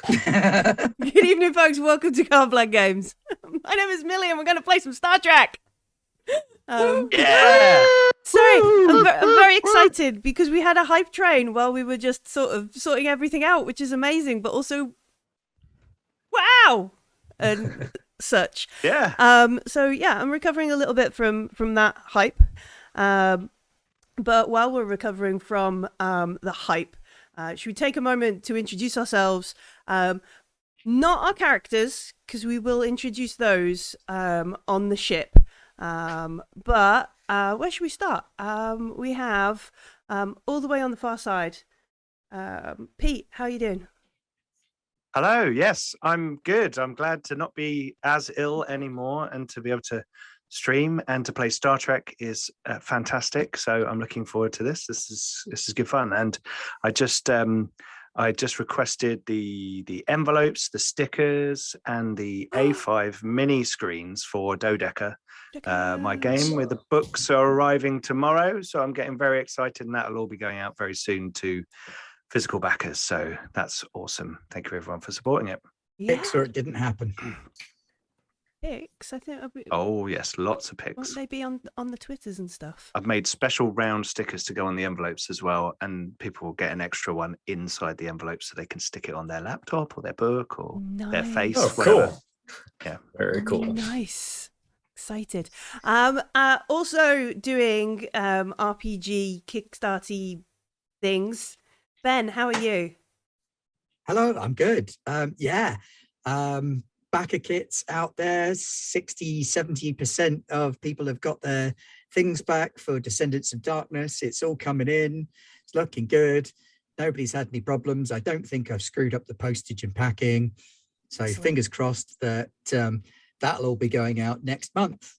Good evening, folks. Welcome to Complex Games. My name is Millie, and we're going to play some Star Trek. Yeah. Sorry, I'm very excited because we had a hype train while we were just sort of sorting everything out, which is amazing, but also, wow, and such. Yeah. So yeah, I'm recovering a little bit from that hype. But while we're recovering from the hype, should we take a moment to introduce ourselves? Not our characters, because we will introduce those on the ship. But where should we start? We have all the way on the far side. Pete, how are you doing? Hello. Yes, I'm good. I'm glad to not be as ill anymore and to be able to stream and to play Star Trek is fantastic. So I'm looking forward to this. This is good fun. And I just requested the envelopes, the stickers, and the A5 mini screens for Dodeca. My game with the books are arriving tomorrow, so I'm getting very excited, and that'll all be going out very soon to physical backers. So that's awesome. Thank you everyone for supporting it. Yeah. Picks or it didn't happen. Pics, I think. Oh yes, lots of pics. Won't they be on the Twitters and stuff? I've made special round stickers to go on the envelopes as well, and people will get an extra one inside the envelope so they can stick it on their laptop or their book or their face. Oh, whatever. cool. Yeah, very cool. Nice. Excited. Also doing RPG Kickstarty things. Ben, how are you? Hello, I'm good. Backer kits out there. 60-70% of people have got their things back for Descendants of Darkness. It's all coming in. It's looking good. Nobody's had any problems. I don't think I've screwed up the postage and packing. So fingers crossed that that'll all be going out next month.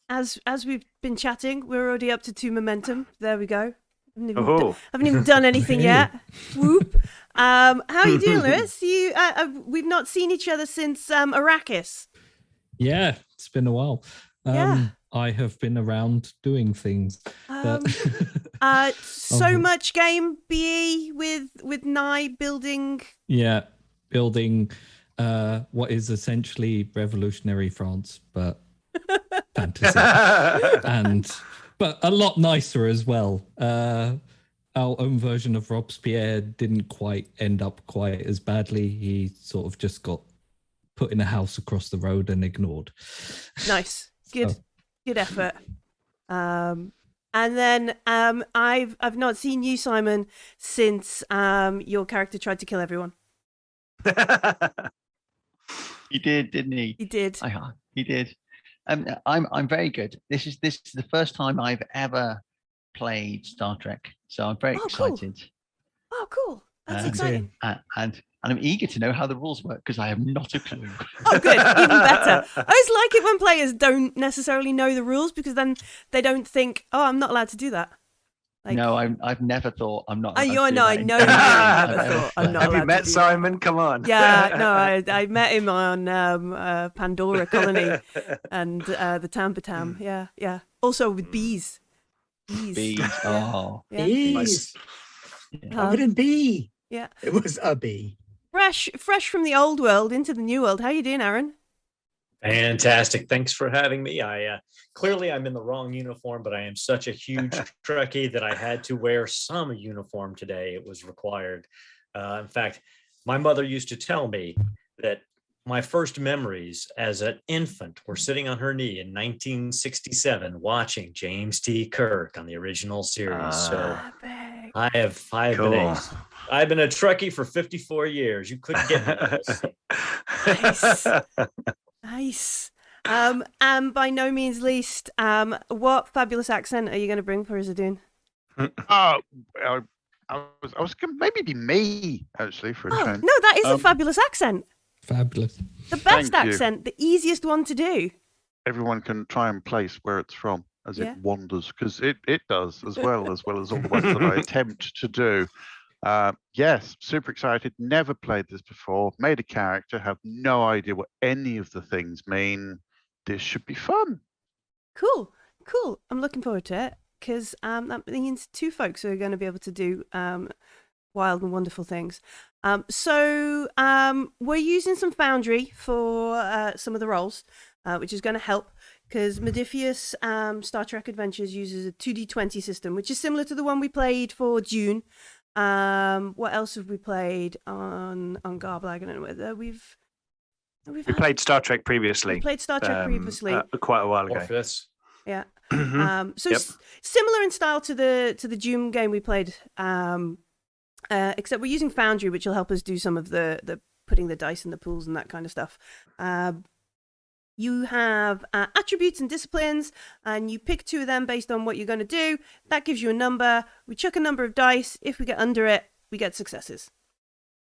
As we've been chatting, we're already up to 2 momentum. There we go. Haven't even Oh. done anything yet. Whoop. How are you doing, Lewis? We've not seen each other since Arrakis. Yeah, it's been a while. Yeah. I have been around doing things. So much game BE with Nye building. Yeah, building what is essentially revolutionary France, but fantasy. But a lot nicer as well. Our own version of Robespierre didn't quite end up quite as badly. He sort of just got put in a house across the road and ignored. Nice. Good effort. And then I've not seen you, Simon, since your character tried to kill everyone. He did, didn't he? He did. He did. I'm very good. This is the first time I've ever played Star Trek, so I'm very excited. Cool. Oh, cool! That's exciting. And I'm eager to know how the rules work because I have not a clue. Oh, good, even better. I always like it when players don't necessarily know the rules because then they don't think, "Oh, I'm not allowed to do that." Like, no, I've never thought I'm not. I know. You never thought I'm not. Have you met Simon? Come on. Yeah, no, I met him on Pandora Colony and the Tam. Yeah. Also with bees. Bees. Oh, yeah. Bees. Covered in bee. Yeah. It was a bee. Fresh from the old world into the new world. How you doing, Aaron? Fantastic. Thanks for having me. Clearly I'm in the wrong uniform, but I am such a huge Trekkie that I had to wear some uniform today. It was required. In fact, my mother used to tell me that my first memories as an infant were sitting on her knee in 1967 watching James T. Kirk on the original series. So I've been a Trekkie for 54 years. You couldn't get me this. Nice. And by no means least, what fabulous accent are you going to bring for Isadun? I was going to maybe be me actually for a change. No, that is a fabulous accent. Fabulous. The best accent, the easiest one to do. Everyone can try and place where it's from as it wanders, because it does as well as all the ones that I attempt to do. Yes, super excited. Never played this before. Made a character. Have no idea what any of the things mean. This should be fun. Cool. I'm looking forward to it because that means 2 folks who are going to be able to do wild and wonderful things. So we're using some Foundry for some of the rolls, which is going to help because Modiphius Star Trek Adventures uses a 2D20 system, which is similar to the one we played for June. What else have we played on Garblag? I don't know whether we played Star Trek previously. We played Star Trek previously. Quite a while ago. Morpheus. Yeah. Mhm. So Yep. similar in style to the June game we played, except we're using Foundry, which will help us do some of the putting the dice in the pools and that kind of stuff. You have attributes and disciplines, and you pick 2 of them based on what you're going to do. That gives you a number. We chuck a number of dice. If we get under it, we get successes.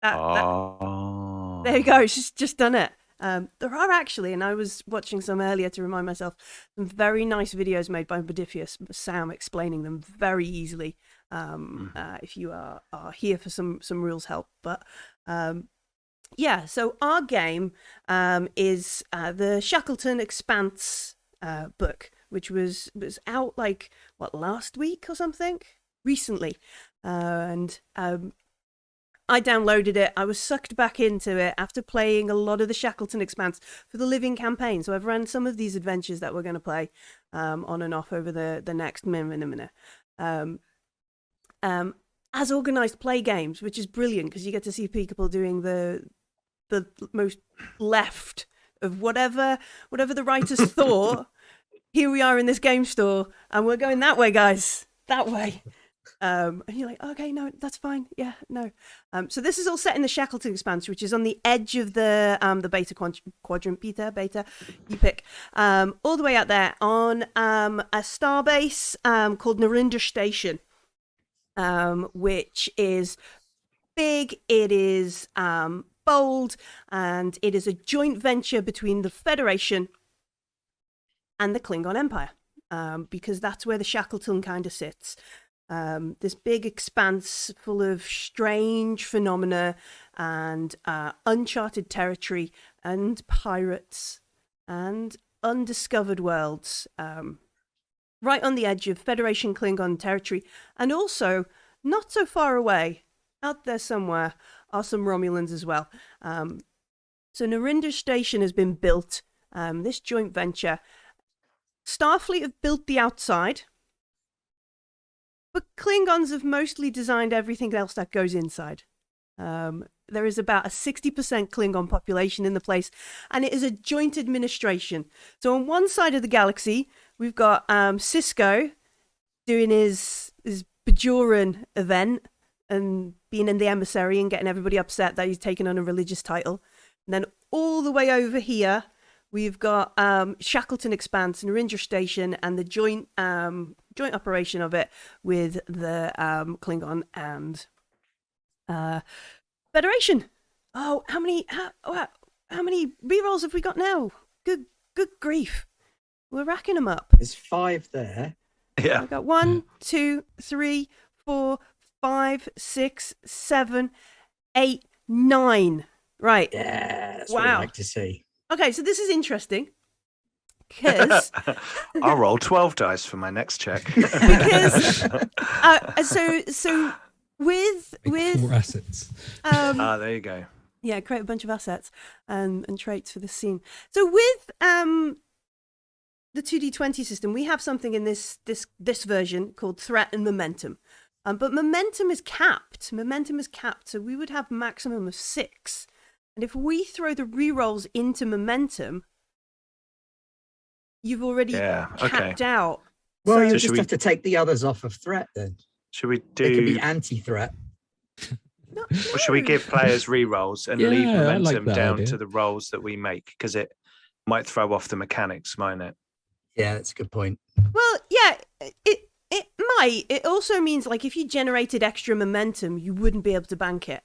There you go. She's just done it. There are actually, and I was watching some earlier to remind myself, some very nice videos made by Modiphius, Sam explaining them very easily. If you are here for some rules help, but yeah. So our game is the Shakelton Expanse book, which was out like last week or something, recently, and I downloaded it. I was sucked back into it after playing a lot of the Shakelton Expanse for the living campaign. So I've run some of these adventures that we're going to play on and off over the next minute. As organized play games, which is brilliant because you get to see people doing the most left of whatever the writers thought. Here we are in this game store, and we're going that way, guys. That way. And you're like, okay, no, that's fine. Yeah, no. So this is all set in the Shakelton Expanse, which is on the edge of the Beta Quadrant, Beta, you pick, all the way out there on a starbase called Narendra Station, which is big. It is bold, and it is a joint venture between the Federation and the Klingon Empire, because that's where the Shakelton kind of sits. This big expanse full of strange phenomena and uncharted territory and pirates and undiscovered worlds, right on the edge of Federation Klingon territory, and also not so far away, out there somewhere, are some Romulans as well. So Narendra Station has been built, this joint venture. Starfleet have built the outside, but Klingons have mostly designed everything else that goes inside. There is about a 60% Klingon population in the place, and it is a joint administration. So on one side of the galaxy, we've got Cisco doing his Bajoran event and being in the emissary and getting everybody upset that he's taken on a religious title. And then all the way over here, we've got Shakelton Expanse and Narendra Station and the joint operation of it with the Klingon and Federation. Oh, how many rerolls have we got now? Good grief, we're racking them up. There's 5 there. Yeah. I got 1, 2, 3, 4, 5, 6, 7, 8, 9. Right. Yeah, that's what I like to see. Okay, so this is interesting because I'll roll 12 dice for my next check. because so with 4 assets. There you go. yeah, create a bunch of assets and traits for this scene. So with the 2D20 system, we have something in this version called threat and momentum. But momentum is capped. So we would have maximum of 6. And if we throw the rerolls into momentum, you've already capped out. Well, So you should just we- have to take the others off of threat then. Should we They could do? be anti-threat. Or should we give players re-rolls and Yeah, leave I like momentum that down idea. to the rolls that we make? Because it might throw off the mechanics, mightn't it? Yeah, that's a good point. Well, yeah, it might. It also means like if you generated extra momentum, you wouldn't be able to bank it.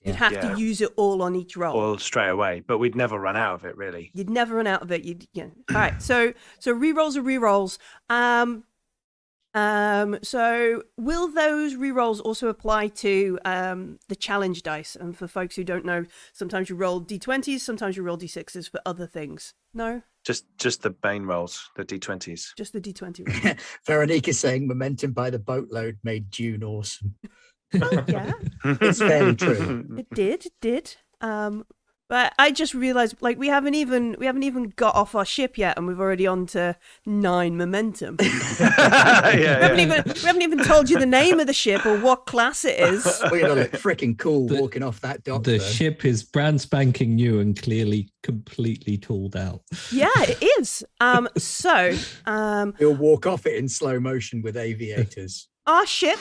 You'd have Yeah. to use it all on each roll. Or straight away, but we'd never run out of it, really. You'd never run out of it. All right. So rerolls are rerolls. So will those rerolls also apply to the challenge dice? And for folks who don't know, sometimes you roll d20s, sometimes you roll d6s for other things. No, Just the main rolls, the d20s. just the d20 roll. Veronique is saying momentum by the boatload made June awesome. Oh, yeah, It's fairly true. it did. But I just realized, like, we haven't even got off our ship yet, and we've already on to 9 momentum. we haven't even told you the name of the ship or what class it is. We're gonna look freaking cool walking off that dock. The though. ship is brand spanking new and clearly completely tooled out. Yeah, it is. So We'll walk off it in slow motion with aviators. our ship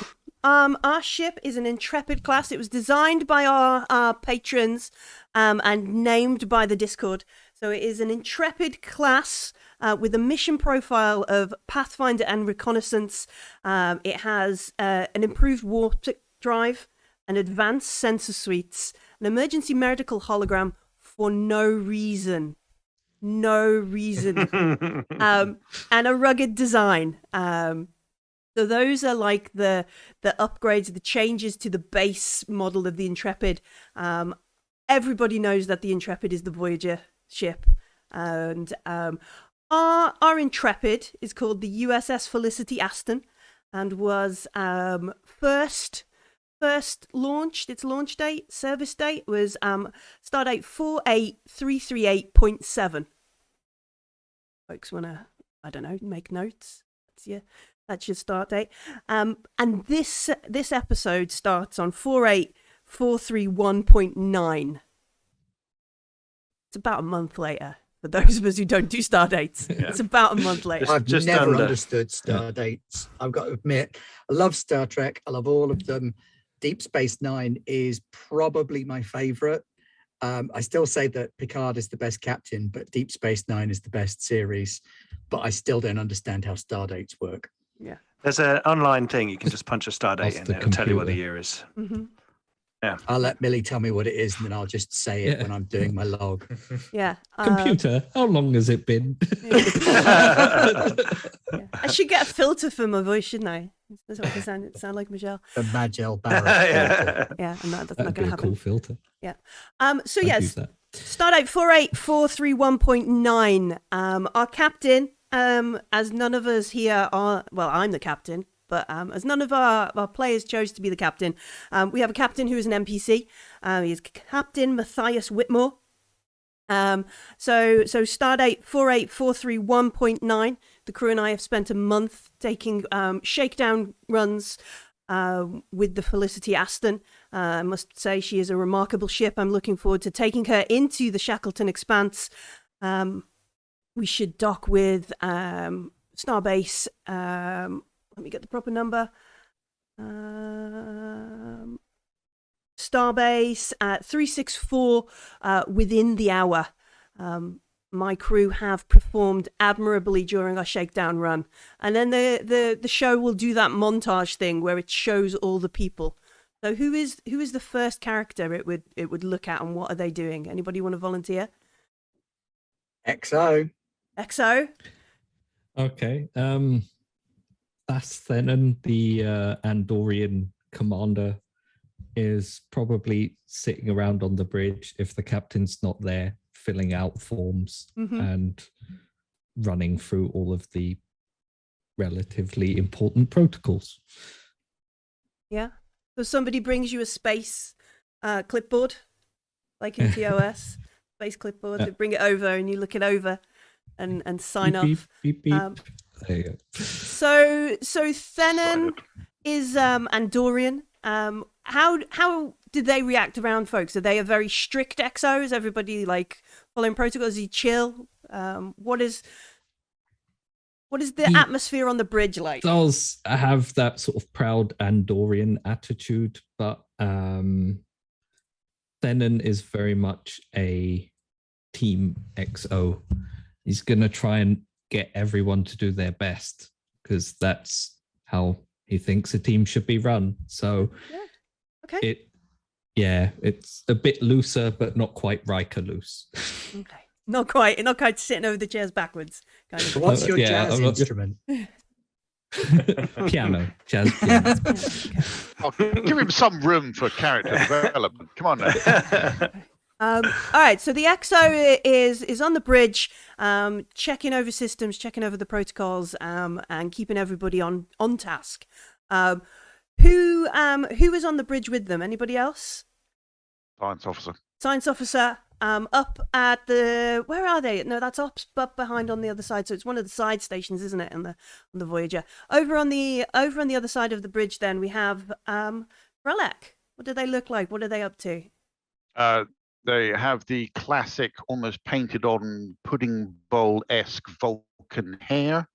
is an Intrepid class. It was designed by our patrons and named by the Discord. So it is an Intrepid class with a mission profile of Pathfinder and Reconnaissance. It has an improved warp drive, an advanced sensor suites, an emergency medical hologram for no reason. And a rugged design. So those are like the upgrades, the changes to the base model of the Intrepid. Everybody knows that the Intrepid is the Voyager ship, and our Intrepid is called the USS Felicity Aston, and was first launched. Its launch date, service date was stardate 48338.7. Folks wanna, I don't know, make notes. That's your start date. And this episode starts on 48431.9. It's about a month later. For those of us who don't do star dates, it's about a month later. I've Just never under. understood star dates. I've got to admit, I love Star Trek. I love all of them. Deep Space Nine is probably my favorite. I still say that Picard is the best captain, but Deep Space Nine is the best series. But I still don't understand how star dates work. Yeah. There's an online thing you can just punch a star date Off in. the It'll tell you what the computer. year is. Mm-hmm. I'll let Millie tell me what it is, and then I'll just say it Yeah. when I'm doing my log. Yeah. Computer, how long has it been? Yeah. I should get a filter for my voice, shouldn't I? That's what it sound like, Michelle. The Magel Barrett. Yeah. Yeah, and that's That'd not be going a to happen. cool filter. So I'd yes, use that. stardate 48431.9. Our captain, as none of us here are, well, I'm the captain, but as none of our players chose to be the captain, we have a captain who is an NPC. He is Captain Matthias Whitmore. So stardate 48431.9. The crew and I have spent a month taking shakedown runs with the Felicity Aston. I must say she is a remarkable ship. I'm looking forward to taking her into the Shakelton Expanse. We should dock with Starbase. Let me get the proper number. Starbase at 364 within the hour. My crew have performed admirably during our shakedown run, and then the show will do that montage thing where it shows all the people. So who is the first character it would look at, and what are they doing? Anybody want to volunteer? XO. XO. Okay. That's Thenon, the Andorian commander, is probably sitting around on the bridge if the captain's not there, filling out forms and running through all of the relatively important protocols. Yeah. So somebody brings you a space clipboard, like in TOS, space clipboard. They bring it over and you look it over and sign Beep, off. beep, beep, beep. There you go. So Thenon is Andorian. How did they react around folks? Are they a very strict XO? Is everybody like following protocols? Is he chill? What is the atmosphere on the bridge like? Does have that sort of proud Andorian attitude, but Thenon is very much a team XO. He's gonna try and get everyone to do their best because that's how he thinks a team should be run. So Okay. It's a bit looser, but not quite Riker loose. Okay. Not quite sitting over the chairs backwards. Kind of. So what's your jazz I'm not- instrument? Piano, jazz piano. Okay. Oh, give him some room for character development. Come on now. All right, so the XO is on the bridge, checking over systems, checking over the protocols, and keeping everybody on task. Who was on the bridge with them? Anybody else? Science officer. Science officer. Up at the, where are they? No, that's up behind on the other side. So it's one of the side stations, isn't it? On the Voyager. Over on the other side of the bridge, then we have Relic. What do they look like? What are they up to? They have the classic, almost painted on pudding bowl-esque Vulcan hair,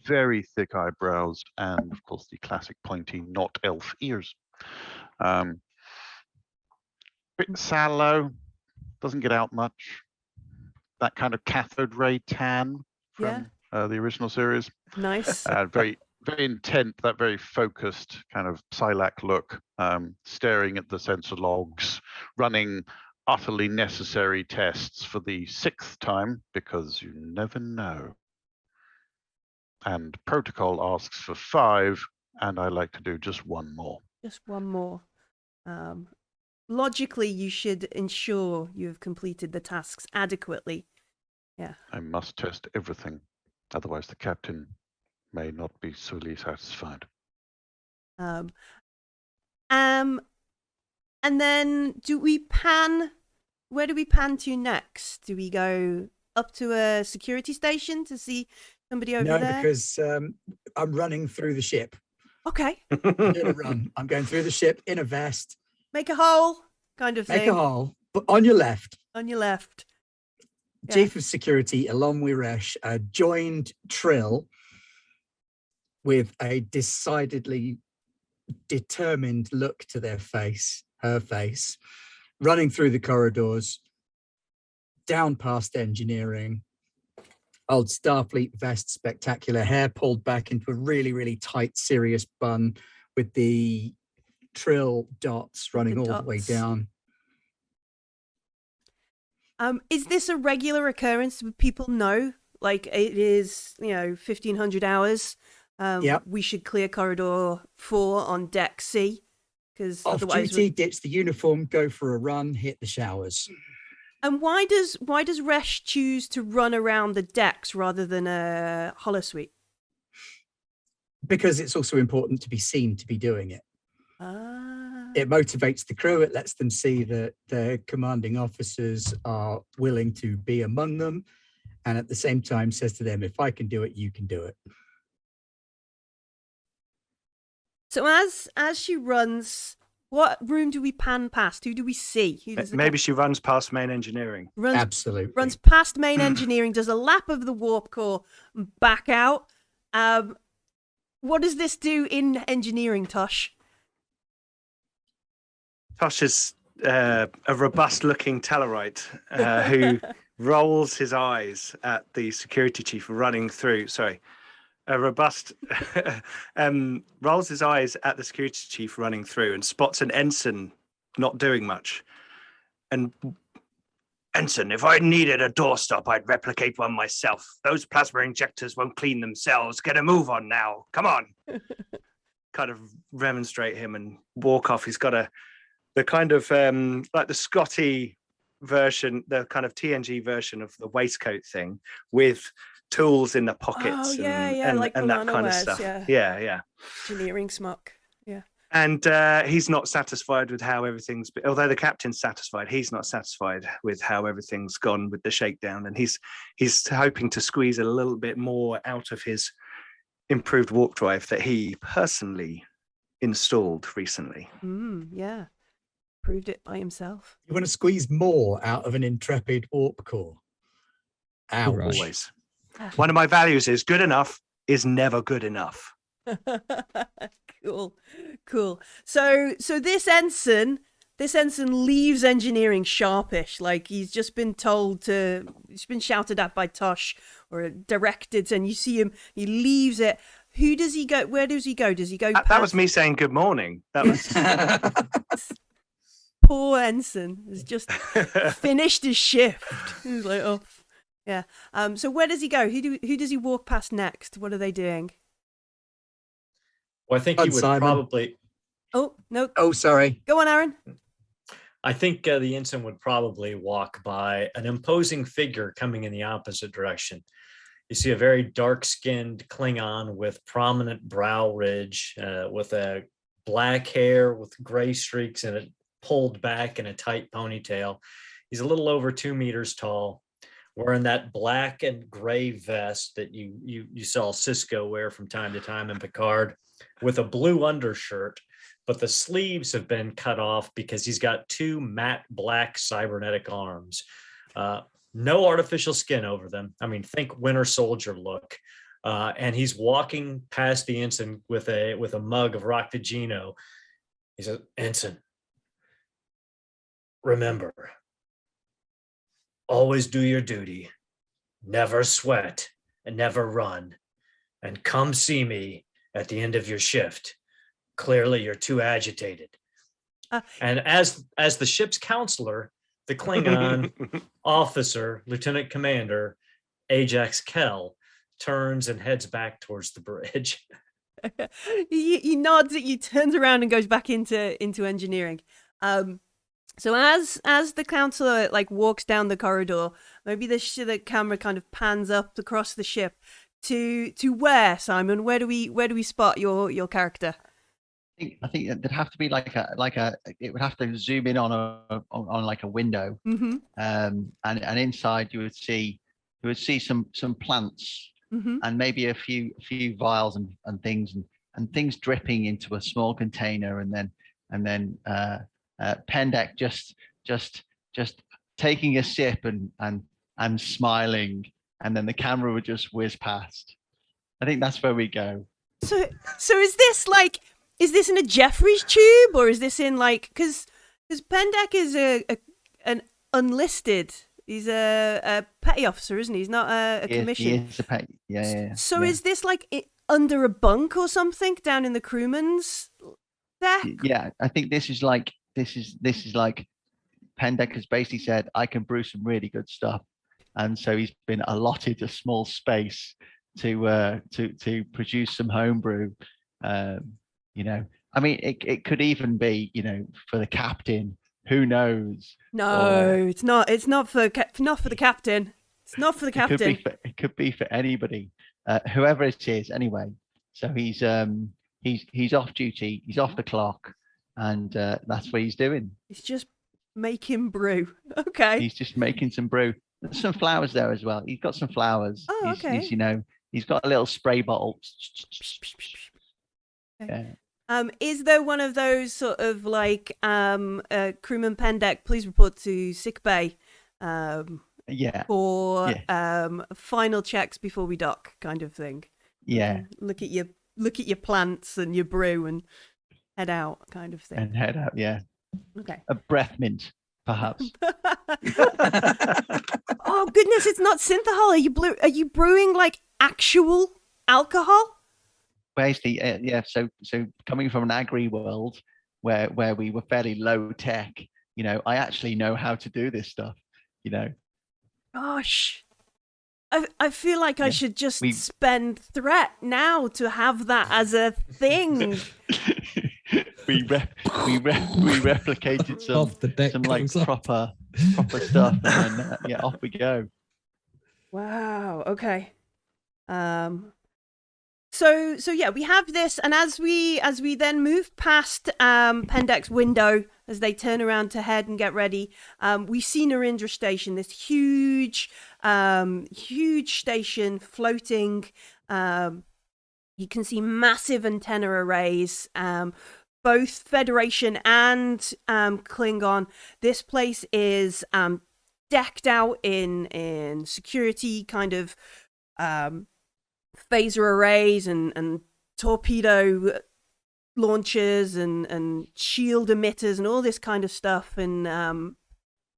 very thick eyebrows, and of course the classic pointy, not elf ears. Bit sallow. Doesn't get out much. That kind of cathode ray tan from the original series. Nice. Very, very intent, that very focused kind of Psylac look, staring at the sensor logs, running utterly necessary tests for the 6th time, because you never know. And protocol asks for 5, and I like to do just 1 more. Just 1 more. Logically, you should ensure you have completed the tasks adequately. Yeah. I must test everything, otherwise the captain may not be fully satisfied. And then do we pan? Where do we pan to next? Do we go up to a security station to see somebody over there? No, because I'm running through the ship. Okay. I'm doing a run. I'm going through the ship in a vest. Make a hole, kind of thing. Make a hole, but on your left. On your left. Yeah. Chief of Security, Alon Wiresh, joined Trill with a decidedly determined look to her face, running through the corridors, down past engineering, old Starfleet vest, spectacular hair pulled back into a really, really tight, serious bun with the Trill dots running all the way down. Is this a regular occurrence? Do people know? Like it is, 1500 hours. We should clear corridor 4 on deck C. Because off duty, ditch the uniform, go for a run, hit the showers. And why does Resh choose to run around the decks rather than a holosuite? Because it's also important to be seen to be doing it. It motivates the crew. It lets them see that their commanding officers are willing to be among them, and at the same time says to them, if I can do it, you can do it. So as she runs, what room do we pan past? Who do we see? Maybe she runs past main engineering. Absolutely. Runs past main engineering, does a lap of the warp core, and back out. What does this do in engineering, Tosh? Tosh is a robust-looking Tellarite who rolls his eyes at the security chief running through. Sorry, a robust rolls his eyes at the security chief running through and spots an ensign not doing much. And Ensign, if I needed a doorstop, I'd replicate one myself. Those plasma injectors won't clean themselves. Get a move on now. Come on. Kind of remonstrate him and walk off. He's got the kind of like the Scotty version, the kind of TNG version of the waistcoat thing with tools in the pockets and like that kind of stuff. Yeah. Engineering smock. Yeah. And he's not satisfied with how everything's been, although the captain's satisfied, he's not satisfied with how everything's gone with the shakedown. And he's hoping to squeeze a little bit more out of his improved warp drive that he personally installed recently. Yeah. Proved it by himself. You want to squeeze more out of an intrepid warp core? Always. One of my values is good enough is never good enough. Cool. So this ensign leaves engineering sharpish. Like he's just been he's been shouted at by Tosh or directed, and you see him, he leaves it. Who does he go? Where does he go? Does he go? That was me saying good morning. That was poor ensign has just finished his shift. He's like, oh, yeah. So where does he go? Who does he walk past next? What are they doing? Well, I think he would probably. Oh no! Oh, sorry. Go on, Aaron. I think the ensign would probably walk by an imposing figure coming in the opposite direction. You see a very dark-skinned Klingon with prominent brow ridge, with a black hair with gray streaks and it pulled back in a tight ponytail. He's a little over 2 meters tall, wearing that black and gray vest that you saw Cisco wear from time to time in Picard, with a blue undershirt, but the sleeves have been cut off because he's got 2 matte black cybernetic arms. No artificial skin over them. I mean, think Winter Soldier look. And he's walking past the ensign with a mug of Roctigino. He says, "Ensign, remember, always do your duty, never sweat, and never run, and come see me at the end of your shift. Clearly, you're too agitated." And as the ship's counselor, the Klingon officer, Lieutenant Commander Ajax Kell, turns and heads back towards the bridge. he nods at you, turns around, and goes back into engineering. So as the counselor like walks down the corridor, maybe the camera kind of pans up across the ship to where, Simon? Where do we spot your character? I think there'd have to be like a it would have to zoom in on like a window, Mm-hmm. And inside you would see some plants, Mm-hmm. and maybe a few vials and things dripping into a small container, and then Pendek just taking a sip and smiling, and then the camera would just whiz past. I think that's where we go. So is this in a Jeffries tube, or is this in like, because Pendek is an unlisted. He's a petty officer, isn't he? He's not a commission. He is a petty. Yeah. So is this like under a bunk or something down in the crewman's deck? Yeah, I think this is like Pendek has basically said, I can brew some really good stuff, and so he's been allotted a small space to produce some homebrew. I mean, it could even be, for the captain. Who knows? No, it's not. It's not for the captain. It's not for the captain. It could be for anybody, whoever it is. Anyway, so he's off duty. He's off the clock, and that's what he's doing. He's just making brew. Okay. He's just making some brew. There's some flowers there as well. He's got some flowers. Oh, okay. He's got a little spray bottle. Okay. Is there one of those sort of like crewman Pendek, please report to sickbay? For final checks before we dock, kind of thing. Yeah. Look at your plants and your brew and head out, kind of thing. And head out, yeah. Okay. A breath mint, perhaps. Oh goodness, it's not synthahol. Are you brewing like actual alcohol? Basically, yeah. So coming from an agri world where we were fairly low tech, I actually know how to do this stuff. Gosh, I feel like I should just spend threat now to have that as a thing. we replicated some like proper stuff, and then off we go. Wow. Okay. So yeah, we have this, and as we then move past Pendek's window, as they turn around to head and get ready, we see Narendra Station, this huge station floating. You can see massive antenna arrays, both Federation and Klingon. This place is decked out in security kind of phaser arrays and torpedo launchers and shield emitters and all this kind of stuff, and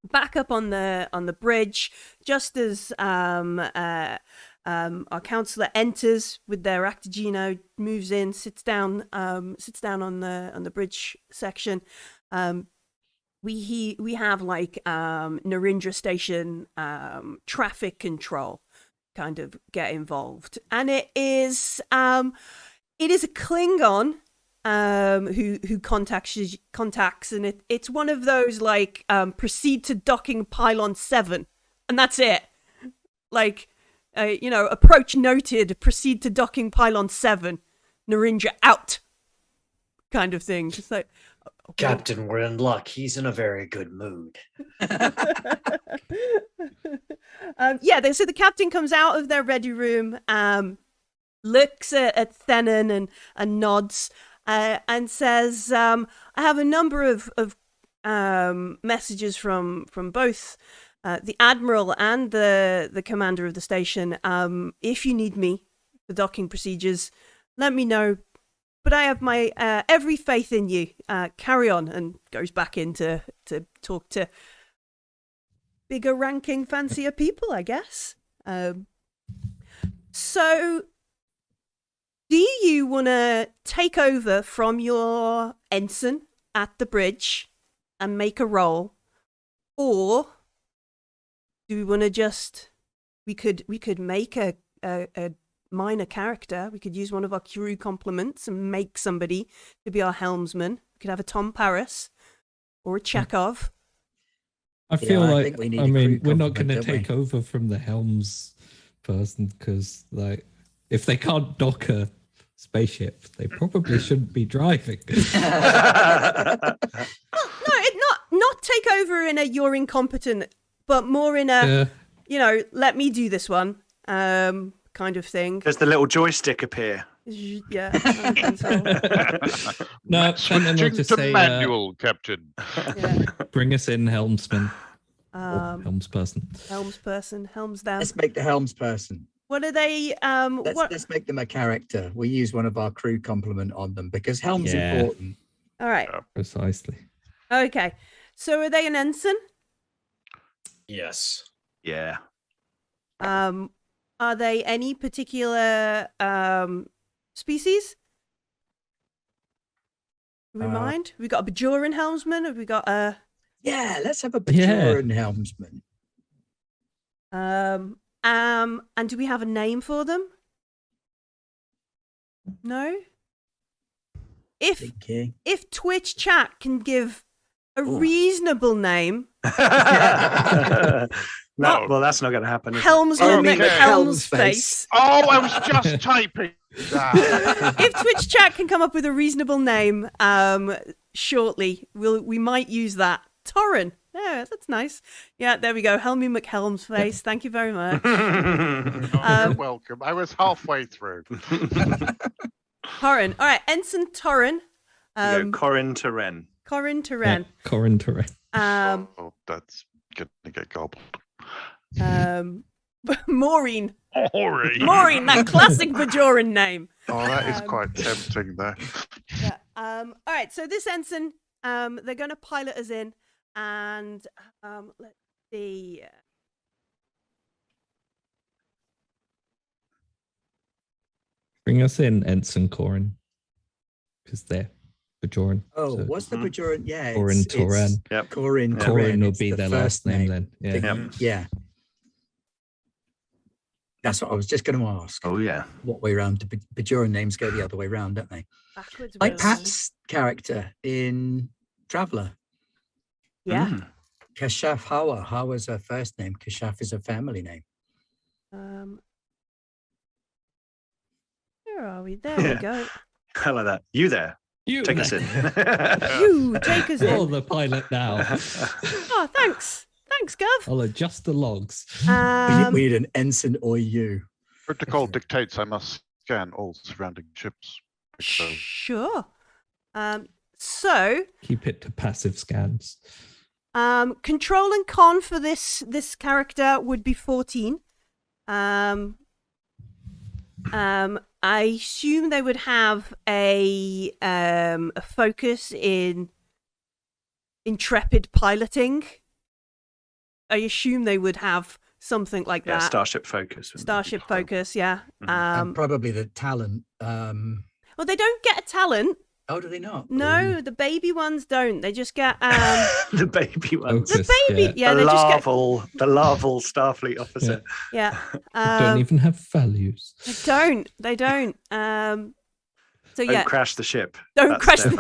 back up on the bridge just as our counselor enters with their Actigino, moves in, sits down on the bridge section. We have like Narendra Station traffic control kind of get involved, and it is a Klingon who contacts, and it's one of those like proceed to docking pylon 7, and that's it. Like approach noted, proceed to docking pylon 7, Narendra out. kind of thing. Just like, okay. Captain, we're in luck. He's in a very good mood. So the captain comes out of their ready room, looks at Thenon and nods, and says, I have a number of messages from both the admiral and the commander of the station. If you need me for docking procedures, let me know. But I have my every faith in you. Carry on, and goes back in to talk to bigger ranking, fancier people, I guess. So, do you want to take over from your ensign at the bridge and make a roll, or do we want to just? We could make a minor character. We could use one of our crew complements and make somebody to be our helmsman. We could have a Tom Paris or a Chekhov. I feel I like, think we need I a crew mean, we're not complement, going to don't we? take over from the helms person because, like, if they can't dock a spaceship, they probably shouldn't be driving. Not take over in a you're incompetent, but more in a let me do this one kind of thing. Does the little joystick appear? Yeah. Console. No, and then we'll Switching just to say, manual, Captain. Yeah. bring us in, helmsman. Or helmsperson. Helms down. Let's make the helms person. What are they? Let's make them a character. We use one of our crew complement on them because helm's important. All right. Precisely. Okay. So are they an ensign? Yes. Yeah. Are they any particular species? Do we mind? Have we got a Bajoran helmsman? Have we got a? Yeah, let's have a Bajoran helmsman. And do we have a name for them? No. If Twitch chat can give a reasonable name. No, well, that's not going to happen. Helmsman Okay. Helm's face. Oh, I was just typing that. If Twitch chat can come up with a reasonable name, shortly, we might use that. Torrin. Yeah, that's nice. Yeah, there we go. Helmy McHelm's face. Thank you very much. Oh, you're welcome. I was halfway through. Torrin. All right, Ensign Torrin. Corin to Ren. Corin to Ren. Corin to Ren. Oh, that's going to get gobbled. Maureen. Maureen, that classic Bajoran name. Oh, that is quite tempting there. Yeah. All right. So this ensign, they're going to pilot us in, and let's see. Bring us in, Ensign Corin, because they're Bajoran. Oh, so what's the Bajoran? Yeah, Corin Toran. Yep. Corin. Corin will It's be the their first last name then. Yeah. Yeah. That's what I was just going to ask. Oh, yeah. What way round? Bajoran names go the other way round, don't they? Backwards. Like Wilson. Pat's character in Traveller. Yeah. Kashaf Hawa. Hawa's her first name. Kashaf is her family name. Where are we? There we go. I like that. You there. You Take us in. You take us You're in. the pilot now. Oh, thanks. Thanks, Gov. I'll adjust the logs. We need an ensign or you. Protocol dictates I must scan all surrounding ships. So, Sure. So, Keep it to passive scans. control and con for this character would be 14. I assume they would have a focus in intrepid piloting. I assume they would have something like Yeah, that. Starship Focus. Starship focus, yeah. And probably the talent. Well, they don't get a talent. Oh, do they not? No, the baby ones don't. They just get The baby ones. Focus, the baby. Yeah, the they just get. larval Starfleet officer. Yeah. Don't even have values. They don't. So Don't yeah, crash the ship. don't That's crash their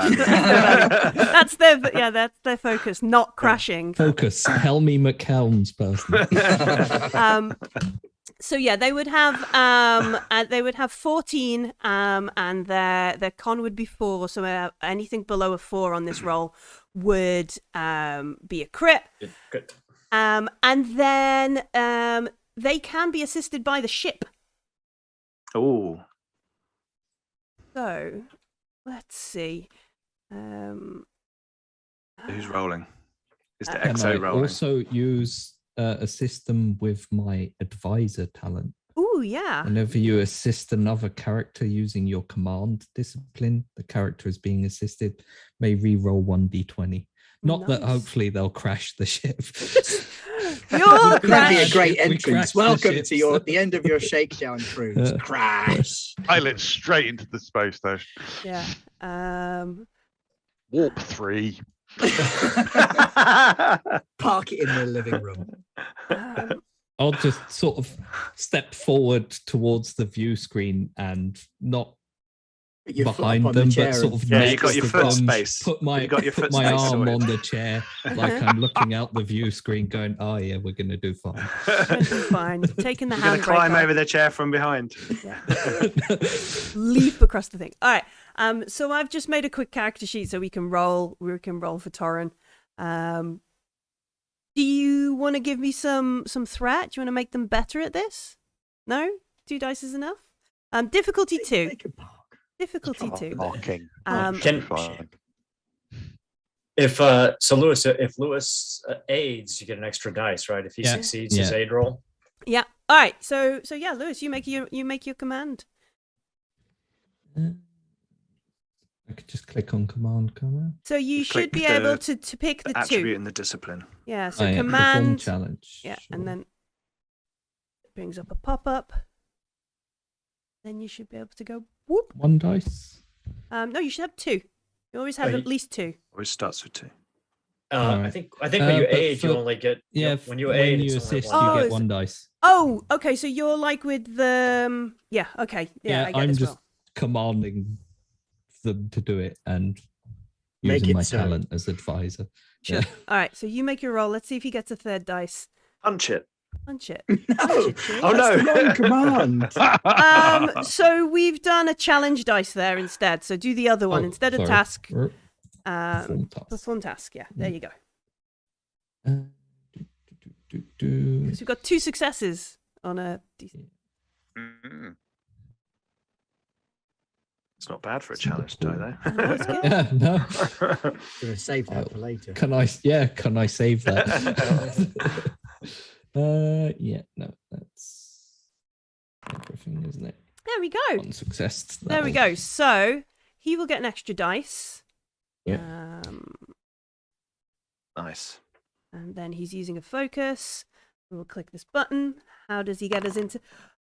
the value. that's their focus, not crashing. Focus. Helmy McHelm's person. So yeah, they would have 14, and their con would be 4. So anything below a 4 on this roll would be a crit. Good. And then they can be assisted by the ship. Oh, So let's see. who's rolling? Is the Can XO I rolling? also use a system with my advisor talent? Oh yeah. Whenever you assist another character using your command discipline, the character is being assisted may re-roll 1d20. Not that Nice. hopefully they'll crash the ship. You're That'd be a crash. great We entrance. crashed the Welcome ships. to the end of your shakedown cruise. Crash. Pilot straight into the space station. Yeah. Warp 3. Park it in the living room. I'll just sort of step forward towards the view screen and not Put your foot up behind on the them, chair but sort and- of Yeah, you next got your to foot them, space. Put my You got your put foot my space arm sorted. on the chair, like I'm looking out the view screen, going, "Oh yeah, we're gonna do fine." Gonna do fine. Taking the You're going to handbrake climb off. over the chair from behind. Yeah. Leap across the thing. All right. So I've just made a quick character sheet so we can roll. We can roll for Torrin. Do you want to give me some threat? Do you want to make them better at this? No? 2 dice is enough? Difficulty 2. They could park. Difficulty 2. Parking. Um, If Lewis, if Lewis aids, you get an extra dice, right? If he Yeah. succeeds his Yeah. aid roll. Yeah. All right. So yeah, Lewis, you make your command. I could just click on command, can't So you should click be the able to pick the Attribute 2. and the discipline. Yeah. So I? Perform command. challenge. Yeah, sure. and then it brings up a pop-up. Then you should be able to go whoop. 1 dice. No, you should have 2. You always have Oh, at least 2. Always starts with 2. I Alright. think when you but aid, you for- only get Yeah, when you aid, it's only assist, one. you Oh, get is 1 dice. Oh, okay. So you're like with the yeah. Okay. Yeah, I get I'm this just well. commanding them to do it and Make using it my so. talent as advisor. Sure. Yeah. All right. So you make your roll. Let's see if he gets a 3rd dice. Punch it. Punch it. No. Punch it, Jim. Oh, That's no. the wrong command. So we've done a challenge dice there instead. So do the other one Oh, instead of sorry. task. Perform task. Perform task. Yeah. There you go. Do. So we've got 2 successes on a. Mm. It's not bad for a challenge die, though. No, it's good. Yeah, no. Gonna save that for later. Can I save that? Yeah, no, that's everything, isn't it? There we go. 1 success. There we go. So he will get an extra dice. Yeah. Nice. And then he's using a focus. We'll click this button. How does he get us into?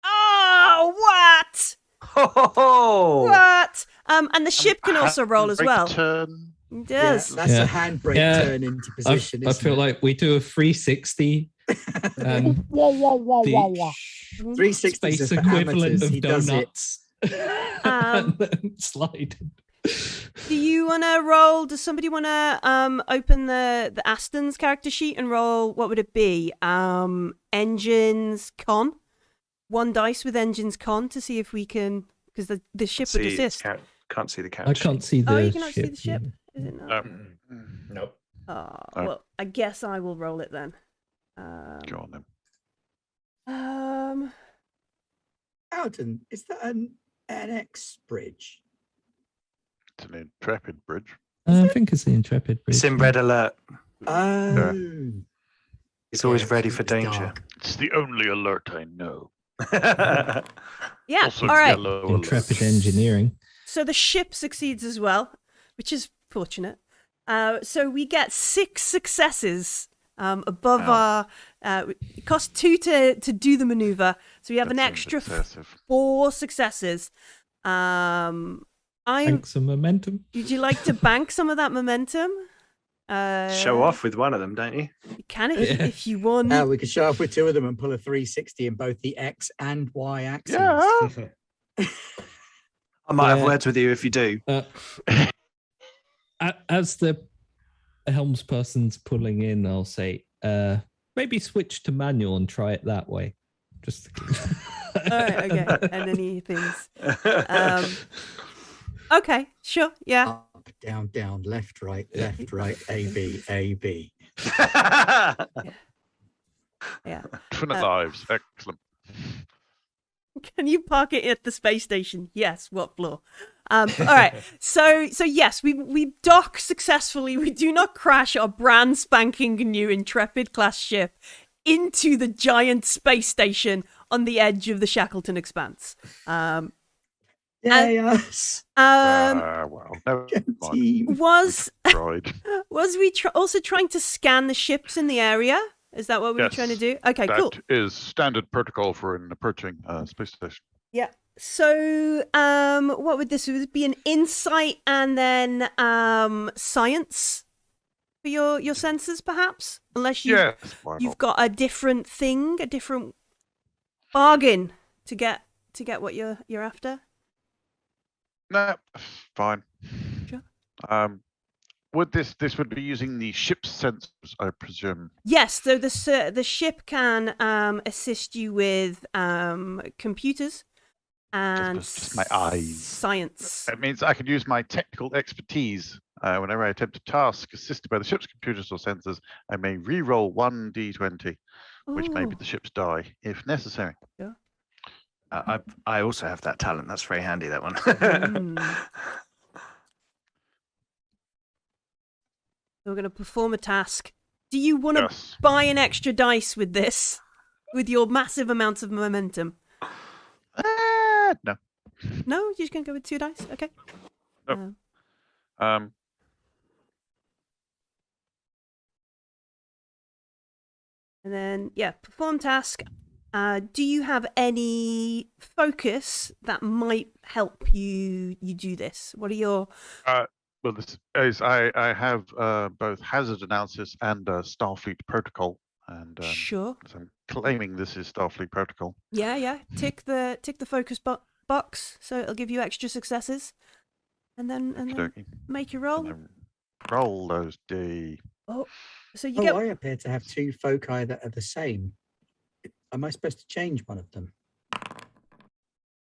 Oh, what? Ho, ho, ho. What? And the ship can also roll as Handbrake well. Turn. It Yeah, does. that's Yeah. a handbrake Yeah. turn into position. I feel like we do a 360 and the 360 is space for equivalent amateurs. of He does it. donuts. And then slide. Do you want to roll? Does somebody want to open the Aston's character sheet and roll? What would it be? Engines con. 1 dice with engines con to see if we can, because the ship would assist. Can't see the couch. I can't see the Oh, you cannot see ship. the ship. Is it not? Nope. Oh, Oh. well, I guess I will roll it then. Go on then. Alton, is that an NX bridge? It's an Intrepid bridge. I think it's the Intrepid bridge. Sim red alert. Oh. It's always Yeah, ready it's for danger. dark. It's the only alert I know. Yeah. Also All right. yellow alert. Intrepid engineering. So the ship succeeds as well, which is fortunate. So we get 6 successes above Wow. our. It costs 2 to do the maneuver, so we have That an seems extra excessive. 4 successes. Thanks some momentum. Would you like to bank some of that momentum? Show off with one of them, don't you? You can Yeah. if you want. Now we could show off with 2 of them and pull a 360 in both the X and Y axes. Yeah. I might have Yeah. words with you if you do. As the helmsperson's pulling in, I'll say, maybe switch to manual and try it that way. Just All right, okay. And any things. Okay, sure, yeah. Up, down, down, left, right, A, B, A, B. Yeah. Infinite lives. Excellent. Can you park it at the space station? Yes. What floor? All right. So yes, we dock successfully. We do not crash our brand spanking new Intrepid class ship into the giant space station on the edge of the Shakelton Expanse. Yes. Well, no, Team. Was tried. we also trying to scan the ships in the area? Is that what we were trying to do? Okay, cool. That is standard protocol for an approaching space station. Yeah. So, what would this be? An insight and then science for your sensors, perhaps? Unless Yes, why you've not? got a different thing, a different bargain to get what you're after. No, fine. Sure. Would this would be using the ship's sensors, I presume? Yes. So the ship can assist you with computers and Just my eyes. science. It means I can use my technical expertise whenever I attempt a task assisted by the ship's computers or sensors. I may re-roll 1d20, which may be Ooh. the ship's die, if necessary. Yeah. I also have that talent. That's very handy, that one. So we're going to perform a task. Do you want to Yes. buy an extra dice with this? With your massive amounts of momentum? No. No? You're just going to go with 2 dice? Okay. Nope. And then, yeah, perform task. Do you have any focus that might help you do this? What are your... Well, this is I have both hazard analysis and Starfleet protocol, and Sure. so I'm claiming this is Starfleet protocol. Yeah. Tick the focus box, so it'll give you extra successes. And then Okey-dokey. make your roll. And then roll those D. Oh, so you get... I appear to have 2 foci that are the same. Am I supposed to change one of them?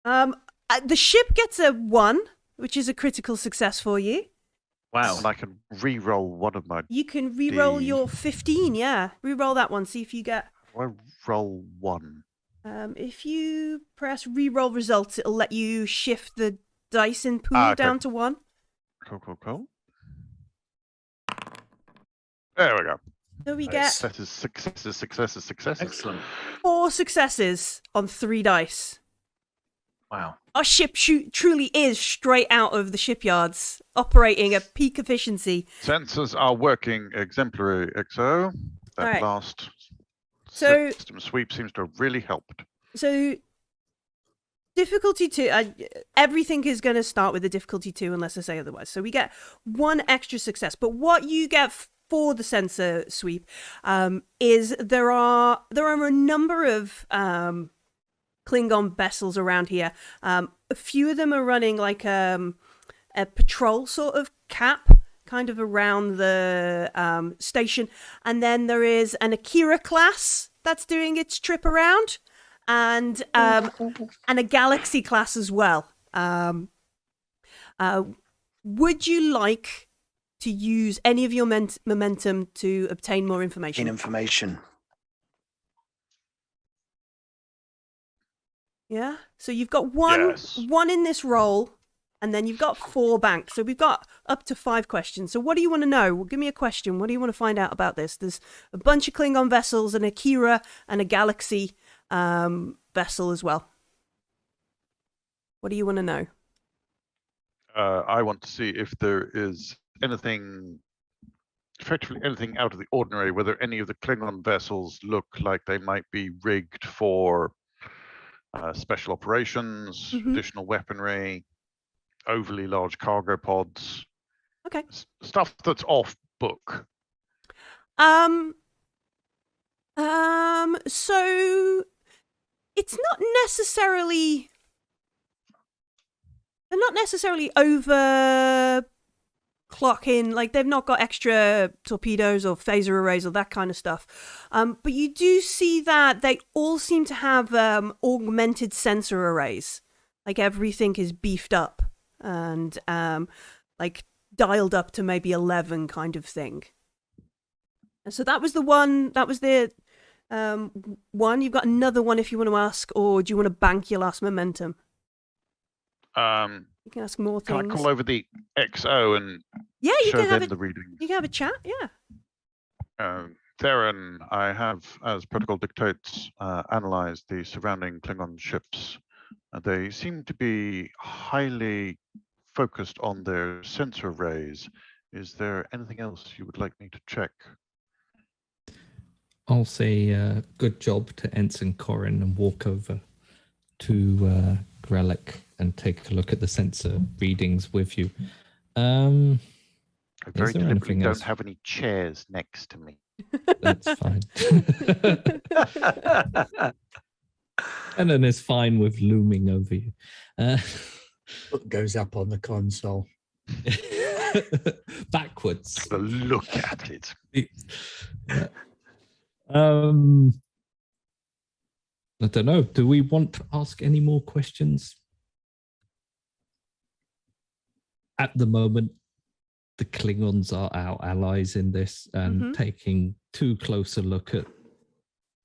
The ship gets a 1, which is a critical success for you. Wow. And I can re-roll one of my. You can re-roll D. your 15, yeah. Re-roll that one, see if you get... I roll 1. If you press re-roll results, it'll let you shift the dice in pool Okay. down to 1. Cool. There we go. So we Nice. get Successes. Excellent. 4 successes on 3 dice. Wow. Our ship truly is straight out of the shipyards, operating at peak efficiency. Sensors are working exemplary, XO. That Alright. last So- system sweep seems to have really helped. So, difficulty 2, everything is going to start with a difficulty 2 unless I say otherwise. So we get 1 extra success. But what you get for the sensor sweep is there are a number of Klingon vessels around here. A few of them are running like a patrol sort of cap kind of around the station. And then there is an Akira class that's doing its trip around. And a Galaxy class as well. Would you like to use any of your momentum to obtain more information? Yeah. So you've got one in this roll, and then you've got 4 banked. So we've got up to 5 questions. So what do you want to know? Well, give me a question. What do you want to find out about this? There's a bunch of Klingon vessels, an Akira, and a Galaxy vessel as well. What do you want to know? I want to see if there is effectively anything out of the ordinary, whether any of the Klingon vessels look like they might be rigged for special operations, additional weaponry, overly large cargo pods. Okay. Stuff that's off book. So it's not necessarily... They're not necessarily over clock in. Like, they've not got extra torpedoes or phaser arrays or that kind of stuff. But you do see that they all seem to have augmented sensor arrays. Like, everything is beefed up and like dialed up to maybe 11 kind of thing. And so that was the one. That was the one. You've got another one if you want to ask, or do you want to bank your last momentum? You can ask more things. Can I call over the XO and Yeah, you show can have them it. the readings? You can have a chat. Yeah. Theron, I have, as protocol dictates, analyzed the surrounding Klingon ships. They seem to be highly focused on their sensor arrays. Is there anything else you would like me to check? I'll say good job to Ensign Corin and walk over to Grelic and take a look at the sensor readings with you. I very there deliberately anything don't else? have any chairs next to me. That's fine. And then it's fine with looming over you. What goes up on the console? Backwards. The look at it. Yeah. I don't know. Do we want to ask any more questions? At the moment, the Klingons are our allies in this, and taking too close a look at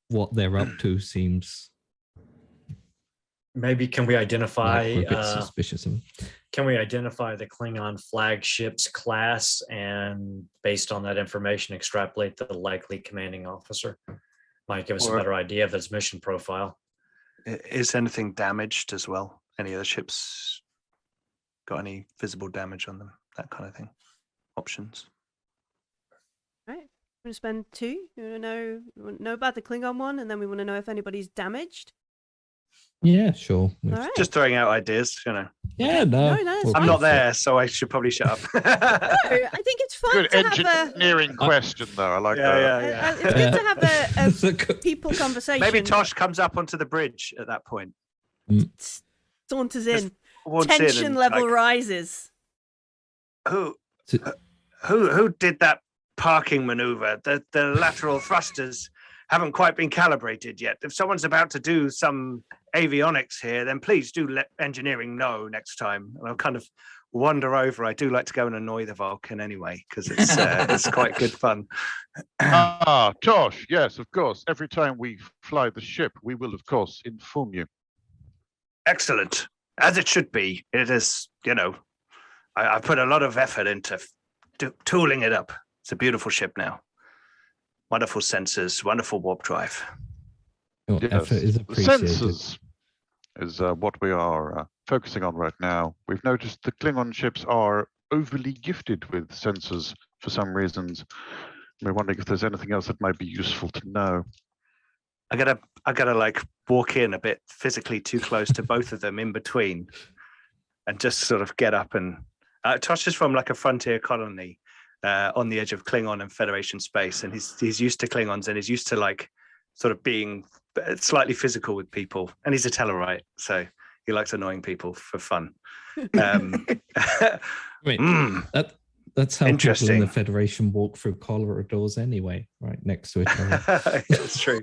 what they're up to seems Maybe can we identify? like we're a bit suspicious of them. Can we identify the Klingon flagship's class and, based on that information, extrapolate the likely commanding officer? Might give us a better idea of its mission profile. Is anything damaged as well? Any of the ships got any visible damage on them? That kind of thing. Options. Right. We're going to spend 2. You want to know about the Klingon one, and then we want to know if anybody's damaged. Yeah, sure. All right. Just throwing out ideas, Yeah, no. it's we'll I'm fine. not there, so I should probably shut up. No, I think it's fun Good to have a. engineering question, though. I like that. Yeah. It's good to have a people conversation. Maybe Tosh comes up onto the bridge at that point. Saunters Just in. wants in Tension and, level like, rises. Who did that parking maneuver? The lateral thrusters haven't quite been calibrated yet. If someone's about to do some avionics here, then please do let engineering know next time. And I'll kind of wander over. I do like to go and annoy the Vulcan anyway, because it's quite good fun. Tosh, yes, of course. Every time we fly the ship, we will, of course, inform you. Excellent. As it should be. It is, I put a lot of effort into tooling it up. It's a beautiful ship now. Wonderful sensors, wonderful warp drive. Your Yes, effort is the appreciated. sensors is what we are focusing on right now. We've noticed the Klingon ships are overly gifted with sensors for some reasons. We're wondering if there's anything else that might be useful to know. I gotta like walk in a bit physically too close to both of them in between, and just sort of get up and Tosh is from like a frontier colony on the edge of Klingon and Federation space, and he's used to Klingons and he's used to like sort of being slightly physical with people, and he's a Tellarite, so he likes annoying people for fun. That's how people in Interesting. the Federation walk through corridors anyway, right next to each other. It's true.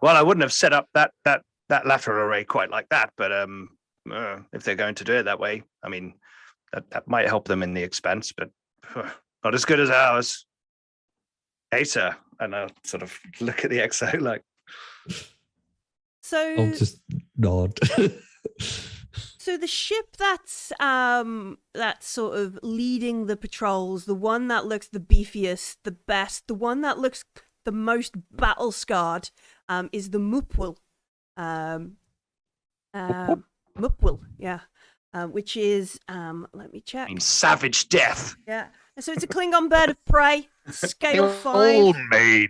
Well, I wouldn't have set up that lateral array quite like that, but if they're going to do it that way, I mean, that might help them in the Expanse, but not as good as ours. Hey, sir. And I'll sort of look at the XO like. So I'll just nod. So the ship that's sort of leading the patrols, the one that looks the beefiest, the best, the one that looks the most battle scarred, is the Mupwil. Mupwil, yeah. Which is let me check. Savage death. Yeah. So it's a Klingon bird of prey, scale 5. Old maid.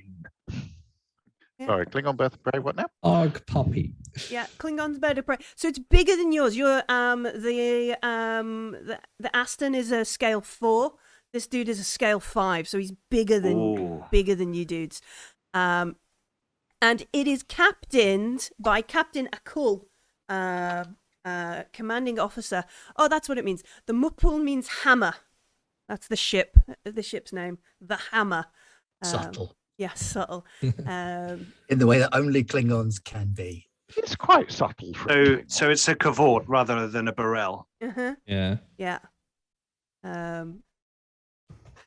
Yeah. Sorry, Klingon birth of prey. What now? Arg puppy. Yeah, Klingon's bird of prey. So it's bigger than yours. Your the Aston is a scale 4. This dude is a scale 5, so he's bigger than you dudes. And it is captained by Captain Akul, commanding officer. Oh, that's what it means. The Mupul means hammer. That's the ship. The ship's name, the Hammer. Subtle. Yes, subtle. In the way that only Klingons can be. It's quite subtle. For a So, Klingon. so it's a cavort rather than a barrel. Uh-huh. Yeah. Yeah.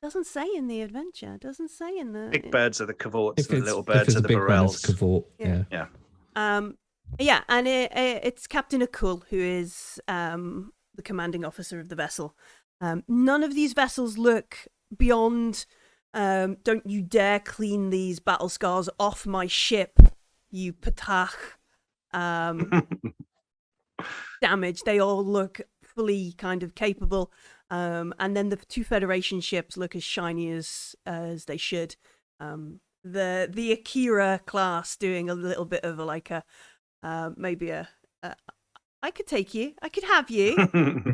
Doesn't say in the adventure. Doesn't say in the Big birds are the cavorts, If and the it's, little if birds it's are a the big one, it's barrels. cavort. Yeah. Yeah. Yeah, and it's Captain Akul, who is the commanding officer of the vessel. None of these vessels look beyond, don't you dare clean these battle scars off my ship, you patach. Damage. They all look fully kind of capable. And then the two Federation ships look as shiny as they should. The Akira class doing a little bit of maybe I could take you. I could have you.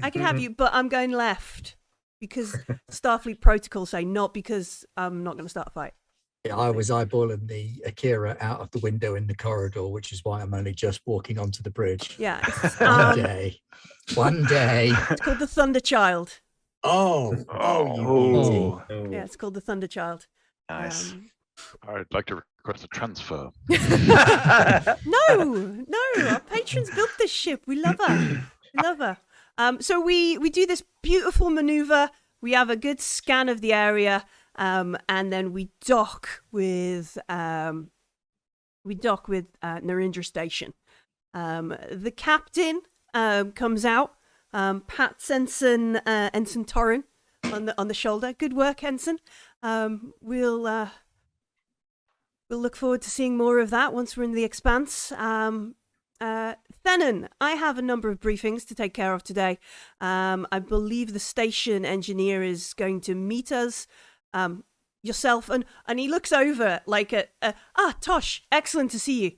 I could have you, but I'm going left because Starfleet protocol say not, because I'm not going to start a fight. Yeah, I was eyeballing the Akira out of the window in the corridor, which is why I'm only just walking onto the bridge. Yeah. One day. It's called the Thunder Child. Oh, you beauty. Yeah, it's called the Thunder Child. Nice. I'd like to request a transfer. No, our patrons built this ship. We love her. We love her. So we do this beautiful maneuver. We have a good scan of the area, and then we dock with Narendra Station. The captain comes out, pats Ensign Torrin on the shoulder. Good work, Ensign. We'll look forward to seeing more of that once we're in the Expanse. Thenon, I have a number of briefings to take care of today. I believe the station engineer is going to meet us. Yourself, and he looks over like Tosh, excellent to see you.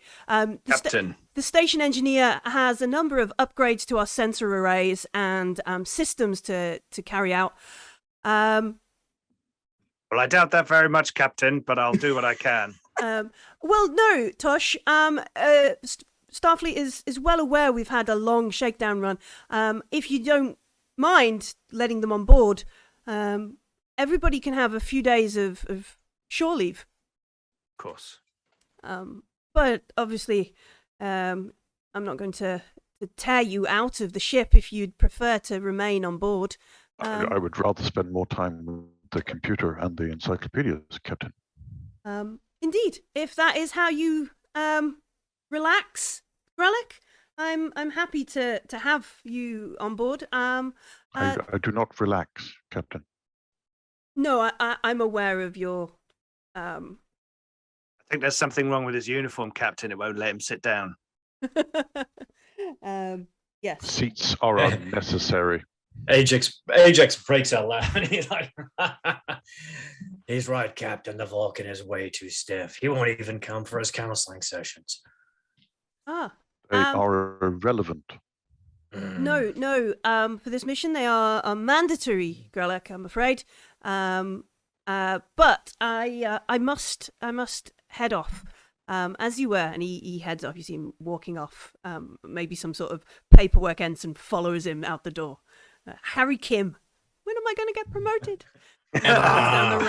Captain. The station engineer has a number of upgrades to our sensor arrays and systems to carry out. Well, I doubt that very much, Captain, but I'll do what I can. Well, no, Tosh. Starfleet is well aware we've had a long shakedown run. If you don't mind letting them on board, everybody can have a few days of shore leave. Of course. But obviously, I'm not going to tear you out of the ship if you'd prefer to remain on board. I would rather spend more time with the computer and the encyclopedias, Captain. Indeed, if that is how you relax, Grellic, I'm happy to have you on board. I do not relax, Captain. No, I'm aware of your. I think there's something wrong with his uniform, Captain. It won't let him sit down. Yes. Seats are unnecessary. Ajax breaks out laughing. He's like, he's right, Captain. The Vulcan is way too stiff. He won't even come for his counseling sessions. They are irrelevant. No. For this mission, they are mandatory, Grellic, I'm afraid. But I must head off. As you were, and he heads off. You see him walking off. Maybe some sort of paperwork ensign follows him out the door. Harry Kim, when am I going to get promoted? Down the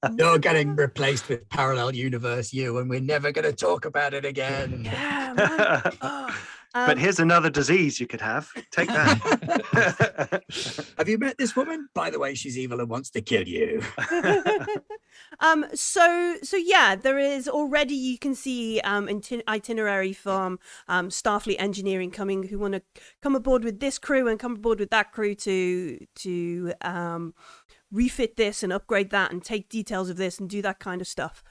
road. You're getting replaced with parallel universe you, and we're never going to talk about it again. Yeah, man. Oh. But here's another disease you could have. Take that. Have you met this woman? By the way, she's evil and wants to kill you. So yeah, there is already, you can see itinerary from Starfleet Engineering coming, who want to come aboard with this crew and come aboard with that crew to refit this and upgrade that and take details of this and do that kind of stuff.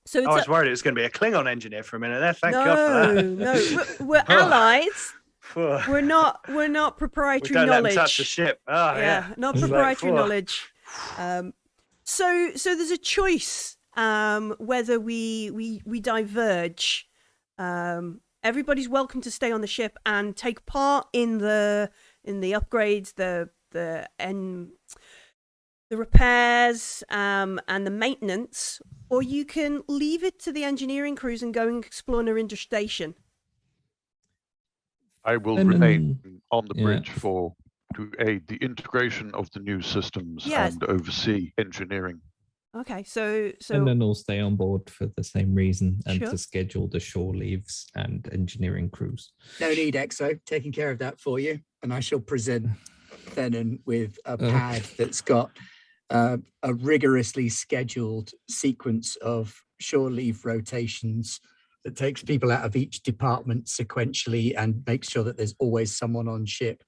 So it's I was worried it was going to be a Klingon engineer for a minute there. Thank God for that. No, we're allies. We're not proprietary we don't knowledge. Let them touch the ship. Oh, yeah. Not proprietary knowledge. So there's a choice whether we diverge. Everybody's welcome to stay on the ship and take part in the upgrades, the repairs, and the maintenance, or you can leave it to the engineering crews and go and explore Narendra Station. I will remain on the bridge for to aid the integration of the new systems Yes. and oversee engineering. Okay, so And then I'll stay on board for the same reason and Sure. to schedule the shore leaves and engineering crews. No need, Exo. Taking care of that for you. And I shall present Thenon with a pad that's got a rigorously scheduled sequence of shore leave rotations that takes people out of each department sequentially and makes sure that there's always someone on ship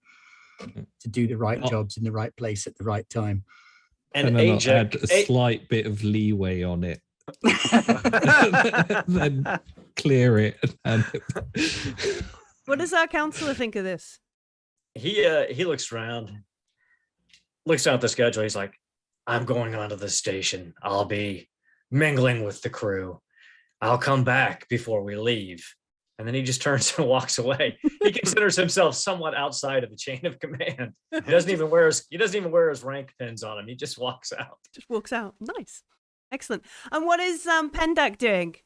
to do the right jobs in the right place at the right time. And then I'll add Ajax, a slight bit of leeway on it. Then clear it. And what does our counselor think of this? he looks around, looks down at the schedule. He's like, I'm going onto the station. I'll be mingling with the crew. I'll come back before we leave. And then he just turns and walks away. He considers himself somewhat outside of the chain of command. He doesn't even wear his rank pins on him. He just walks out. Just walks out. Nice. Excellent. And what is Pendak doing?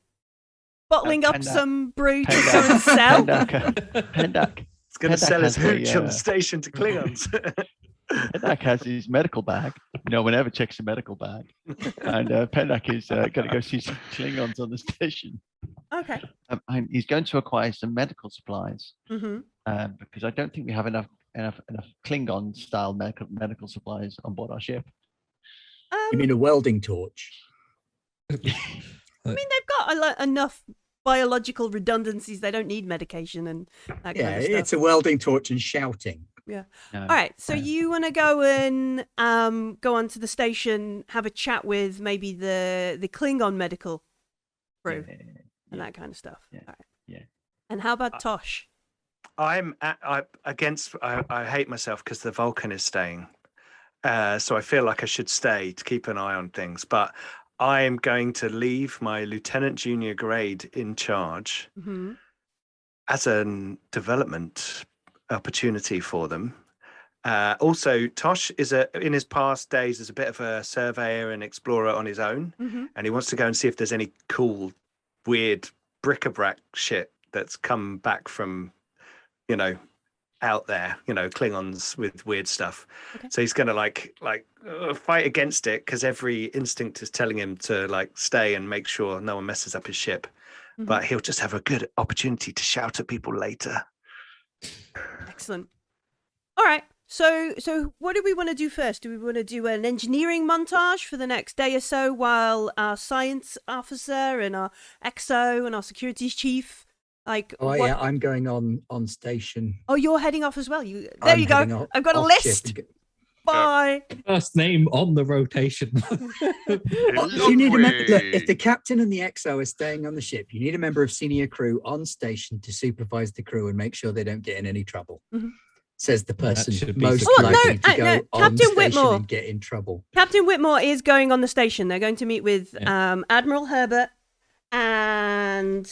Bottling up Pendak- some brew to go and sell? Pendak. He's going to Pendak sell his has a, hooch on the station to Klingons. Pendak has his medical bag. No one ever checks the medical bag. And Pendak is going to go see some Klingons on the station. Okay. And he's going to acquire some medical supplies Mm-hmm. because I don't think we have enough Klingon-style medical supplies on board our ship. You mean a welding torch? I mean, they've got enough biological redundancies. They don't need medication and that Yeah, kind of stuff. it's a welding torch and shouting. No, All right, so you want to go and go onto the station, have a chat with maybe the Klingon medical crew and that kind of stuff. Yeah, All right. yeah. And how about Tosh? I hate myself because the Vulcan is staying. So I feel like I should stay to keep an eye on things. But I am going to leave my Lieutenant Junior grade in charge as a development opportunity for them. Also, Tosh is in his past days as a bit of a surveyor and explorer on his own, and he wants to go and see if there's any cool, weird bric-a-brac shit that's come back from, out there, Klingons with weird stuff. Okay. So he's going to fight against it because every instinct is telling him to stay and make sure no one messes up his ship. But he'll just have a good opportunity to shout at people later. Excellent. All right. So what do we want to do first? Do we want to do an engineering montage for the next day or so while our science officer and our XO and our securities chief yeah, I'm going on station. Oh, you're heading off as well. There you go. I've got a list. Bye. First name on the rotation. You need look, if the captain and the XO are staying on the ship, you need a member of senior crew on station to supervise the crew and make sure they don't get in any trouble. Says the person most likely to go on Captain station Whitmore. and get in trouble. Captain Whitmore is going on the station. They're going to meet with Admiral Herbert and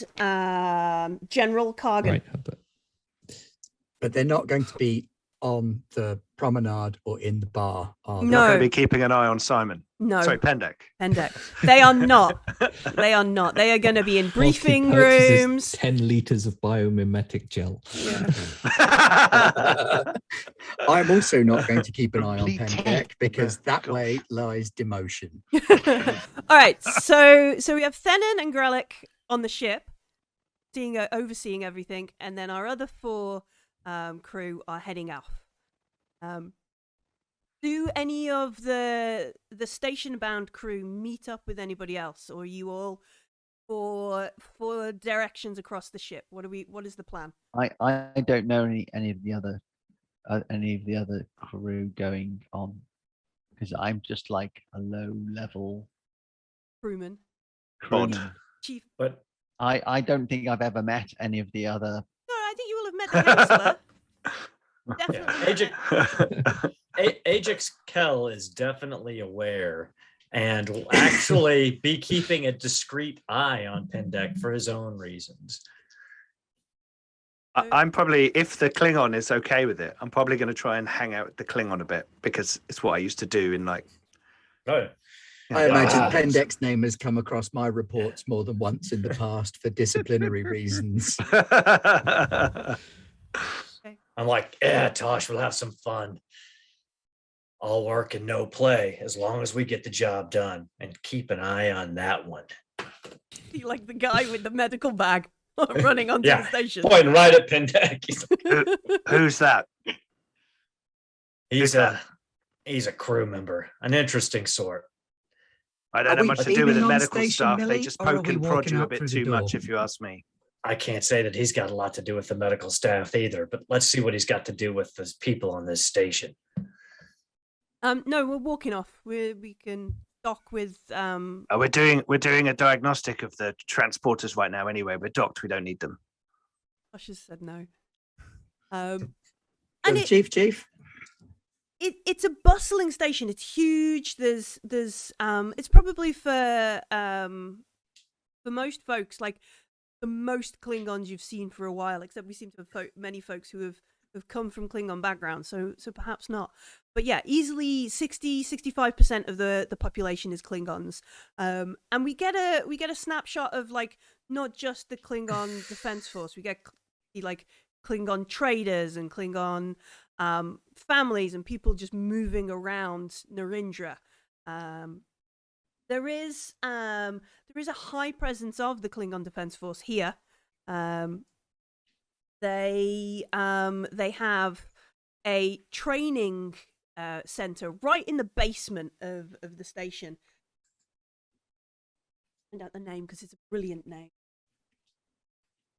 General Cargan. Right, but they're not going to be on the promenade or in the bar. No, not going to be keeping an eye on Simon. No, sorry, Pendak. They are not. They are not. They are going to be in briefing rooms. 10 liters of biomimetic gel. Yeah. I'm also not going to keep an eye on Pendak because that way lies demotion. All right, so we have Thenon and Grelic on the ship, overseeing everything, and then our other 4 crew are heading off. Do any of the station-bound crew meet up with anybody else, or are you all for directions across the ship? What is the plan? I don't know any of the other crew going on because I'm just like a low-level crewman. Chief. But I don't think I've ever met any of the other. No, I think you will have met the counselor. Definitely. Ajax Kell is definitely aware and will actually be keeping a discreet eye on Pendak for his own reasons. I'm probably, if the Klingon is okay with it, I'm probably going to try and hang out with the Klingon a bit because it's what I used to do in I imagine Pendak's name has come across my reports more than once in the past for disciplinary reasons. I'm like, yeah, Tosh, we'll have some fun. All work and no play, as long as we get the job done. And keep an eye on that one. You like the guy with the medical bag running onto the station. Pointing right at Pendek. Who's that? He's a crew member, an interesting sort. I don't Are have we much to do with beaming the on medical station, stuff. They Millie, just or are poke we and prod walking you a out bit through the too much, door? if you ask me. I can't say that he's got a lot to do with the medical staff either, but let's see what he's got to do with the people on this station. No, we're walking off. We can dock with We're doing a diagnostic of the transporters right now. Anyway, we're docked. We don't need them. Josh has said no. And Chief. It's a bustling station. It's huge. There's it's probably for most folks like the most Klingons you've seen for a while, except we seem to have many folks who have come from Klingon backgrounds, so perhaps not. But yeah, easily 65% of the population is Klingons. And we get a snapshot of like not just the Klingon Defense Force. We get like Klingon traders and Klingon families and people just moving around Narendra. There is a high presence of the Klingon Defense Force here. They have a training center right in the basement of the station. Find out the name because it's a brilliant name.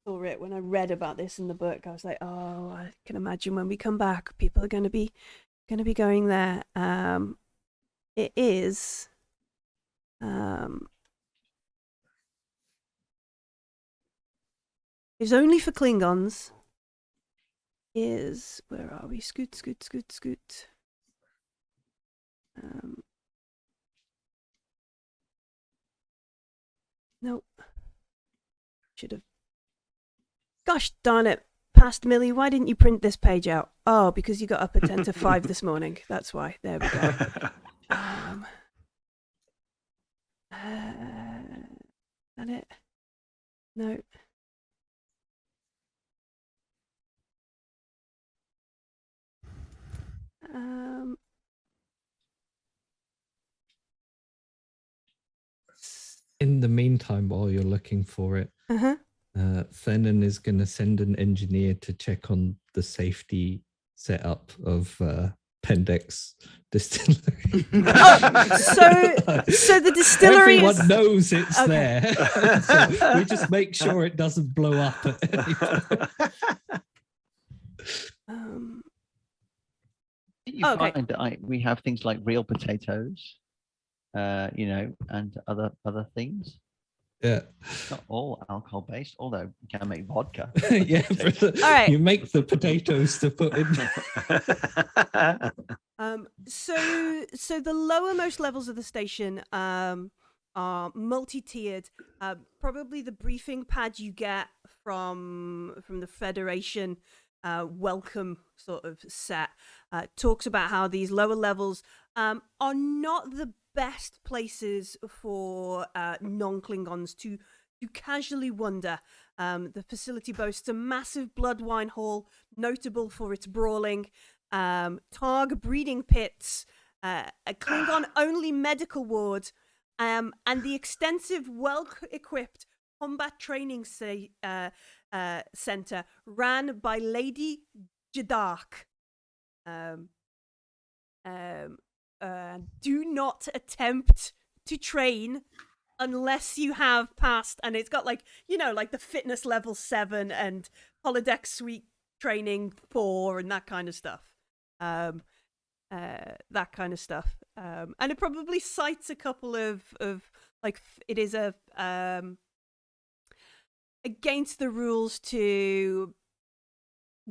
Saw it when I read about this in the book. I was like, oh, I can imagine when we come back, people are going to be going there. It is. Is only for Klingons. Is where are we? Scoot. Nope. Should have. Gosh darn it, Past Millie, why didn't you print this page out? Oh, because you got up at 10 to 5 this morning. That's why. There we go. Is that it? No. In the meantime, while you're looking for it, Fennon is going to send an engineer to check on the safety setup of Pendek's distillery. So the distillery Everyone knows it's there. So we just make sure it doesn't blow up at any point. You find that we have things like real potatoes, and other things. Yeah. It's not all alcohol based, although you can make vodka. Yeah. All right. You make the potatoes to put in. So the lowermost levels of the station are multi-tiered. Probably the briefing pad you get from the Federation welcome sort of set talks about how these lower levels are not the best places for non-Klingons to casually wander. The facility boasts a massive blood wine hall, notable for its brawling, Targ breeding pits, a Klingon-only medical ward, and the extensive, well-equipped combat training center ran by Lady Jadark. Do not attempt to train unless you have passed, and it's got like the fitness level 7 and holodeck suite training 4 and that kind of stuff. And it probably cites a couple of like it is a against the rules to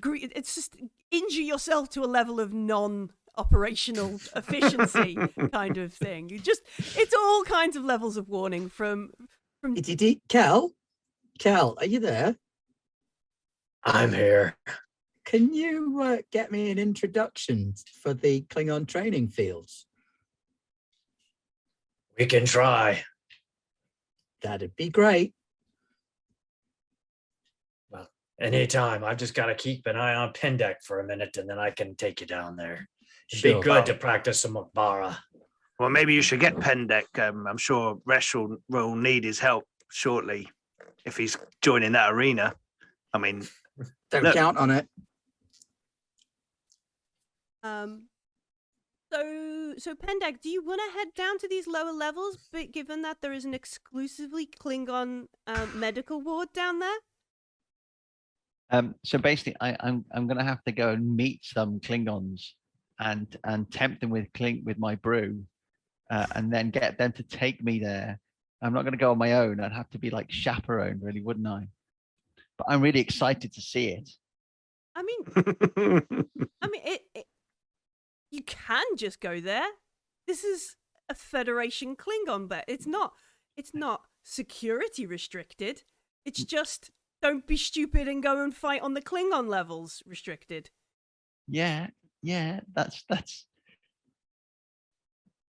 it's just injure yourself to a level of non-operational efficiency kind of thing. It's all kinds of levels of warning from Cal, are you there? I'm here. Can you get me an introduction for the Klingon training fields? We can try. That'd be great. Well, Anytime. I've just got to keep an eye on Pendek for a minute, and then I can take you down there. It'd Sure. be good to practice some Mukbara. Well, maybe you should get Pendek. I'm sure Resh will need his help shortly if he's joining that arena. I mean, Don't look. count on it. So Pendek, do you want to head down to these lower levels, but given that there is an exclusively Klingon medical ward down there? So basically, I'm going to have to go and meet some Klingons and tempt them with my brew, and then get them to take me there. I'm not going to go on my own. I'd have to be like chaperoned, really, wouldn't I? But I'm really excited to see it. I mean, you can just go there. This is a Federation Klingon bet. It's not security restricted. It's just don't be stupid and go and fight on the Klingon levels restricted. Yeah, that's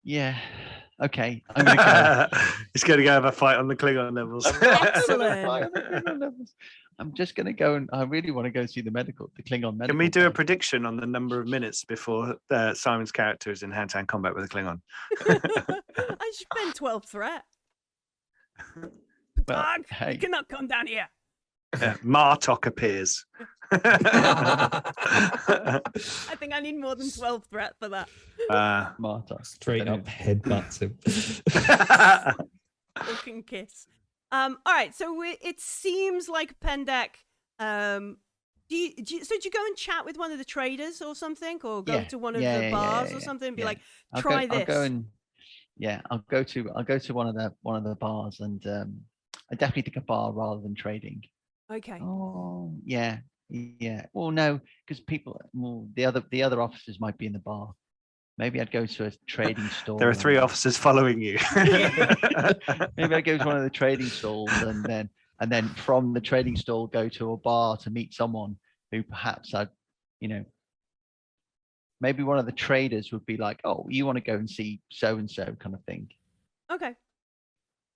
yeah. Okay, I'm gonna go. He's going to go have a fight on the Klingon levels. Excellent. I'm just gonna go, and I really want to go see the Klingon medical. Can we do a part. prediction on the number of minutes before Simon's character is in hand-to-hand combat with a Klingon? I spent 12 threat. Well, Dog, hey. you cannot come down here. Martok appears. I think I need more than 12 threat for that. Marta. Straight up headbutts him. Fucking kiss. All right, so it seems like Pendek. Do you go and chat with one of the traders or something, or go to one of the bars or something and be like, try this? I'll go and I'll go to one of the bars, and I definitely think a bar rather than trading. Okay. Oh yeah. Well, no, because the other officers might be in the bar. Maybe I'd go to a trading stall. There are 3 officers following you. Maybe I'd go to one of the trading stalls, and then from the trading stall go to a bar to meet someone who perhaps maybe one of the traders would be like, oh, you want to go and see so and so kind of thing. Okay.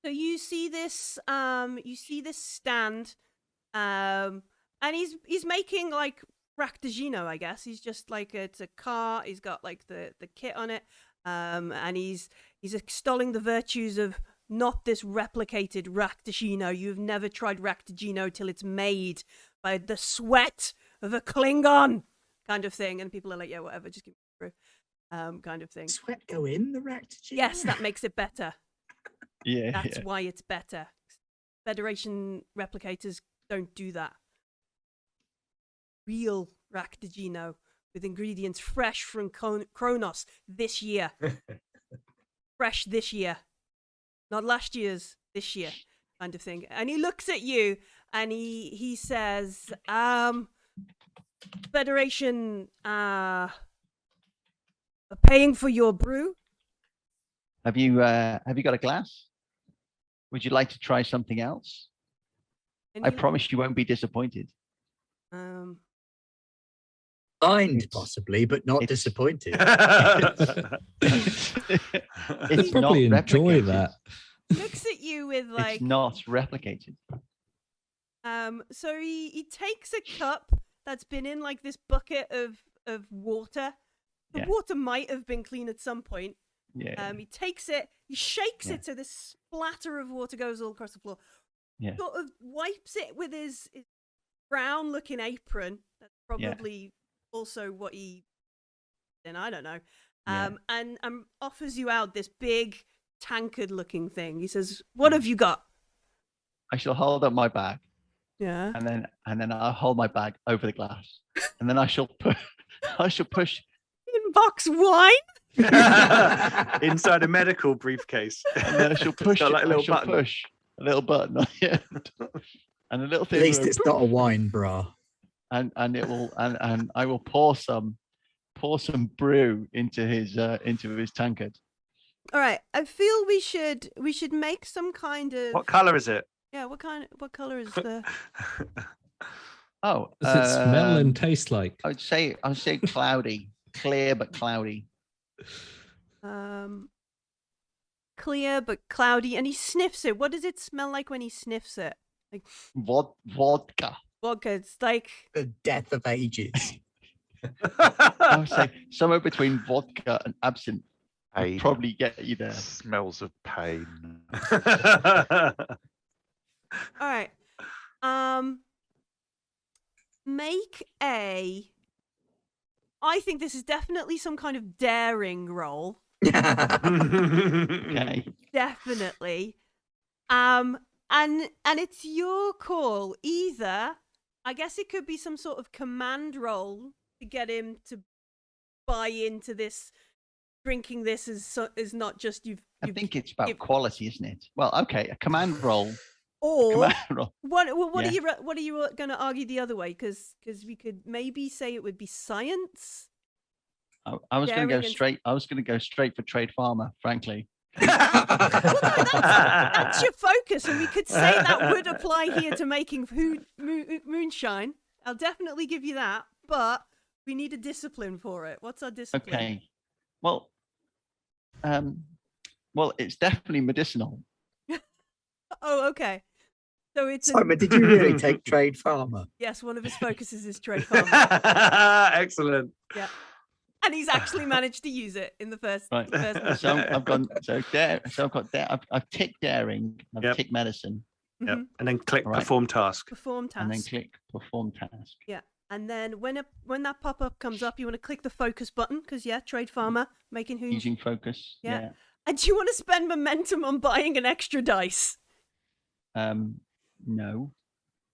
So you see this stand, and he's making like Raktajino, I guess. He's just like it's a car. He's got like the kit on it, and he's extolling the virtues of not this replicated Raktajino. You've never tried Raktajino till it's made by the sweat of a Klingon, kind of thing. And people are like, yeah, whatever, just give me through, kind of thing. Sweat go in the Raktajino? Yes, that makes it better. Yeah, That's why it's better. Federation replicators don't do that. Real Raktajino with ingredients fresh from Kronos this year. Fresh this year. Not last year's, this year, kind of thing. And he looks at you and he says, Federation paying for your brew? Have you got a glass? Would you like to try something else? I promise you won't be disappointed. Signed, possibly, but not disappointed. It's probably not enjoy replicated. that. Looks at you with like. It's not replicated. So he takes a cup that's been in like this bucket of water. The water might have been clean at some point. Yeah. He takes it, he shakes it, so this splatter of water goes all across the floor. Yeah. Sort of wipes it with his brown-looking apron. That's probably also what he. Then I don't know. And offers you out this big tankard-looking thing. He says, "What have you got?" I shall hold up my bag. Yeah. And then I'll hold my bag over the glass, and then I shall push. Box wine. Inside a medical briefcase. And then I shall push. Got like a little I shall button. push a little button on the end, and a little thing. At least it's not a wine bra. And it will and I will pour some brew into his tankard. All right. I feel we should make some kind of. What color is it? Yeah. What color is the? Oh, Does it smell and taste like? I'd say cloudy, clear but cloudy. Clear but cloudy, and he sniffs it. What does it smell like when he sniffs it? Like Vodka. Vodka, it's like The death of ages. I would say somewhere between vodka and absinthe would Pain. probably get you there. Smells of pain. all right. Make a. I think this is definitely some kind of daring roll. Okay. Definitely. And it's your call. Either, I guess it could be some sort of command roll to get him to buy into this. Drinking this is not just you've. I think it's about quality, isn't it? Well, okay, a command roll. Or Command roll. what Yeah. are you going to argue the other way? Because we could maybe say it would be science. I was going to go Daring and- straight. I was going to go straight for trade farmer, frankly. That's your focus, and we could say that would apply here to making moonshine. I'll definitely give you that, but we need a discipline for it. What's our discipline? Okay. Well, it's definitely medicinal. Oh, okay. So it's Simon, did you really take trade farmer? yes. One of his focuses is trade farmer. Excellent. Yeah, and he's actually managed to use it in the first. Right. first mission. So I've gone. So I've got I've ticked daring. I've Yep. ticked medicine, Yep. Mhm. And then click Right. perform task. Perform task. and then click perform task. Yeah, and then when that pop up comes up, you want to click the focus button because trade farmer making who. Using focus. Yeah. And do you want to spend momentum on buying an extra dice? No.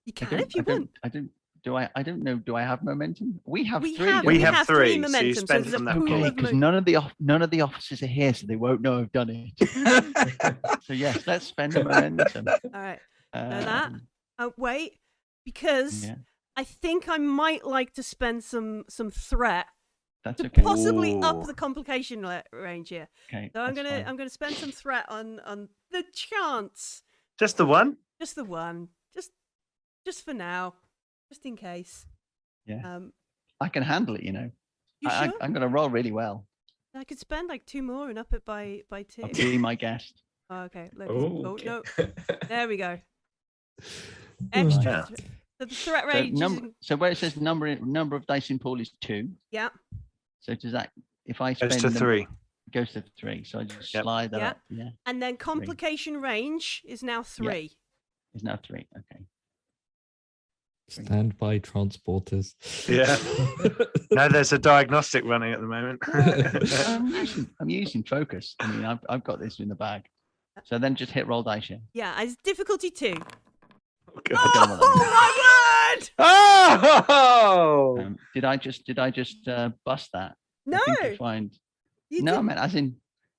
You I can don't- if you I don't- want. I don't. Do I? I don't know. Do I have momentum? We have We three. have, don't We we have have three, so you momentum, so spend there's a from that pool pool. Okay, of because mo- none of the officers are here, so they won't know I've done it. So yes, let's spend the momentum. All right. that. Um, Wait, because Yeah, I think I might like to spend some threat that's to okay. possibly up Ooh. the complication range here. Okay, So I'm that's gonna fine. spend some threat on the chance, Just the one? just the one, just for now, just in case. Yeah. I can handle it. You I, sure? I'm going to roll really well. I could spend like 2 more and up it by 2. I'll be my guest. Oh, okay. Look, Oh, oh okay. no, there we go. Extra. Yeah. So the threat So, range. so where it says number of dice in pool is 2. Yeah. So does that if I spend Goes to them- 3. it goes to 3. So I just Yep. slide that Yeah. up. Yeah, And then complication range is now 3. it's now 3. Okay. Standby transporters. Yeah. No, there's a diagnostic running at the moment. I'm using focus. I mean, I've got this in the bag. So then just hit roll dice. Yeah. Yeah, it's difficulty 2. Oh, God. I don't know what that means. Oh my word! Oh! Did I just bust that? No, I think I find. you No, did- I meant as in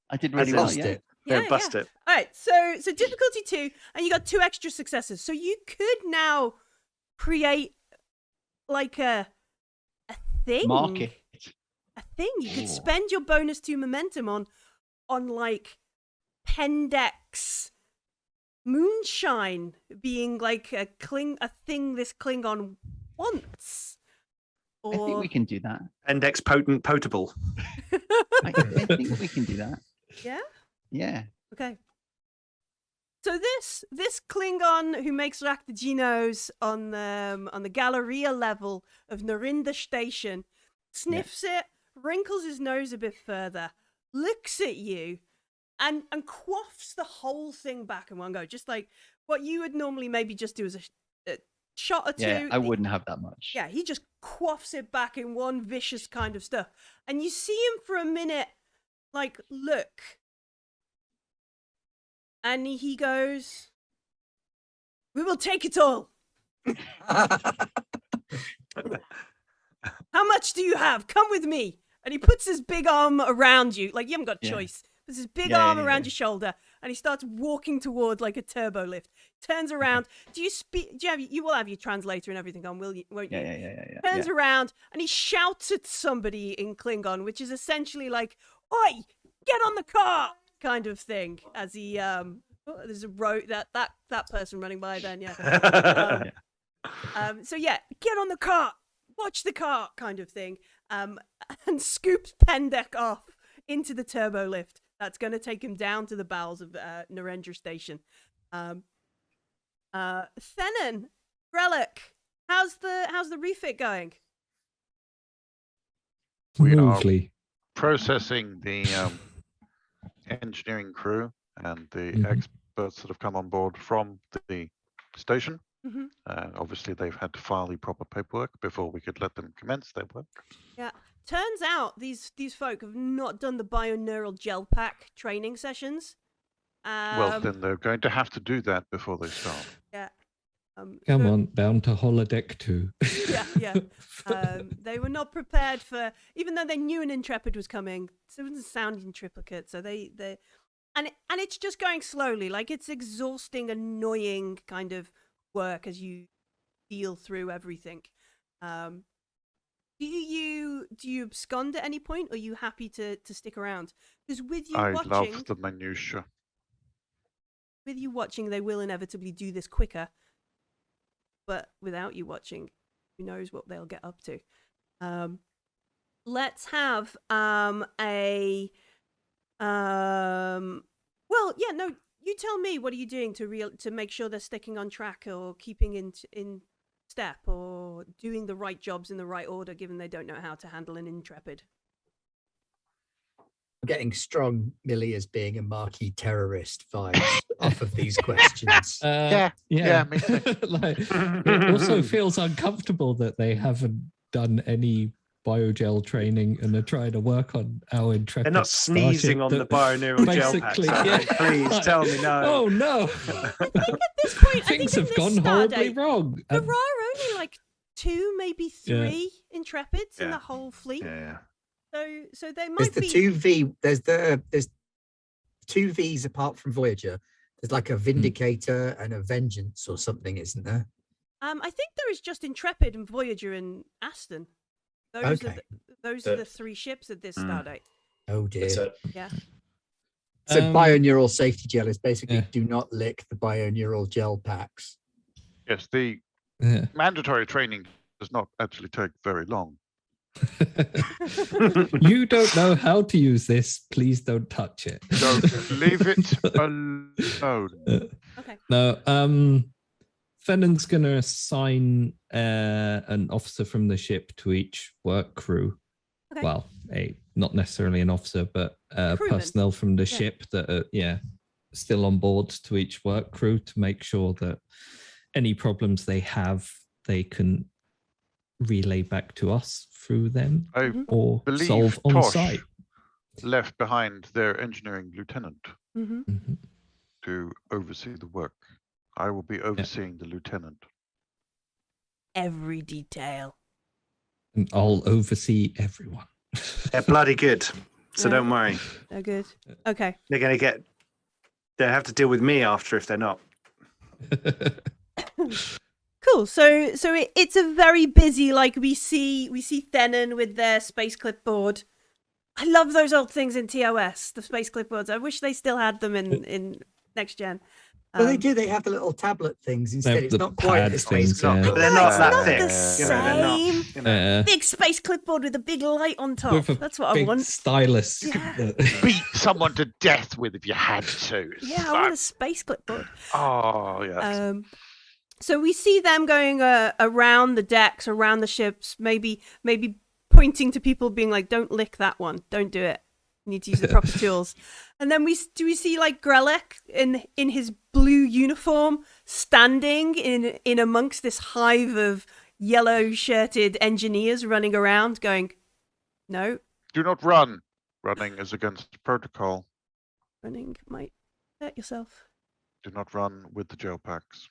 I did As really in well. Lost Yeah. it. Yeah, bust it. All right, so difficulty 2, and you got 2 extra successes. So you could now create like a thing. Market. A thing. You could Ooh. spend your bonus 2 momentum on like Pendex moonshine being like a thing this Klingon wants. I think we can do that. Index potent potable. I think we can do that. Yeah. Yeah. Okay. So this Klingon who makes Raktaginos on the Galleria level of Narendra Station sniffs it, wrinkles his nose a bit further, looks at you, and quaffs the whole thing back in one go, just like what you would normally maybe just do as a shot or two. Yeah. I wouldn't have that much. Yeah, he just quaffs it back in one vicious kind of stuff, and you see him for a minute, like look. And he goes, "We will take it all. How much do you have? Come with me." And he puts his big arm around you, like you haven't got a Yeah. choice. Puts his big Yeah, arm yeah, around yeah. your shoulder, and he starts walking toward like a turbo lift. Turns around. Do you speak? Do you have? You will have your translator and everything on, will you? Won't you? Yeah. Turns around and he shouts at somebody in Klingon, which is essentially like, "Oi, get on the car!" kind of thing. As he there's a road that person running by then, yeah. So yeah, get on the cart, watch the cart, kind of thing. And scoops Pendek off into the turbo lift. That's going to take him down to the bowels of Narendra Station. Thenon, Relic, How's the refit going? We are Smoothly. processing the engineering crew and the Mhm. experts that have come on board from the station. Hmm. Obviously, they've had to file the proper paperwork before we could let them commence their work. Yeah. Turns out these folk have not done the bioneural gel pack training sessions. Well, then they're going to have to do that before they start. Yeah. Come so- on, bound to holodeck 2. Yeah. They were not prepared for, even though they knew an Intrepid was coming. So it wasn't sounding triplicate. So they and it's just going slowly. Like, it's exhausting, annoying kind of work as you feel through everything. Do you abscond at any point, or are you happy to stick around? Because with you I watching, love the minutiae. they will inevitably do this quicker. But without you watching, who knows what they'll get up to. Let's have well, yeah, no, you tell me, what are you doing to make sure they're sticking on track or keeping in step or doing the right jobs in the right order, given they don't know how to handle an Intrepid? I'm getting strong Millie as being a marquee terrorist vibes off of these questions. Yeah, me too. Like, it also feels uncomfortable that they haven't done any biogel training and are trying to work on our Intrepid. They're not sneezing on the bioneural gel packs. basically, are they? yeah. Please tell me no. Oh no! At this point, Things I have think gone in this horribly Stardate, wrong. there are only like 2, maybe 3 Intrepids in Yeah. the whole fleet. Yeah. So they There's might the be. 2V. There's 2 Vs apart from Voyager. There's like a Vindicator and a Vengeance or something, isn't there? I think there is just Intrepid and Voyager and Aston. Those Okay. Those are the 3 ships at this Stardate. Oh dear. It's a, Yeah. So bioneural safety gel is basically yeah. do not lick the bioneural gel packs. Yes, the Yeah. mandatory training does not actually take very long. You don't know how to use this. Please don't touch it. Don't leave it alone. Okay. No, Fennon's gonna assign an officer from the ship to each work crew. Okay. Well, not necessarily an officer, but Crewman. personnel from the Yeah. ship that are still on board to each work crew to make sure that any problems they have, they can relay back to us through them I Mhm. or believe solve on Tosh site. left behind their engineering lieutenant Mm-hmm. Mhm. to oversee the work. I will be overseeing the lieutenant. Every detail. And I'll oversee everyone. They're bloody good. So Yeah. don't worry. They're good. Okay. They'll have to deal with me after if they're not. Cool. So it's a very busy. Like we see Thenon with their space clipboard. I love those old things in TOS. The space clipboards. I wish they still had them in next gen. Well, they do. They have the little tablet things instead. It's the not quite pad a space things, clock. yeah. But they're No, not it's that not thick. the You know, they're not, same. you know. Yeah. Big space clipboard with a big light on top. With a That's what I big want. stylus. Yeah. Beat someone to death with if you had to. Yeah, I want a space clipboard. Oh, yes. So we see them going around the decks, around the ships, maybe pointing to people, being like, "Don't lick that one. Don't do it. You need to use the proper tools." And then we see like Grelek in his blue uniform, standing in amongst this hive of yellow shirted engineers running around, going, "No, Do not run. Running is against protocol. running might hurt yourself." Do not run with the gel packs.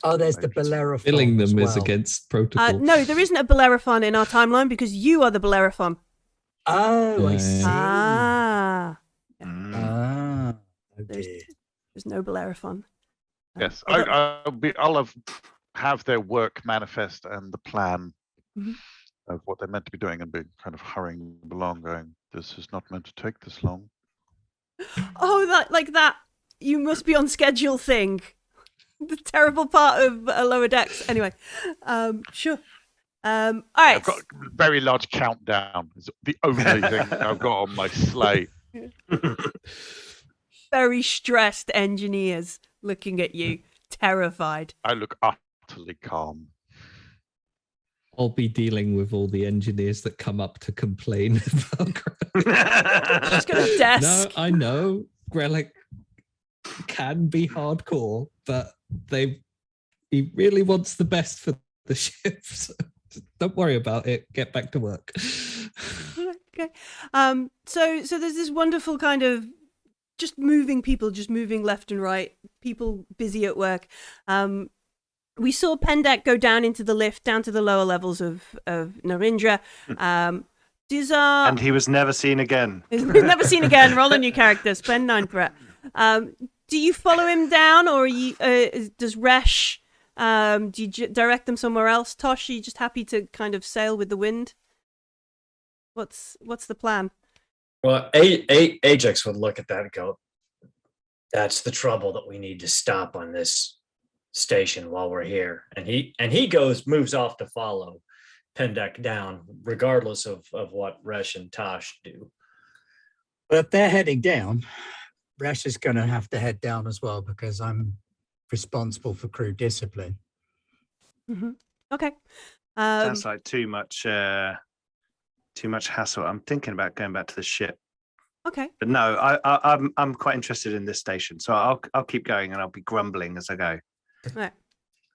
Oh, there's the Bellerophon. Filling as them well. is against protocol. No, there isn't a Bellerophon in our timeline because you are the Bellerophon. Oh, I see. Ah, Ah, oh There's- dear. there's no Bellerophon. Yes, although- I'll have their work manifest and the plan Mhm. of what they're meant to be doing and be kind of hurrying along, going, "This is not meant to take this long." Oh, that you must be on schedule thing. The terrible part of Lower Decks. Anyway, sure. All right. I've got a very large countdown. It's the only thing I've got on my slate. Very stressed engineers looking at you, terrified. I look utterly calm. I'll be dealing with all the engineers that come up to complain about Just got a desk. No, I know Grelic can be hardcore, but he really wants the best for the ship. So don't worry about it. Get back to work. Okay. So there's this wonderful kind of just moving people, just moving left and right, people busy at work. We saw Pendek go down into the lift, down to the lower levels of Narendra. Dizar... And he was never seen again. He's never seen again. Roll a new character. Spend 9 threat. Do you follow him down, or does Resh... do you direct them somewhere else? Tosh, are you just happy to kind of sail with the wind? What's the plan? Well, Ajax would look at that and go, "That's the trouble that we need to stop on this station while we're here." And he moves off to follow Pendek down, regardless of what Resh and Tosh do. But if they're heading down, Resh is going to have to head down as well, because I'm responsible for crew discipline. Mm-hmm. Okay. Sounds like too much hassle. I'm thinking about going back to the ship. Okay. But no, I'm quite interested in this station, so I'll keep going and I'll be grumbling as I go. Right.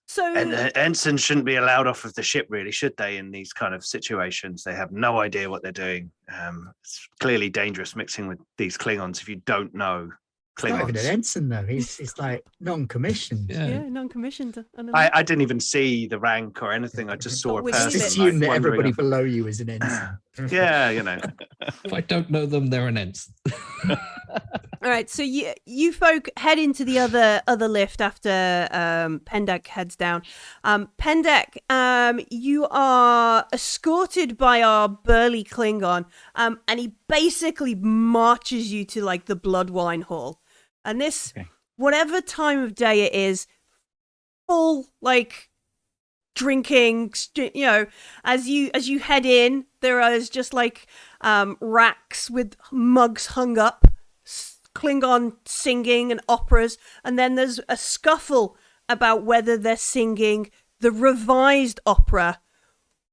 So And ensigns shouldn't be allowed off of the ship, really, should they? In these kind of situations, they have no idea what they're doing. It's clearly dangerous mixing with these Klingons if you don't know He's not even an Klingons. ensign though. He's like non-commissioned. yeah, non-commissioned. I didn't even see the rank or anything. I just saw a We Just person. assume that wandering everybody off. below you is an ensign. Yeah, you know. If I don't know them, they're an ensign. All right, so you folk head into the other lift after Pendek heads down. Pendek, you are escorted by our burly Klingon, and he basically marches you to like the blood wine hall. And this, whatever time of day it is, full like drinking, you know, as you head in, there is just like racks with mugs hung up, Klingon singing and operas, and then there's a scuffle about whether they're singing the revised opera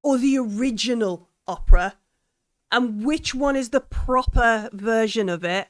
or the original opera, and which one is the proper version of it.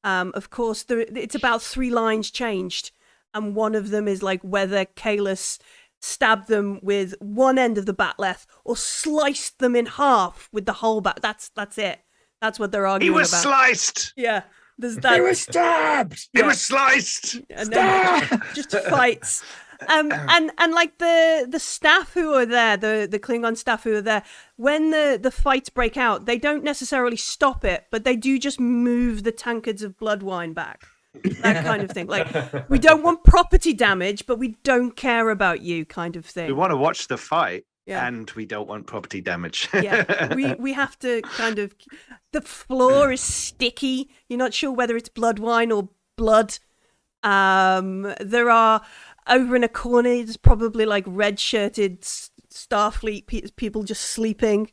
Of course, it's about 3 lines changed, and one of them is like whether Kalis stabbed them with one end of the batleth or sliced them in half with the whole bat. That's it. That's what they're He arguing was about. sliced. Yeah, there's that. They were stabbed. He was sliced. And then just fights. And like the staff who are there, the Klingon staff who are there, when the fights break out, they don't necessarily stop it, but they do just move the tankards of blood wine back. That kind of thing. Like, we don't want property damage, but we don't care about you, kind of thing. We want to watch the fight, Yeah. and we don't want property damage. Yeah, we have to kind of. The floor is sticky. You're not sure whether it's blood wine or blood. There are over in a corner. There's probably like red-shirted Starfleet people just sleeping,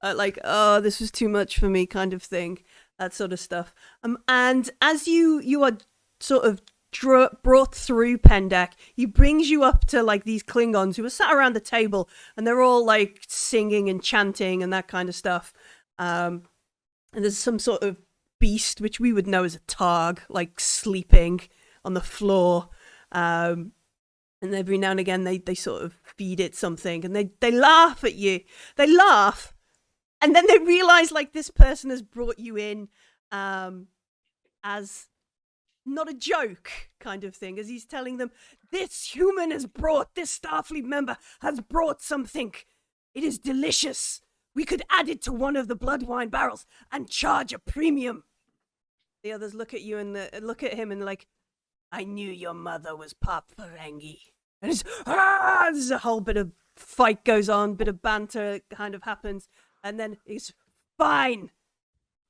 like, oh, this was too much for me, kind of thing. That sort of stuff. And as you are sort of brought through Pendek, he brings you up to like these Klingons who are sat around the table, and they're all like singing and chanting and that kind of stuff. And there's some sort of beast, which we would know as a Targ, like sleeping on the floor. And every now and again they sort of feed it something, and they laugh at you. They laugh, and then they realize like this person has brought you in as not a joke, kind of thing, as he's telling them, this human has brought, this Starfleet member has brought something. It is delicious. We could add it to one of the blood wine barrels and charge a premium. The others look at you and look at him and like, I knew your mother was Pop Ferengi. And it's, there's a whole bit of fight goes on, bit of banter kind of happens. And then it's, fine,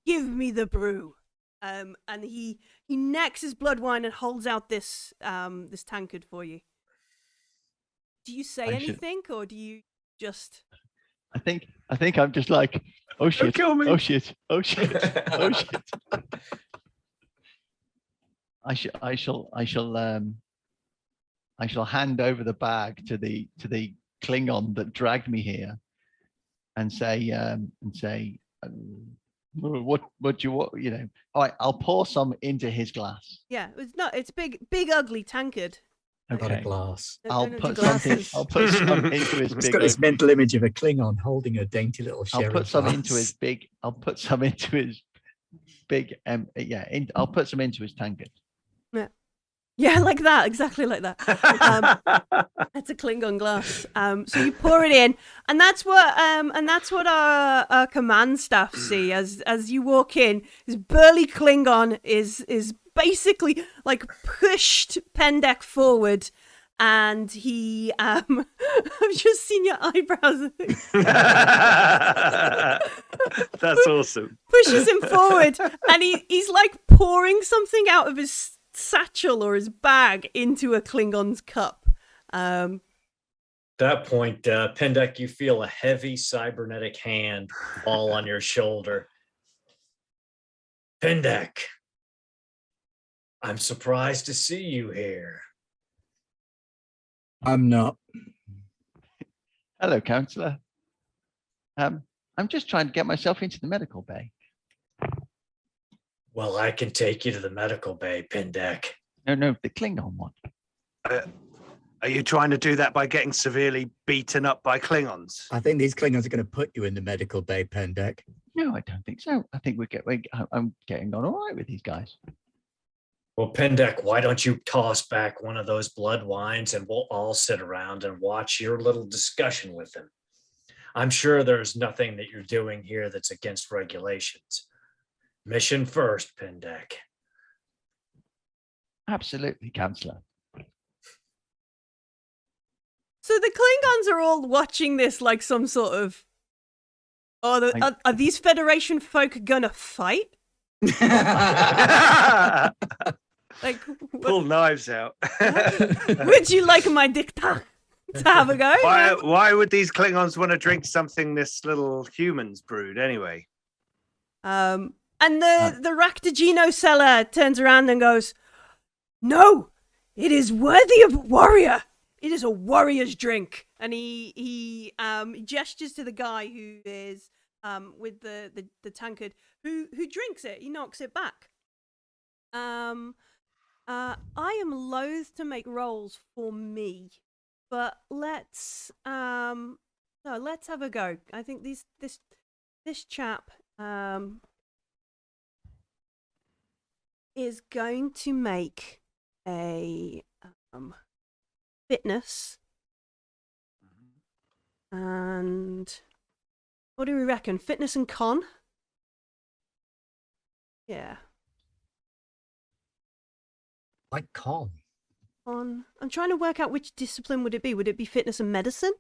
give me the brew. And he necks his blood wine and holds out this this tankard for you. Do you say anything, or do you just? I think I'm just like, oh shit, kill me. oh shit, oh shit, oh shit. I shall I shall hand over the bag to the Klingon that dragged me here, and say, what do you want? You know, all right, I'll pour some into his glass. Yeah, it's big, ugly tankard. Not a Okay. glass. I'll Don't do put something. glasses. I'll put some into his He's big. got this mental image of a Klingon holding a dainty little I'll sherry put some glass. into his big. I'll put some into his big. I'll put some into his tankard. Yeah, like that, exactly like that. It's a Klingon glass. So you pour it in, and that's what our command staff see as you walk in. This burly Klingon is basically like pushed Pendek forward, and he I've just seen your eyebrows. That's awesome. Pushes him forward, and he's like pouring something out of his satchel or his bag into a Klingon's cup. That point, Pendek, you feel a heavy cybernetic hand fall on your shoulder. Pendek, I'm surprised to see you here. I'm not. Hello, counselor. I'm just trying to get myself into the medical bay. Well, I can take you to the medical bay, Pendek. No, the Klingon one. Are you trying to do that by getting severely beaten up by Klingons? I think these Klingons are going to put you in the medical bay, Pendek. No, I don't think so. I think I'm getting on all right with these guys. Well, Pendek, why don't you toss back one of those blood wines and we'll all sit around and watch your little discussion with them. I'm sure there's nothing that you're doing here that's against regulations. Mission first, Pendek. Absolutely, counselor. So the Klingons are all watching this like some sort of. Are these Federation folk gonna fight? Like, pull knives out. would you like my dictator to have a go? Why would these Klingons want to drink something this little human's brewed anyway? And the Raktajino seller turns around and goes, "No, it is worthy of a warrior. It is a warrior's drink." And he gestures to the guy who is with the tankard who drinks it. He knocks it back. I am loath to make rolls for me, but let's have a go. I think this chap is going to make a fitness. And what do we reckon? Fitness and con? Yeah. Like con. I'm trying to work out which discipline would it be. Would it be fitness and medicine?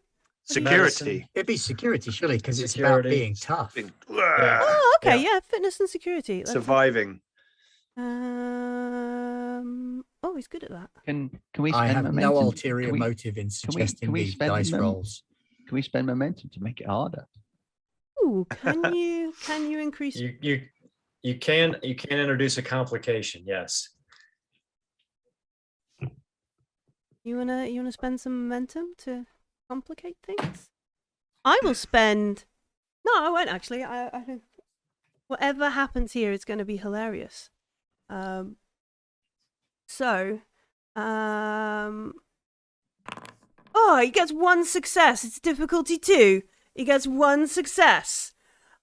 Security. It'd be security, surely, because it's about being tough. Oh, okay, yeah, fitness and security. Surviving. Oh, he's good at that. Can we? I spend have momentum? no ulterior motive in suggesting these dice rolls. Can we spend momentum to make it harder? Ooh, can you increase? You can introduce a complication. Yes. You wanna spend some momentum to complicate things? I will spend. No, I won't actually. I think whatever happens here is going to be hilarious. Oh, he gets one success. It's difficulty 2. He gets one success.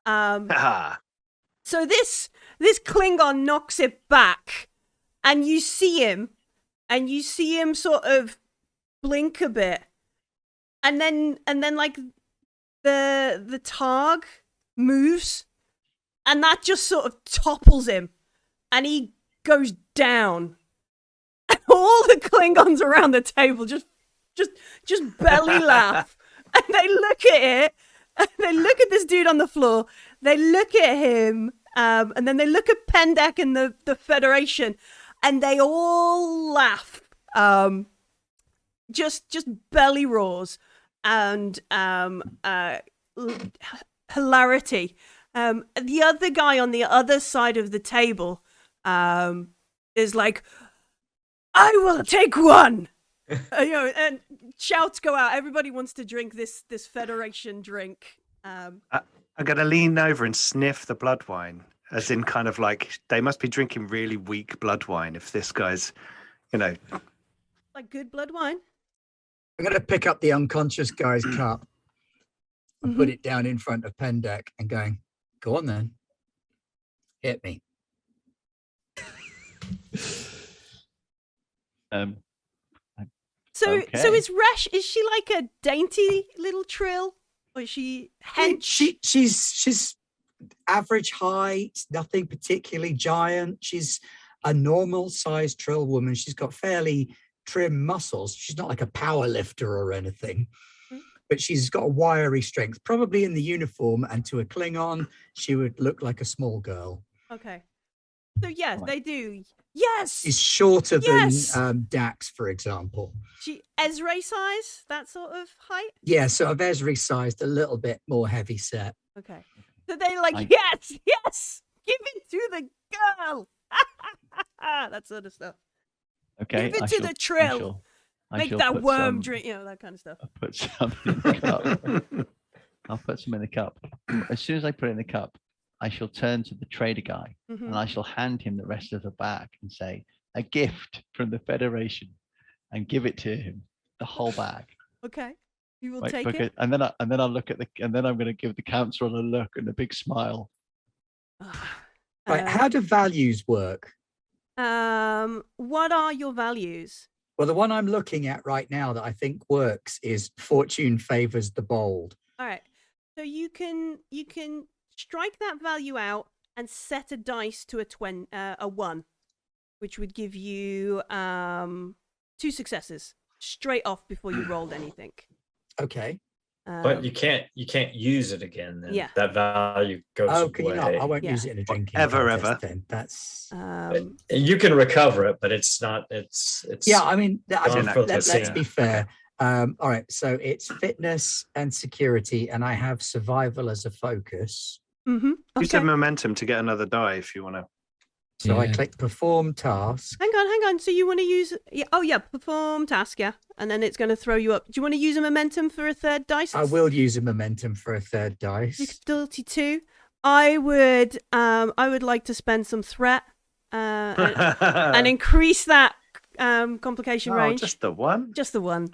So this Klingon knocks it back, and you see him sort of blink a bit, and then like the targ moves, and that just sort of topples him, and he goes down. And all the Klingons around the table just belly laugh, and they look at it, and they look at this dude on the floor, they look at him, and then they look at Pendek and the Federation, and they all laugh. Just belly roars and hilarity. The other guy on the other side of the table is like, "I will take one." And shouts go out. Everybody wants to drink this Federation drink. I'm going to lean over and sniff the blood wine, as in kind of like they must be drinking really weak blood wine if this guy's, like good blood wine. I'm going to pick up the unconscious guy's cup and put it down in front of Pendek and going, go on then. Hit me. So Okay. is Resh, is she like a dainty little trill? Or is she hench? She's average height, nothing particularly giant. She's a normal sized trill woman. She's got fairly trim muscles. She's not like a power lifter or anything, but she's got a wiry strength. Probably in the uniform, and to a Klingon, she would look like a small girl. Okay. So yes, Right. they do. Yes. She's shorter Yes! than Dax, for example. She Ezra size, that sort of height. Yeah, sort of Ezra sized, a little bit more heavy set. Okay. So they're like, I- yes, give it to the girl. That sort of stuff. Okay. Give it I to shall- the trill. I shall- I Make shall that put worm some- drink, that kind of stuff. I'll put some in the cup. I'll put some in the cup. As soon as I put it in the cup, I shall turn to the trader guy Mhm. and I shall hand him the rest of the bag and say, a gift from the Federation, and give it to him, the whole bag. Okay. You will Right, take because- it. And then I'll look at and then I'm going to give the council a look and a big smile. Right, how do values work? What are your values? Well, the one I'm looking at right now that I think works is fortune favors the bold. All right. So you can strike that value out and set a dice to a 1, which would give you 2 successes straight off before you rolled anything. Okay. But you can't use it again. Then. Yeah. That value goes Oh, can you not? away. I won't Yeah. use it in a drinking Ever, contest ever. then. That's Um, You can recover it, but it's not. It's yeah. I mean, Gone for the let's scene. be fair. All right. So it's fitness and security, and I have survival as a focus. Use okay. the momentum to get another die if you want to. So I Yeah. click perform task. Hang on. So you want to use? Perform task. Yeah, and then it's going to throw you up. Do you want to use a momentum for a third dice? I will use a momentum for a third dice. Difficulty 2. I would like to spend some threat and increase that complication Oh, range. just the one. Just the one.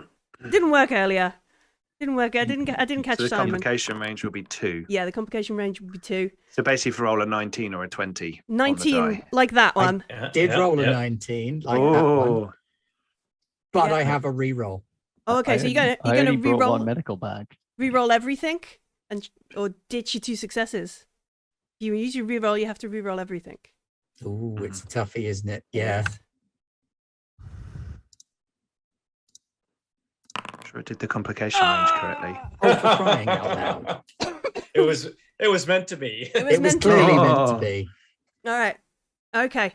Didn't work earlier. Didn't work. I didn't catch So the Simon. complication range will be 2. Yeah, the complication range would be 2. So basically, if you roll a 19 or a 20, on the 19, die. like that I one. Did roll a 19, like that one, Oh, but Yeah. I have a reroll. Oh, okay, so you're gonna I only brought re-roll one medical bag. re-roll everything, or ditch your 2 successes. If you use your re-roll, you have to re-roll everything. Ooh, it's a toughie, isn't it? Yeah. sure I did the complication range correctly. Oh, for crying out loud. It was meant to be. It was It was meant to clearly be. meant Oh. to be. All right. Okay.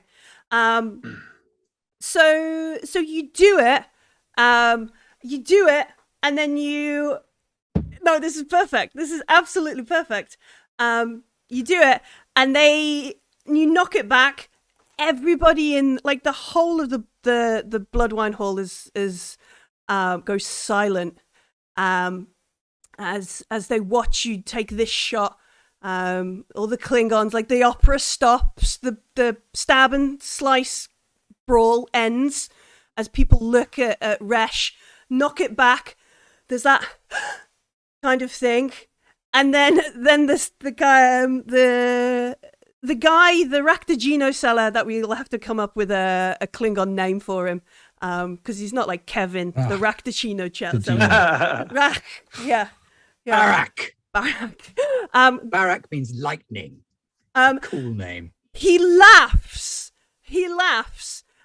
So you do it. And then you. No, this is perfect. This is absolutely perfect. You do it, and you knock it back. Everybody in like the whole of the blood wine hall is goes silent as they watch you take this shot. All the Klingons, like the opera stops, the stab and slice brawl ends as people look at Resh, knock it back. There's that kind of thing, and then the guy, the Raktajino seller, that we'll have to come up with a Klingon name for him, because he's not like Kevin, the Raktajino seller. Rak, yeah. Barak. Barak. Barak means lightning. Cool name. He laughs,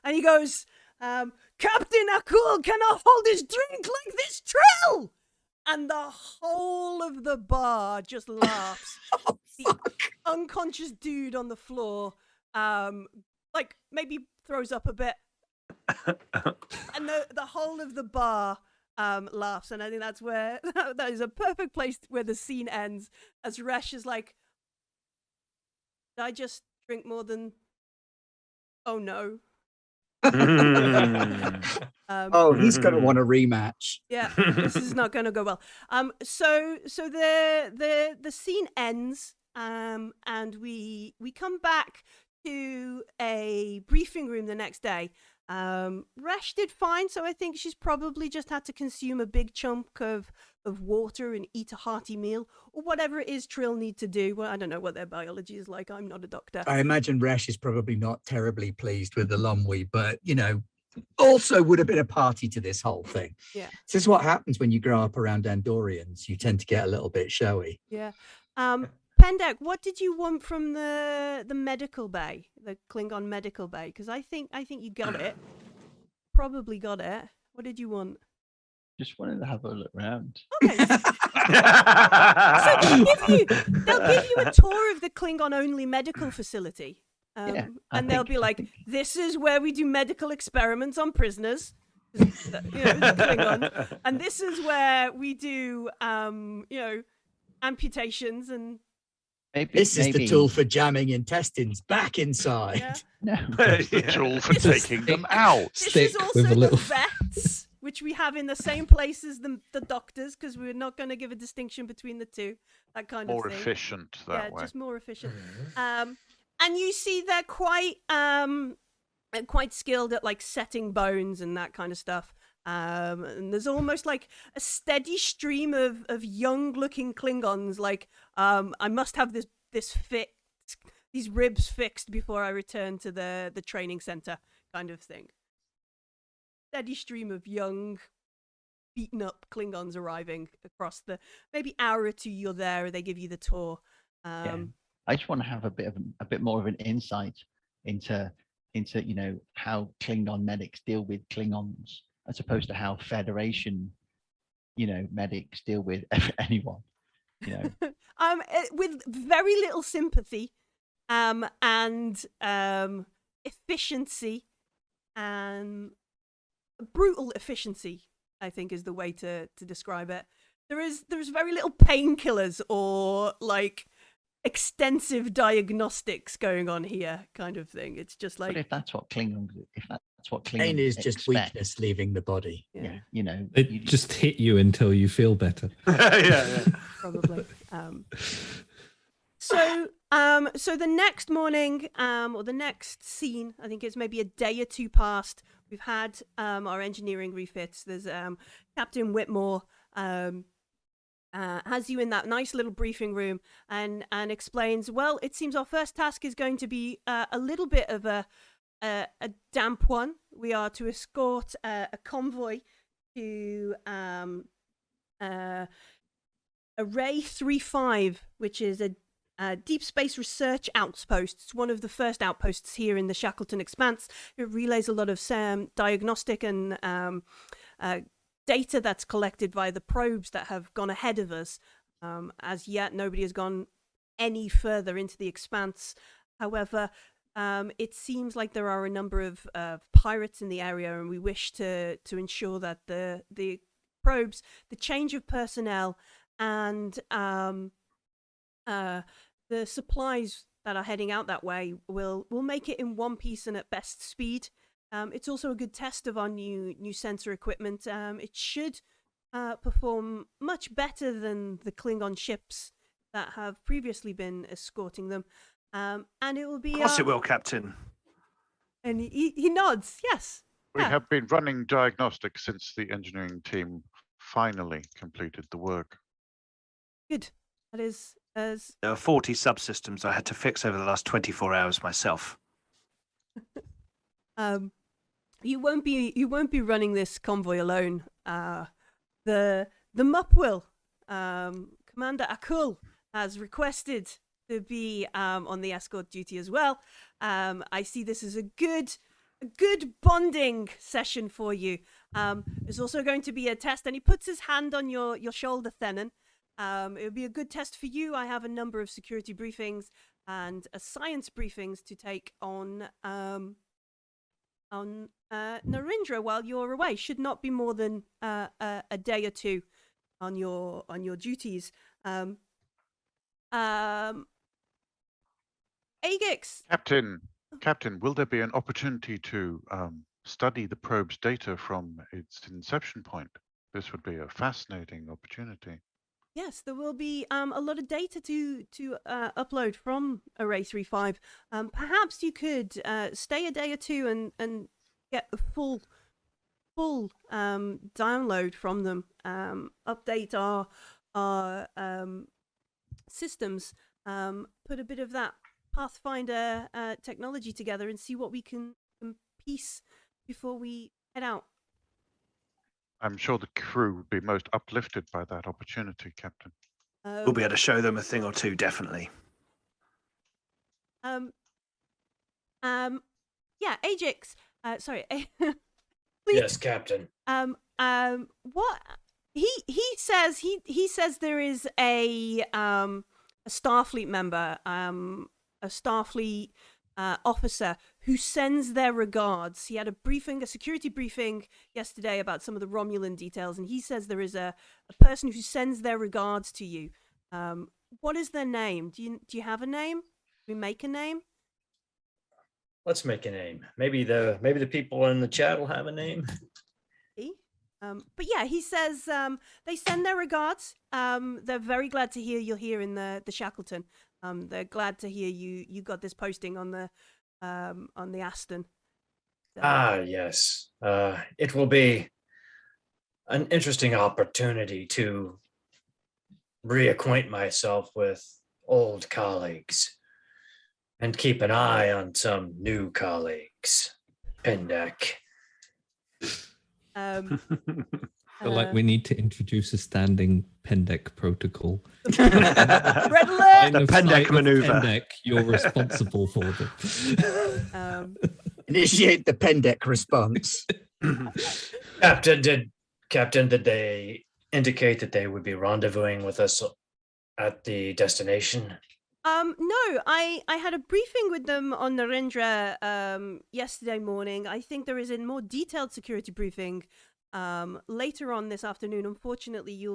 and he goes, Captain Akul cannot hold his drink like this trill! And the whole of the bar just laughs. The unconscious dude on the floor, like maybe throws up a bit. And the whole of the bar laughs. And I think that's where, that is a perfect place where the scene ends, as Resh is like, did I just drink more than... Oh no. Oh, he's going to want a rematch. Yeah, this is not going to go well. So the scene ends, and we come back to a briefing room the next day. Resh did fine, so I think she's probably just had to consume a big chunk of water and eat a hearty meal, or whatever it is Trill need to do. Well, I don't know what their biology is like. I'm not a doctor. I imagine Resh is probably not terribly pleased with the Lomwe, but, also would have been a party to this whole thing. Yeah. This is what happens when you grow up around Andorians. You tend to get a little bit showy. Yeah. Pendek, what did you want from the medical bay, the Klingon medical bay? Because I think you got it. Probably got it. What did you want? Just wanted to have a look around. Okay. So they'll give you a tour of the Klingon-only medical facility. And they'll be like, this is where we do medical experiments on prisoners. The Klingon. And this is where we do, amputations and... This is the tool for jamming intestines back inside. Yeah. No. The tool for taking them out. This is also with a little... the vets, which we have in the same place as the doctors, because we're not going to give a distinction between the two. That kind More of thing. efficient that way. Just more efficient. And you see they're quite skilled at like setting bones and that kind of stuff. And there's almost like a steady stream of young-looking Klingons. Like, I must have these ribs fixed before I return to the training center, kind of thing. Steady stream of young, beaten up Klingons arriving across the maybe hour or two you're there. They give you the tour. I just want to have a bit more of an insight into how Klingon medics deal with Klingons, as opposed to how Federation, medics deal with anyone. With very little sympathy, and efficiency, and brutal efficiency, I think is the way to describe it. There's very little painkillers or like extensive diagnostics going on here, kind of thing. It's just like, but if that's what Klingon Pain is just expect, weakness leaving the body. yeah. It just hit you until you feel better. yeah. Probably. So the next morning, or the next scene, I think it's maybe a day or two past. We've had our engineering refits. There's Captain Whitmore has you in that nice little briefing room and explains, well, it seems our first task is going to be a little bit of a damp one. We are to escort a convoy to Array 35, which is a deep space research outpost. It's one of the first outposts here in the Shakelton Expanse. It relays a lot of diagnostic and data that's collected by the probes that have gone ahead of us. As yet, nobody has gone any further into the Expanse. However, it seems like there are a number of pirates in the area, and we wish to ensure that the probes, the change of personnel, and the supplies that are heading out that way will make it in one piece and at best speed. It's also a good test of our new sensor equipment. It should perform much better than the Klingon ships that have previously been escorting them. And it will be... Of course it will, Captain. And he nods, yes. We have been running diagnostics since the engineering team finally completed the work. Good. That is as... There are 40 subsystems I had to fix over the last 24 hours myself. You won't be running this convoy alone. The MUP will. Commander Akul has requested to be on the escort duty as well. I see this as a good bonding session for you. There's also going to be a test, and he puts his hand on your shoulder, Thenon. It would be a good test for you. I have a number of security briefings and a science briefings to take on Narendra while you're away. Should not be more than a day or two on your duties. Agix. Captain, will there be an opportunity to study the probe's data from its inception point. This would be a fascinating opportunity. Yes, there will be a lot of data to upload from Array 35. Perhaps you could stay a day or two and get a full download from them. Update our systems. Put a bit of that Pathfinder technology together and see what we can piece before we head out. I'm sure the crew would be most uplifted by that opportunity, Captain. We'll be able to show them a thing or two, definitely. Yeah, Ajax. Sorry. Yes, Captain. What he says there is a Starfleet member, a Starfleet officer who sends their regards. He had a security briefing yesterday about some of the Romulan details, and he says there is a person who sends their regards to you. What is their name? Do you have a name? Can we make a name? Let's make a name. Maybe the people in the chat will have a name. But yeah, he says they send their regards. They're very glad to hear you're here in the Shakelton. They're glad to hear you got this posting on the Aston. So. Yes. It will be an interesting opportunity to reacquaint myself with old colleagues and keep an eye on some new colleagues. Pendeck. I feel like we need to introduce a standing Pendek protocol. Red alert! The Pendek maneuver. Pendek, you're responsible for them. Initiate the Pendek response. Captain, did they indicate that they would be rendezvousing with us at the destination? No, I had a briefing with them on Narendra yesterday morning. I think there is a more detailed security briefing later on this afternoon. Unfortunately,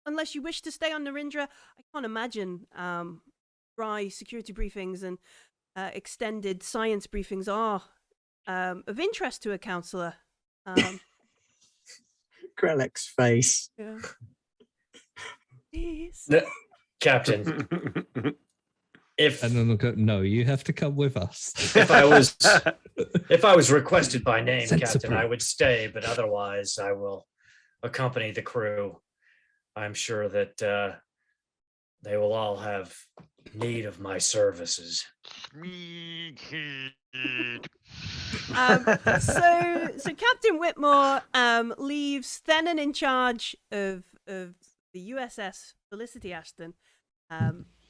unless you wish to stay on Narendra, I can't imagine dry security briefings and extended science briefings are of interest to a councillor. Krellek's face. Yeah. Please. No, Captain, no, you have to come with us. if I was requested by name, Sensible. Captain, I would stay, but otherwise I will accompany the crew. I'm sure that they will all have need of my services. So Captain Whitmore leaves Thenon in charge of the USS Felicity Aston.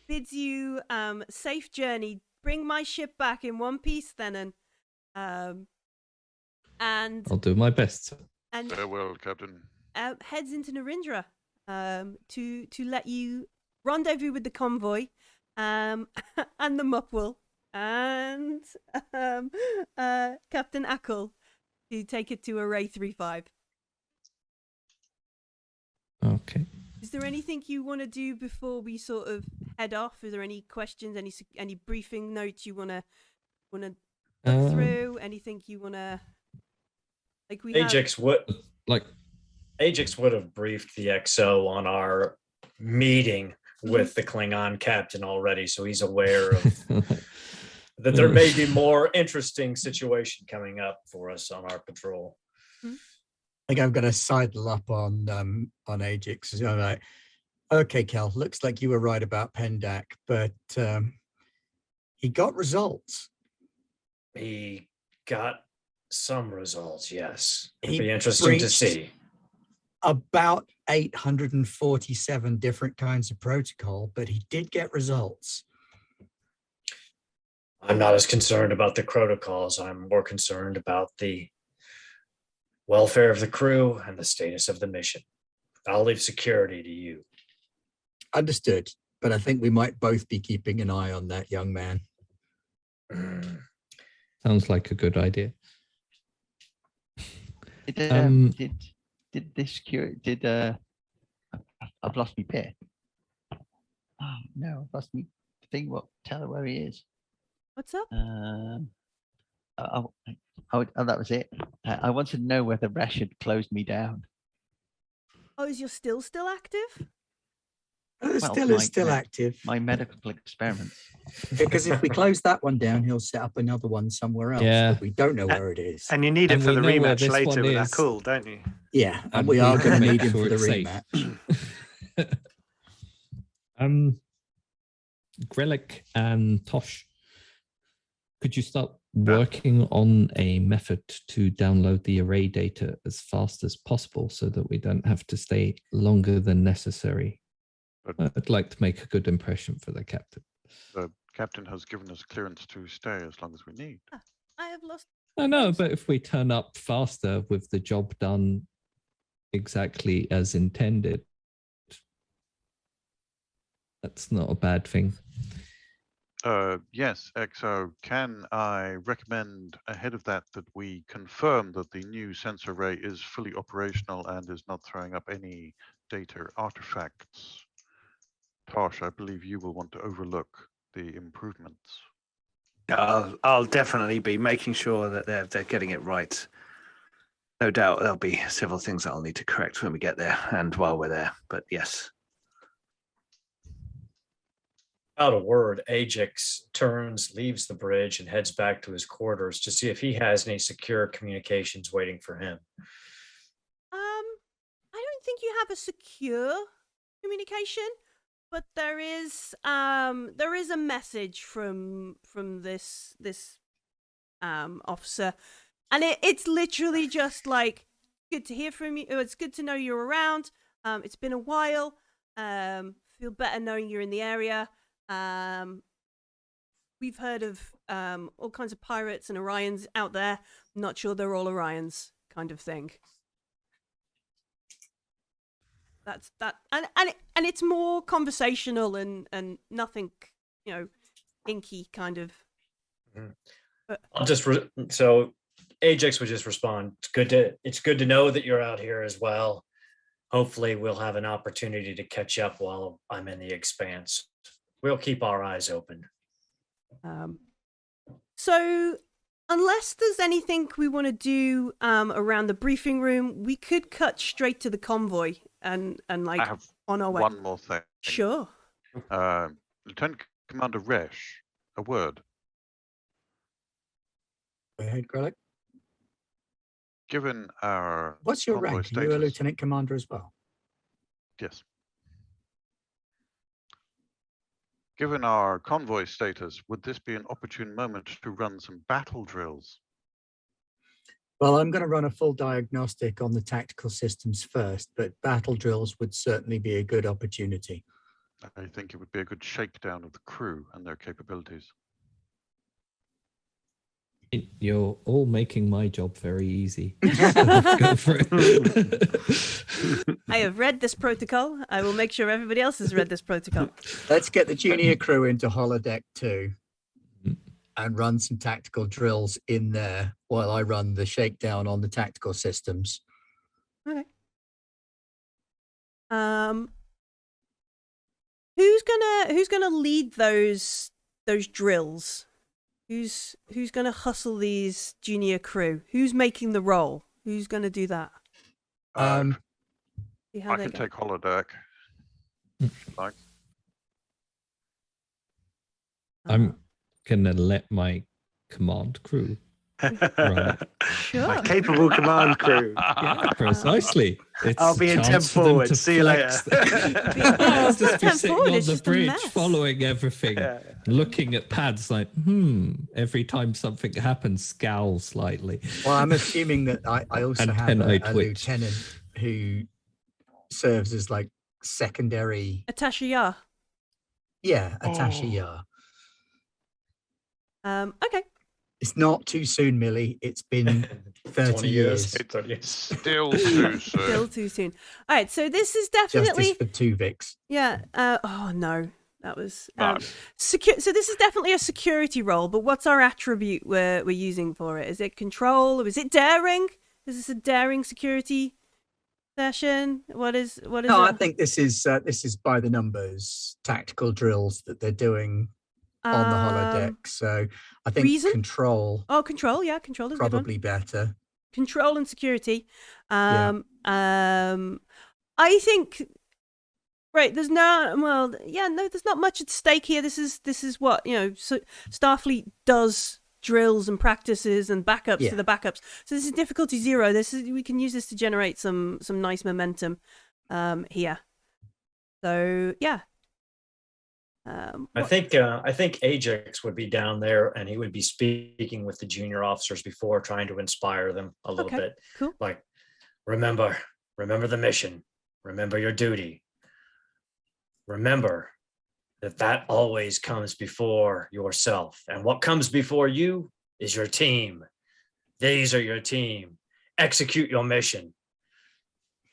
Bids you safe journey. Bring my ship back in one piece, Thenon. And I'll do my best, sir. And Farewell, Captain. Heads into Narendra to let you rendezvous with the convoy and the Mupwell and Captain Ackle to take it to Array 35. Okay. Is there anything you want to do before we sort of head off? Is there any questions, any briefing notes you want to look through? Anything you want to Ajax would have briefed the XO on our meeting with the Klingon captain already, so he's aware of that there may be more interesting situation coming up for us on our patrol. I think I'm going to sidle up on Ajax. I'm like, okay, Cal, looks like you were right about Pendak, but he got results. He got some results, yes. It'd He be interesting to breached see. About 847 different kinds of protocol, but he did get results. I'm not as concerned about the protocols. I'm more concerned about the welfare of the crew and the status of the mission. I'll leave security to you. Understood, but I think we might both be keeping an eye on that young man. Sounds like a good idea. Did this security? I've lost my pair. Oh no, I've lost me thing. Tell her where he is. What's up? that was it. I wanted to know whether Resh had closed me down. Oh, is your still active? The Well, still is still active. My medical experiments. Because if we close that one down, he'll set up another one somewhere else. Yeah. But we don't know where it is. And you need it And for we the know where rematch this later one with that is. call, don't you? Yeah, and And we are we going to make need him sure for the it's safe. rematch. Grelic and Tosh, could you start working on a method to download the array data as fast as possible so that we don't have to stay longer than necessary? I'd like to make a good impression for the captain. The captain has given us clearance to stay as long as we need. I have lost. I know, but if we turn up faster with the job done exactly as intended, that's not a bad thing. Yes, XO, can I recommend ahead of that that we confirm that the new sensor array is fully operational and is not throwing up any data artifacts? Tosh, I believe you will want to overlook the improvements. I'll definitely be making sure that they're getting it right. No doubt there'll be several things that I'll need to correct when we get there and while we're there. But yes. Without a word, Ajax turns, leaves the bridge, and heads back to his quarters to see if he has any secure communications waiting for him. I don't think you have a secure communication, but there is a message from this officer, and it's literally just like, good to hear from you. It's good to know you're around. It's been a while. Feel better knowing you're in the area. We've heard of all kinds of pirates and Orions out there. Not sure they're all Orions, kind of thing. That's that, and it's more conversational and nothing, inky kind of. But I'll just so Ajax would just respond. It's good to know that you're out here as well. Hopefully, we'll have an opportunity to catch up while I'm in the Expanse. We'll keep our eyes open. So, unless there's anything we want to do around the briefing room, we could cut straight to the convoy and like I have on our way. one more thing. Sure. Lieutenant Commander Resh, a word. Go ahead, Grelic. Given our What's your convoy rank? Are you a status- lieutenant commander as well? Yes. Given our convoy status, would this be an opportune moment to run some battle drills? Well, I'm going to run a full diagnostic on the tactical systems first, but battle drills would certainly be a good opportunity. I think it would be a good shakedown of the crew and their capabilities. You're all making my job very easy. Go for it. I have read this protocol. I will make sure everybody else has read this protocol. Let's get the junior crew into holodeck 2 and run some tactical drills in there while I run the shakedown on the tactical systems. Okay. Who's gonna lead those drills? Who's gonna hustle these junior crew? Who's making the roll? Who's gonna do that? See how I they can go. take holodeck. Like, I'm gonna let my command crew. Right. Sure. My capable command crew. Yeah, precisely. It's I'll be a in 10 chance for them forward. to See you later. flex. Yeah, I'll it's not just be 10 sitting forward, on it's the just a bridge, mess. following everything, Yeah. looking at pads like, every time something happens, scowl slightly. Well, I'm assuming that I also have Antennae a twitch. lieutenant who serves as like secondary, Attaché Yar. attaché Yar. Okay. It's not too soon, Millie. It's been 30 20 years. 30 years. still too soon. Still too soon. All right, so this is Justice definitely for Tuvix. oh no. That was No. secure. So this is definitely a security role, but what's our attribute we're using for it? Is it control or is it daring? Is this a daring security session? What is No, it? I think this is by the numbers tactical drills that they're doing on the holodeck. So I think reason? control. Oh, control. Yeah, control is probably better. Control and security. Yeah. I think. Right, there's no there's not much at stake here. This is what So Starfleet does drills and practices and backups to the backups. So this is difficulty 0. We can use this to generate some nice momentum here. So yeah. I think Ajax would be down there, and he would be speaking with the junior officers before, trying to inspire them a little bit. Cool. Like, remember the mission. Remember your duty. Remember that always comes before yourself, and what comes before you is your team. These are your team. Execute your mission,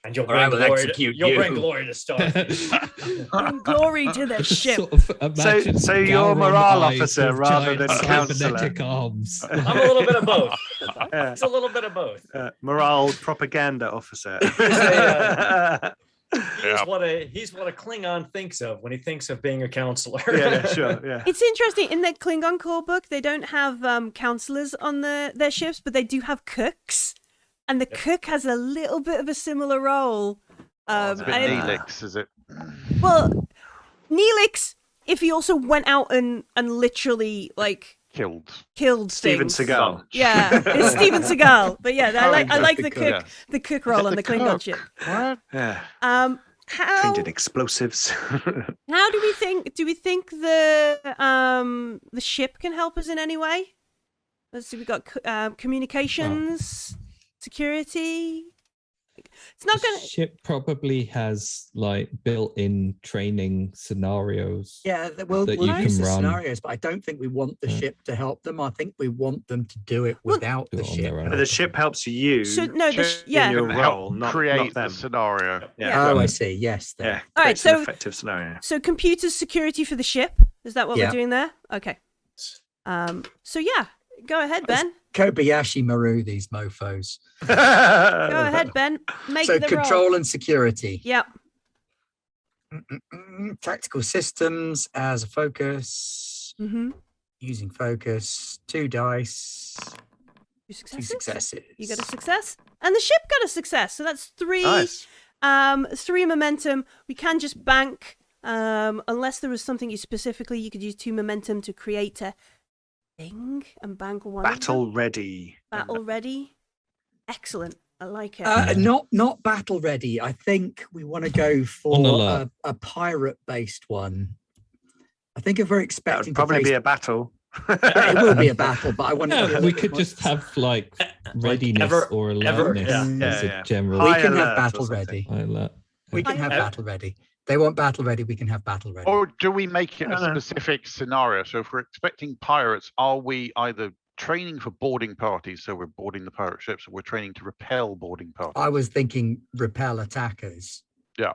and you'll bring glory to Starfleet. Bring glory to the ship. Sort of imagine So you're a morale Gowron eyes officer with rather giant than counselor. cybernetic arms. I'm a little bit of both. Yeah. It's a little bit of both. Morale propaganda officer. He's what a Klingon thinks of when he thinks of being a counselor. Yeah, sure. Yeah. It's interesting in the Klingon core book they don't have counselors on their ships, but they do have cooks, and the cook has a little bit of a similar role. It's a bit Neelix, is it? Well, Neelix, if he also went out and literally killed Steven things. Seagal. Yeah, it's Steven Seagal. But yeah, I like the cook, Yeah. the cook role on the Klingon cook? ship. What? Yeah. How Trained in explosives. how do we think? Do we think the ship can help us in any way? Let's see. We got communications, security. It's not The gonna. ship probably has built-in training scenarios. Yeah, we'll that you use can the run. scenarios, but I don't think we want the ship to help them. I think we want them to do it without Do the it on ship. their own. The ship helps you. So no, in yeah. your Help role, not create them. the scenario. Yeah. Oh, I see. Yes. Then. Yeah. All right, creates an so- effective scenario. So computers security for the ship. Is that what Yeah. we're doing there? Okay. So yeah, go ahead, Ben. Kobayashi Maru, these mofos. Go ahead, Ben. Make So the control roll. and security. Yep. Tactical systems as a focus. Mm-hmm. Using focus. 2 dice. 2 successes. successes. You got a success, and the ship got a success. So that's 3. Nice. 3 momentum. We can just bank, unless there was something you could use 2 momentum to create a thing and bank 1. Battle ready. Battle ready. Excellent. I like it. Not battle ready. I think we want to go On for alert. a pirate based one. I think if we're That expecting would probably to be face, a battle. it will be a battle, but I want Yeah, to. we could just have readiness ever- or ever- alertness yeah, as yeah. a general. We High can alert have or battle something. ready. alert. We can have Yeah. battle ready. They want battle ready. We can have battle ready. Or do we make it I a don't know. specific scenario? So if we're expecting pirates, are we either training for boarding parties, so we're boarding the pirate ships, or we're training to repel boarding parties? I was thinking repel attackers. Yeah.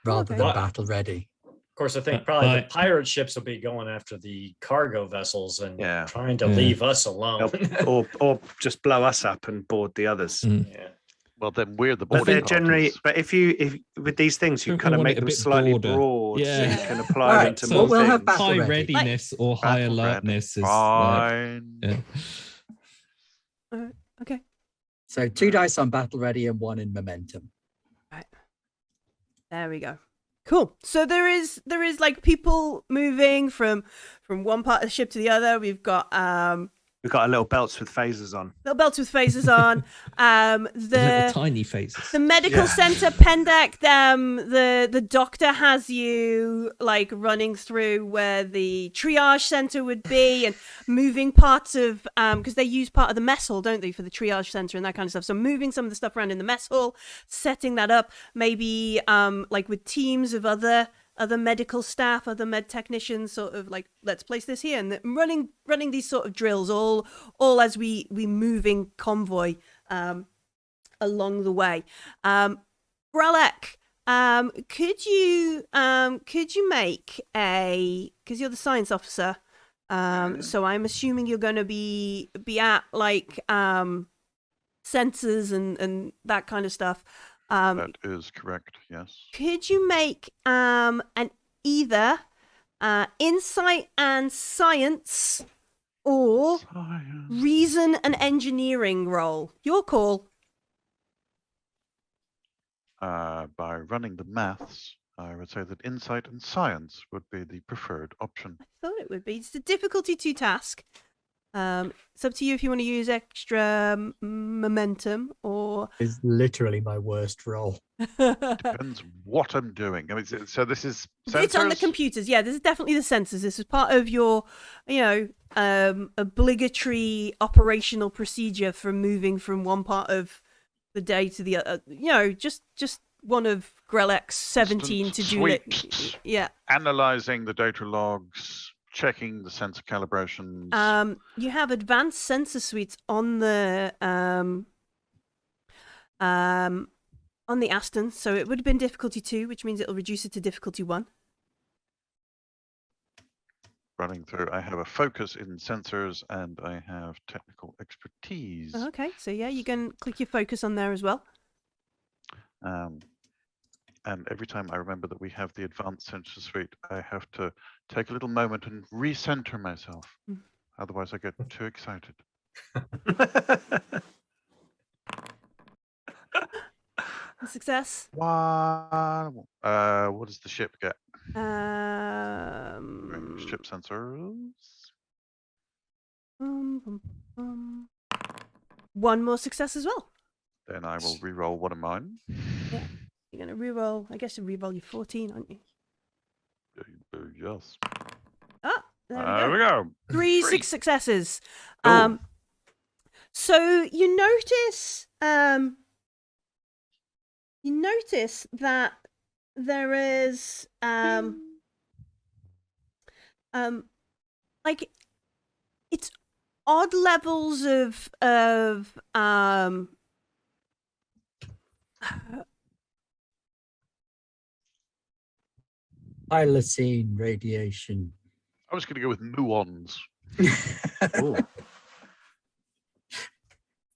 Rather Okay. than battle ready. Of course, I think probably the But- pirate ships will be going after the cargo vessels and Yeah. trying to Yeah. leave us alone. or just blow us up and board the others. Yeah. Well, then we're the But boarding they're generally, parties. but if with these things, you Don't we kind of want make it a them bit slightly broader? broad, so Yeah. you can apply Alright, them to so more we'll have things. battle High ready. readiness or high Battle ready. alertness is Fine. yeah. Okay. So 2 dice on battle ready and 1 in momentum. There we go. Cool. So there is like people moving from one part of the ship to the other. We've got We've got our little belts with phasers on. little belts with phasers on. little tiny faces. The medical Yeah. center, Pendak, the doctor has you like running through where the triage center would be and moving parts of because they use part of the mess hall, don't they, for the triage center and that kind of stuff. So moving some of the stuff around in the mess hall, setting that up, maybe like with teams of other medical staff, other med technicians, sort of like, let's place this here, and running these sort of drills all as we moving convoy along the way. Bralek, could you make a, because you're the science officer, so I'm assuming you're going to be at like sensors and that kind of stuff. That is correct, yes. Could you make an either insight and science, or reason and engineering roll. Your call. By running the maths, I would say that insight and science would be the preferred option. I thought it would be. It's a difficulty 2 task. It's up to you if you want to use extra momentum or. It's literally my worst roll. Depends what I'm doing. I mean, so this is sensors? It's on the computers. Yeah, this is definitely the sensors. This is part of your, obligatory operational procedure for moving from one part of the day to the other. Just one of Grelek's 17 to do it. Sweeps, Yeah. analyzing the data logs, checking the sensor calibrations. You have advanced sensor suites on the Aston, so it would have been difficulty 2, which means it'll reduce it to difficulty 1. Running through, I have a focus in sensors and I have technical expertise. Okay, so yeah, you can click your focus on there as well. And every time I remember that we have the advanced sensor suite, I have to take a little moment and recenter myself. Otherwise, I get too excited. Success. What does the ship get? Ship sensors. One more success as well. Then I will re-roll one of mine. Yeah, you're gonna re-roll. I guess you re-roll your 14, aren't you? Yes. Ah, There we go. 3 successes. Ooh. So you notice that there is like it's odd levels of Thylacine radiation. I was going to go with muons.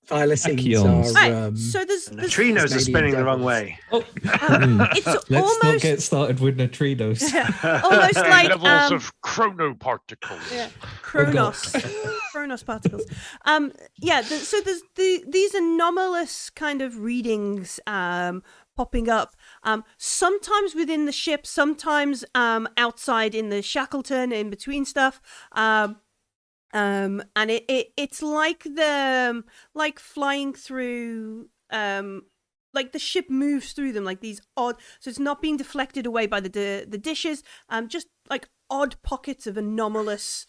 Thylacines Tachyons. are. so there's Neutrinos are spinning the wrong way. it's Let's not almost get started with neutrinos. almost like levels of chronoparticles. Chronos particles. So there's these anomalous kind of readings popping up. Sometimes within the ship, sometimes outside in the Shakelton, in between stuff. And it's like flying through like the ship moves through them like these odd, so it's not being deflected away by the dishes, just like odd pockets of anomalous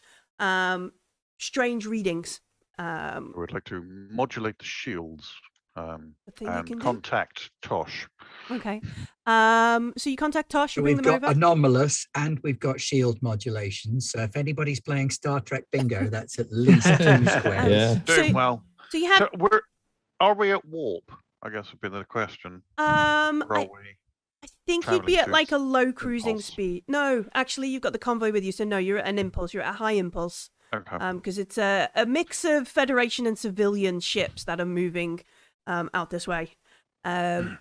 strange readings. I would like to modulate the shields and contact Tosh. Okay. So you contact Tosh, you bring We've them got over. Anomalous and we've got shield modulation. So if anybody's playing Star Trek Bingo, that's at least 2 squares. Yeah. Doing well. So you have. So are we at warp? I guess would be the question. Or are we? I think you'd be traveling at to like a low cruising impulse? speed. No, actually, you've got the convoy with you, so no, you're at an impulse. You're at a high impulse. Okay. Because it's a mix of Federation and civilian ships that are moving out this way. And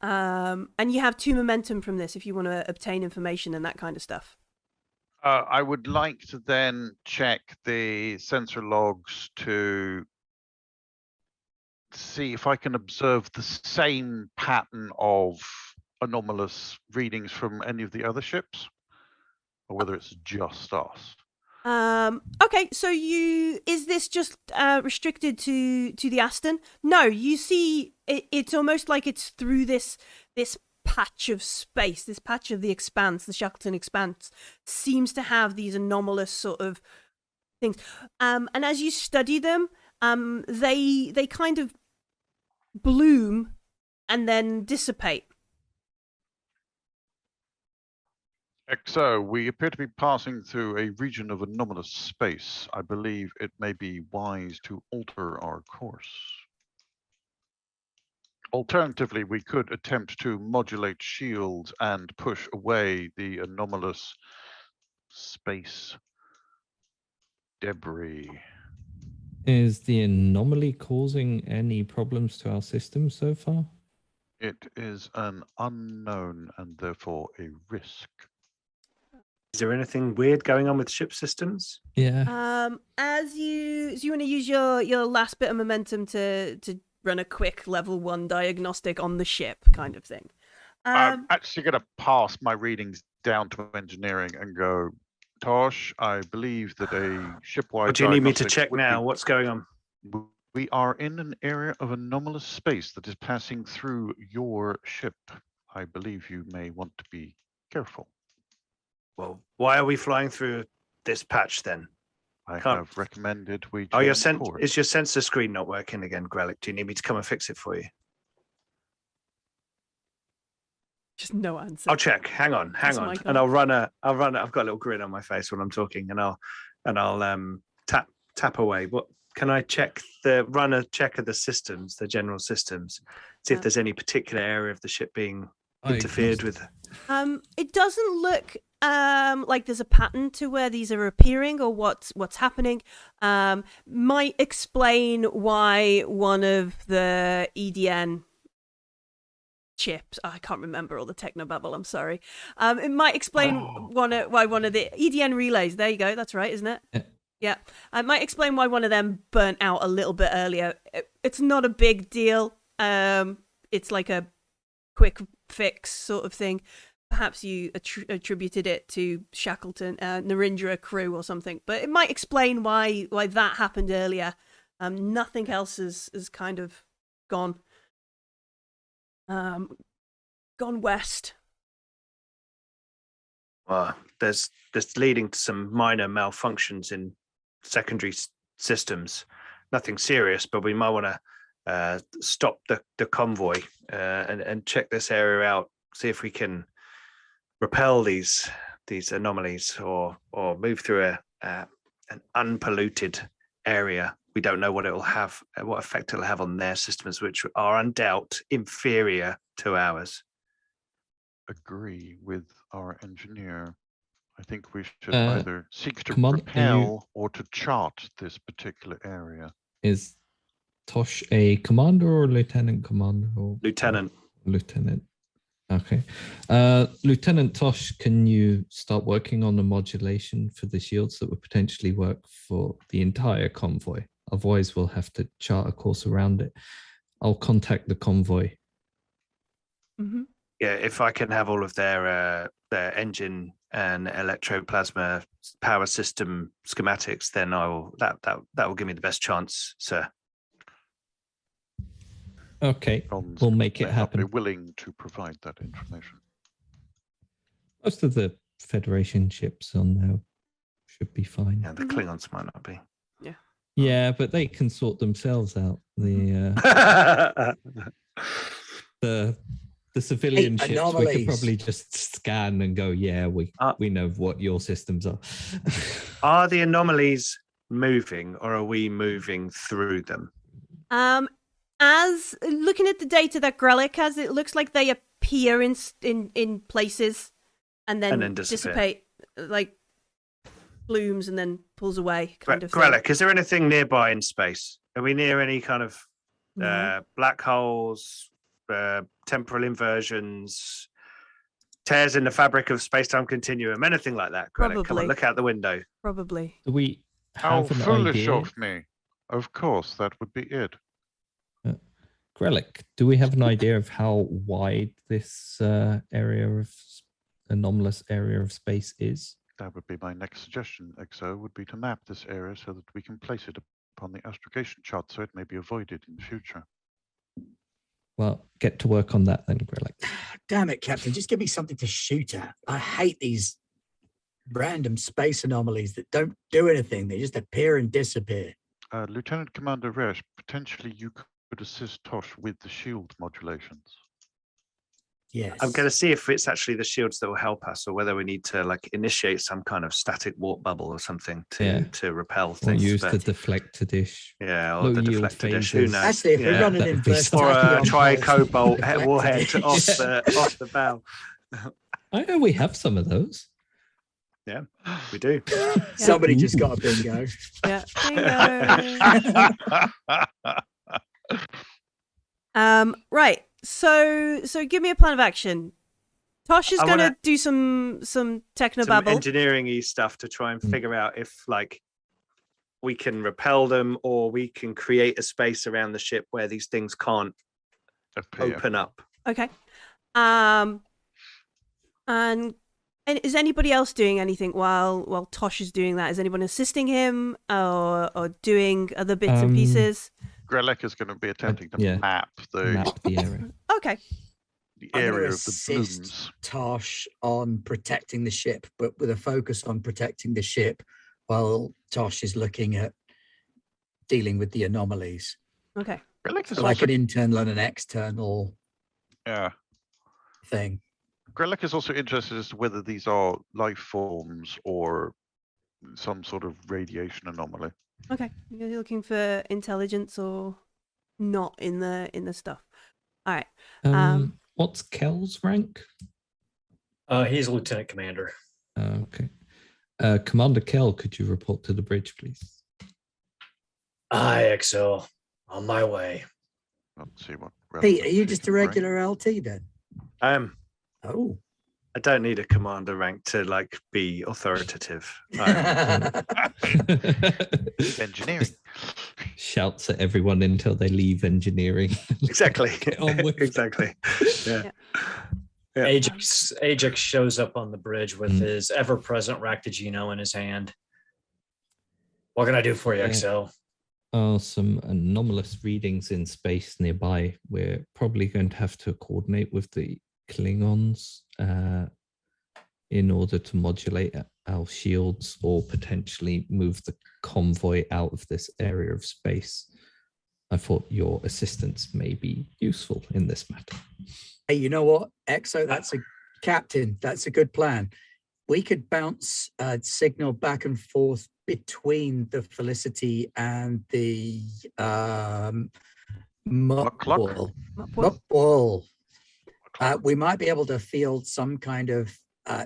you have 2 momentum from this if you want to obtain information and that kind of stuff. I would like to then check the sensor logs to see if I can observe the same pattern of anomalous readings from any of the other ships, or whether it's just us. Okay, so is this just restricted to the Aston? No, you see, it's almost like it's through this patch of space, this patch of the Expanse, the Shakelton Expanse, seems to have these anomalous sort of things. And as you study them, they kind of bloom and then dissipate. XO, we appear to be passing through a region of anomalous space. I believe it may be wise to alter our course. Alternatively, we could attempt to modulate shields and push away the anomalous space debris. Is the anomaly causing any problems to our system so far? It is an unknown and therefore a risk. Is there anything weird going on with ship systems? Yeah. As you want to use your last bit of momentum to run a quick level 1 diagnostic on the ship kind of thing. I'm actually going to pass my readings down to engineering and go, Tosh, I believe that a shipwide. What do you need me to diagnostic check would now? be- What's going on? We are in an area of anomalous space that is passing through your ship. I believe you may want to be careful. Well, why are we flying through this patch then? I Can't- have recommended we Oh, change course. is your sensor screen not working again, Grelic? Do you need me to come and fix it for you? Just no answer. I'll check. Hang on, That's my and call. I'll run a. I've got a little grin on my face when I'm talking, and I'll tap away. What can I check? Run a check of the systems, the general systems, see if there's any particular area of the ship being interfered with. It doesn't look like there's a pattern to where these are appearing or what's happening. Might explain why one of the EDN chips, I can't remember all the technobabble, I'm sorry. It might explain why one of the EDN relays, there you go, that's right, isn't it? Yeah. It might explain why one of them burnt out a little bit earlier. It's not a big deal. It's like a quick fix sort of thing. Perhaps you attributed it to Shakelton, Narendra crew or something, but it might explain why that happened earlier. Nothing else is kind of gone west. Well, there's leading to some minor malfunctions in secondary systems. Nothing serious, but we might want to stop the convoy and check this area out. See if we can repel these anomalies or move through an unpolluted area. We don't know what it'll have, what effect it'll have on their systems, which are undoubt inferior to ours. Agree with our engineer. I think we should Uh, either seek to Commander, repel or to chart this particular area. Is Tosh a commander or lieutenant commander? Or Lieutenant. Lieutenant. Okay. Lieutenant Tosh, can you start working on the modulation for the shields that would potentially work for the entire convoy? Otherwise, we'll have to chart a course around it. I'll contact the convoy. Mm-hmm. Yeah, if I can have all of their engine and electroplasma power system schematics, then that will give me the best chance, sir. Okay, Bronze we'll make it may not be happen. willing to provide that information. Most of the Federation ships on there should be fine. Yeah, the Klingons might not be. Yeah, but they can sort themselves out. The civilian ships, we could anomalies. probably just scan and go, yeah, we know what your systems are. Are the anomalies moving, or are we moving through them? As looking at the data that Grelic has, it looks like they appear in places and then dissipate, like blooms and then pulls away kind of thing. Grelic, is there anything nearby in space? Are we near any kind of black holes, temporal inversions, tears in the fabric of space-time continuum, anything like that? Grelic, come Probably. on, look out the window. Probably. Do we How have an foolish idea? of me. Of course, that would be it. Grelic, do we have an idea of how wide this anomalous area of space is? That would be my next suggestion, EXO, would be to map this area so that we can place it upon the astrogation chart so it may be avoided in the future. Well, get to work on that then, Grelic. Damn it, Captain. Just give me something to shoot at. I hate these random space anomalies that don't do anything. They just appear and disappear. Lieutenant Commander Resch, potentially you could assist Tosh with the shield modulations. Yes. I'm going to see if it's actually the shields that will help us, or whether we need to initiate some kind of static warp bubble or something to repel Or things. use the deflector dish. Yeah, or low the yield deflector dish. Who phases. knows? Actually, if we're running that in would be verse Or a tachyon tri-cobalt deflector warhead dish. off the bow. I know we have some of those. Yeah, we do. Somebody just got a bingo. Yeah. Right. So give me a plan of action, Tosh is I going to wanna- do some Some technobabble. engineering-y stuff to try and figure out if like we can repel them or we can create a space around the ship where these things can't Appear. open up. Okay. And is anybody else doing anything while Tosh is doing that? Is anyone assisting him or doing other bits and pieces? Grelek is going to be attempting to yeah. map the Map the area. Okay. I'm gonna area of the assist blooms. Tosh on protecting the ship, but with a focus on protecting the ship while Tosh is looking at dealing with the anomalies. Okay. Grelek is So like also, an internal and an external yeah. thing. Grelek is also interested as to whether these are life forms or some sort of radiation anomaly. Okay. You're looking for intelligence or not in the stuff. All right. What's Kel's rank? He's a lieutenant commander. Okay. Commander Kel, could you report to the bridge, please? Aye, XO. On my way. Let's see what. Pete, are relevance you he just a can bring. regular LT then? Oh. I don't need a commander rank to like be authoritative. Engineering. Shouts at everyone until they leave engineering. Exactly. Get on with it. Exactly. Yeah. Yeah. Ajax shows up on the bridge with his ever-present Ractagino in his hand. What can I do for you, XO? Some anomalous readings in space nearby. We're probably going to have to coordinate with the Klingons in order to modulate our shields or potentially move the convoy out of this area of space. I thought your assistance may be useful in this matter. Hey, you know what, Exo? That's a captain. That's a good plan. We could bounce a signal back and forth between the Felicity and the Muckluck? Muckluck. We might be able to field some kind of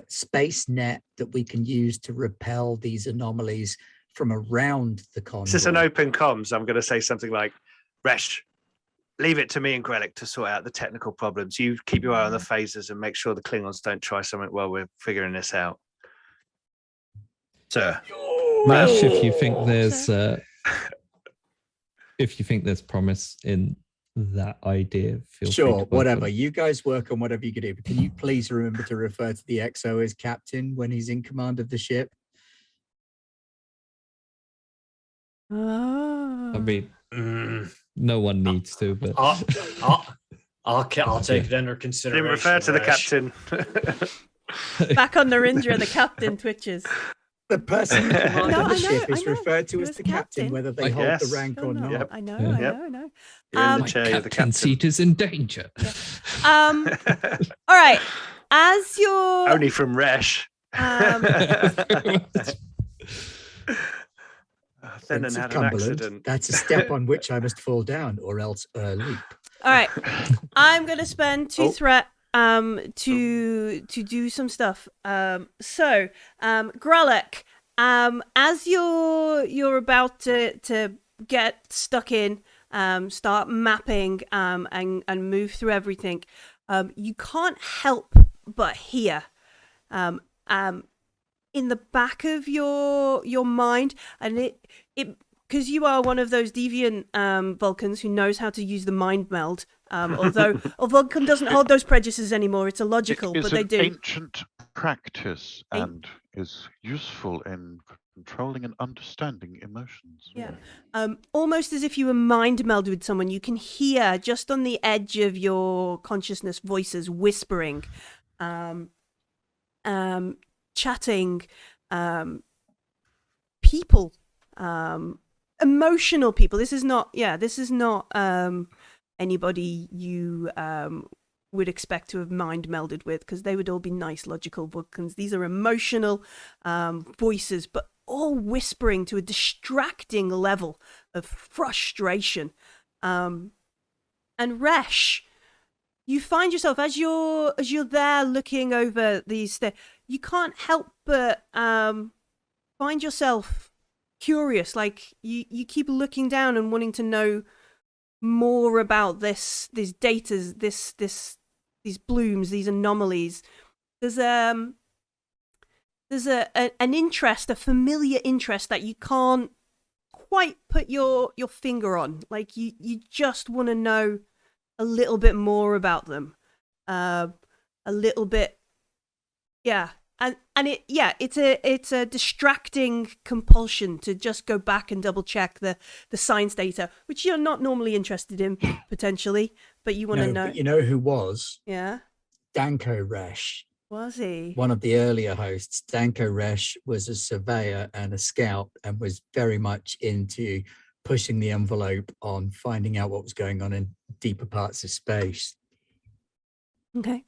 space net that we can use to repel these anomalies from around the convoy. This is an open comms. I'm going to say something like, Resh, leave it to me and Grelek to sort out the technical problems. You keep your eye on the phasers and make sure the Klingons don't try something while we're figuring this out. Sir. Rash, if you think there's promise in that idea, feel free Sure, to work whatever. on it. You guys work on whatever you can do. But can you please remember to refer to the XO as captain when he's in command of the ship? I mean, no one needs to, but I'll take it under consideration. Didn't refer to the Rash. captain. Back on Narendra, the captain twitches. The person in command No, of the I know, ship is I know. referred to He as was the the captain, captain. whether they I hold the guess. rank or not. Yep. I know, Yeah. I Yep. know, I know. You're in the my chair, you're the captain captain. seat is in danger. All right. As you're Only from Resh. Then Prince of had an Cumberland, accident. that's a step on which I must fall down or else leap. all right. I'm gonna spend two Oh. threat to do some stuff. So Grelek, as you're about to get stuck in, start mapping and move through everything, you can't help but hear in the back of your mind, and it because you are one of those deviant Vulcans who knows how to use the mind meld. Although a Vulcan doesn't hold those prejudices anymore, it's illogical, It is but they an do. ancient practice and is useful in controlling and understanding emotions. Yeah. Almost as if you were mind melded with someone, you can hear just on the edge of your consciousness voices whispering, chatting, people, emotional people. This is not anybody you would expect to have mind melded with, because they would all be nice, logical Vulcans. These are emotional voices, but all whispering to a distracting level of frustration. And Resh, you find yourself as you're there looking over these stairs, you can't help but find yourself curious. Like you keep looking down and wanting to know more about these datas, these blooms, these anomalies. there's an interest, a familiar interest that you can't quite put your finger on. Like you just want to know a little bit more about them, a little bit, yeah. And it's a distracting compulsion to just go back and double check the science data, which you're not normally interested in potentially, but you want to know. But you know who was? Yeah, Danko Resh. was he? One of the earlier hosts. Danko Resh was a surveyor and a scout and was very much into pushing the envelope on finding out what was going on in deeper parts of space. Okay.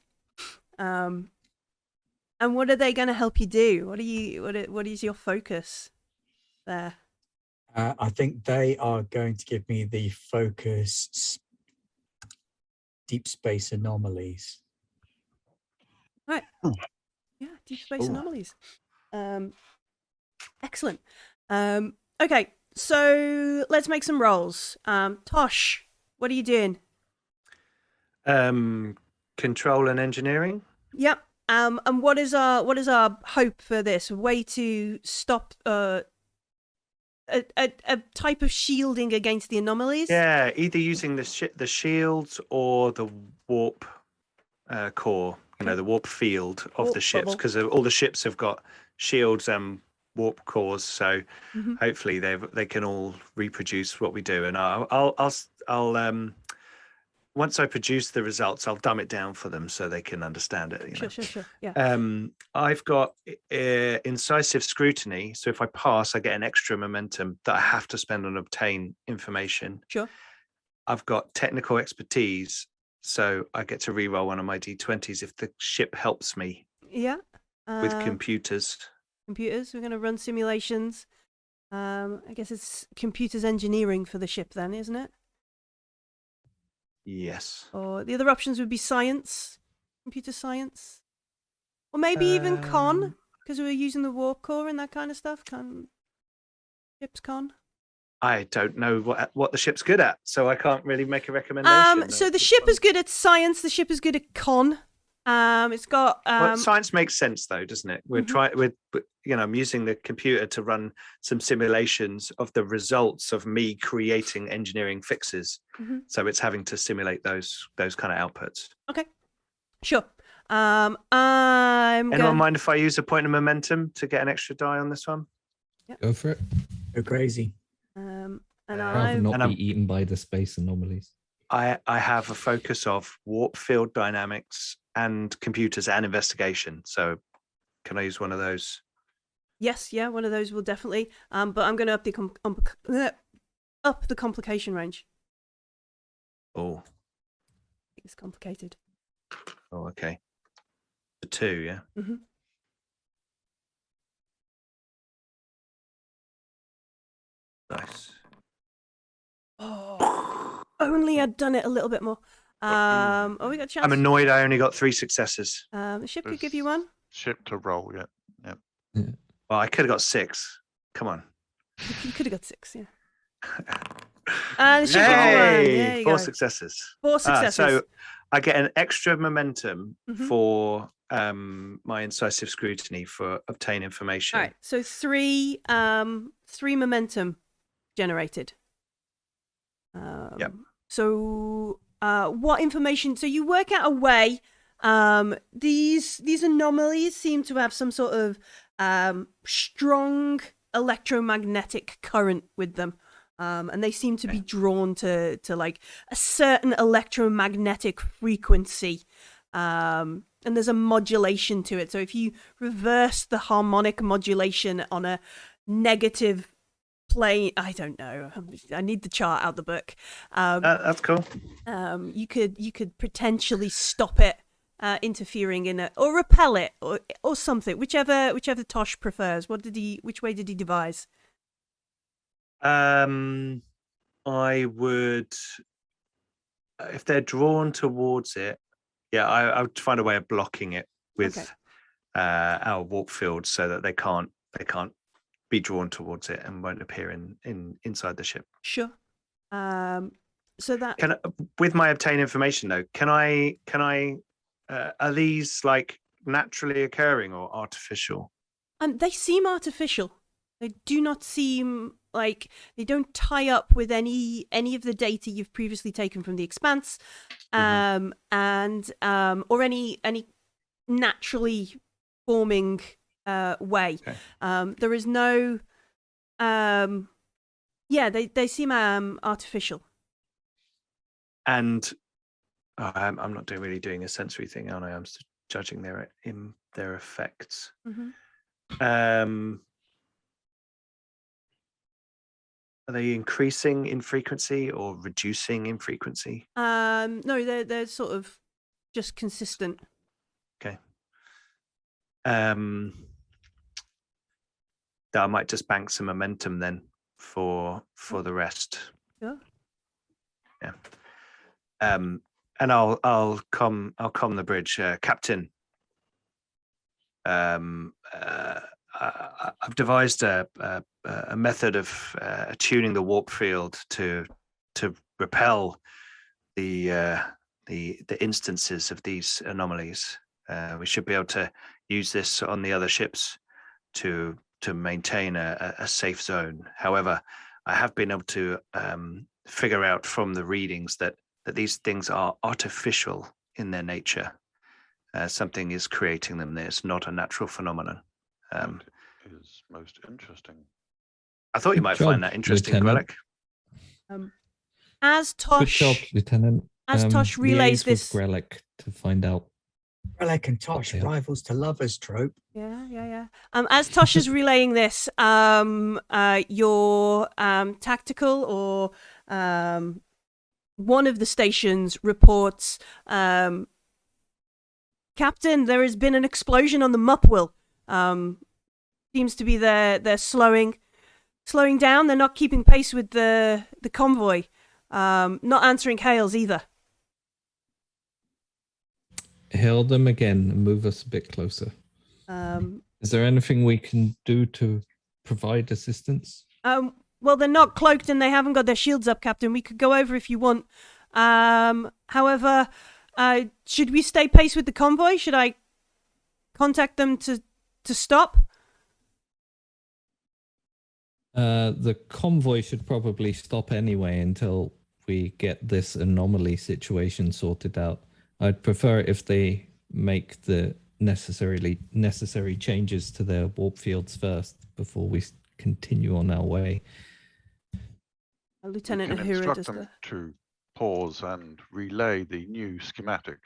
And what are they going to help you do? What is your focus there? I think they are going to give me the focus deep space anomalies. Right. Yeah, deep space anomalies. Excellent. Okay, so let's make some rolls. Tosh, what are you doing? Control and engineering. Yep. And what is our hope for this? A way to stop a type of shielding against the anomalies? Yeah, either using the shields or the warp core. The warp field of the ships, because all the ships have got shields and warp cores. So hopefully they can all reproduce what we do. And I'll once I produce the results, I'll dumb it down for them so they can understand it. Sure. Yeah. I've got incisive scrutiny. So if I pass, I get an extra momentum that I have to spend on obtain information. Sure. I've got technical expertise. So I get to reroll one of my D20s if the ship helps me. Yeah. With computers. Computers. We're going to run simulations. I guess it's computers engineering for the ship then, isn't it? Yes. Or the other options would be science, computer science, or maybe even con, because we were using the warp core and that kind of stuff. Ship's con. I don't know what the ship's good at, so I can't really make a recommendation. So the ship is good at science. The ship is good at con. It's got. Science makes sense, though, doesn't it? I'm using the computer to run some simulations of the results of me creating engineering fixes. So it's having to simulate those kind of outputs. Okay, sure. Anyone mind if I use a point of momentum to get an extra die on this one? Yep. Go for it. Go crazy. And Rather not be eaten by the space anomalies. I have a focus of warp field dynamics and computers and investigation. So can I use one of those? Yes, yeah, one of those will definitely. But I'm going to up the complication range. Oh. It's complicated. Oh, okay. The 2, yeah. Nice. Oh, only I'd done it a little bit more. We got a chance. I'm annoyed I only got 3 successes. The ship could give you one. Ship to roll, yeah. Well, I could have got 6. Come on. You could have got 6, yeah. And the ship give you one. There you 4 go. successes. 4 successes. So I get an extra momentum for my incisive scrutiny for obtain information. All right. So 3 momentum generated. Yep. So what information? So you work out a way. These anomalies seem to have some sort of strong electromagnetic current with them. And they seem to be drawn to like a certain electromagnetic frequency. And there's a modulation to it. So if you reverse the harmonic modulation on a negative plane, I don't know. I need the chart out of the book. That's cool. You could potentially stop it interfering in it, or repel it, or something. Whichever Tosh prefers. Which way did he devise? I would, if they're drawn towards it, I would find a way of blocking it with our warp field so that they can't be drawn towards it and won't appear inside the ship. Sure. So that with my obtain information though, can I are these like naturally occurring or artificial? They seem artificial. They do not seem like they don't tie up with any of the data you've previously taken from the Expanse, and or any naturally forming way. Okay. There is no. Yeah, they seem artificial. And I'm not really doing a sensory thing, aren't I? I'm just judging their effects. Are they increasing in frequency or reducing in frequency? No, they're sort of just consistent. Okay. That I might just bank some momentum then for the rest. Sure. Yeah. And I'll come the bridge, Captain. I've devised a method of tuning the warp field to repel the instances of these anomalies. We should be able to use this on the other ships to maintain a safe zone. However, I have been able to figure out from the readings that these things are artificial in their nature. Something is creating them. It's not a natural phenomenon. It is most interesting. I thought you might find that interesting, Lieutenant. Grellic. As Tosh, Good job, Lieutenant. As Tosh relays liaise with this, Grellic to find out. Relic and Tosh, Yeah. rivals to lovers trope. yeah. As Tosh is relaying this, your tactical or one of the stations reports, Captain, there has been an explosion on the Mupwell. Seems to be they're slowing down. They're not keeping pace with the convoy. Not answering hails either. Hail them again and move us a bit closer. Is there anything we can do to provide assistance? Well, they're not cloaked and they haven't got their shields up, Captain. We could go over if you want. However, should we stay pace with the convoy? Should I contact them to stop? The convoy should probably stop anyway until we get this anomaly situation sorted out. I'd prefer if they make the necessary changes to their warp fields first before we continue on our way. Lieutenant We can Uhura instruct does them the... to pause and relay the new schematics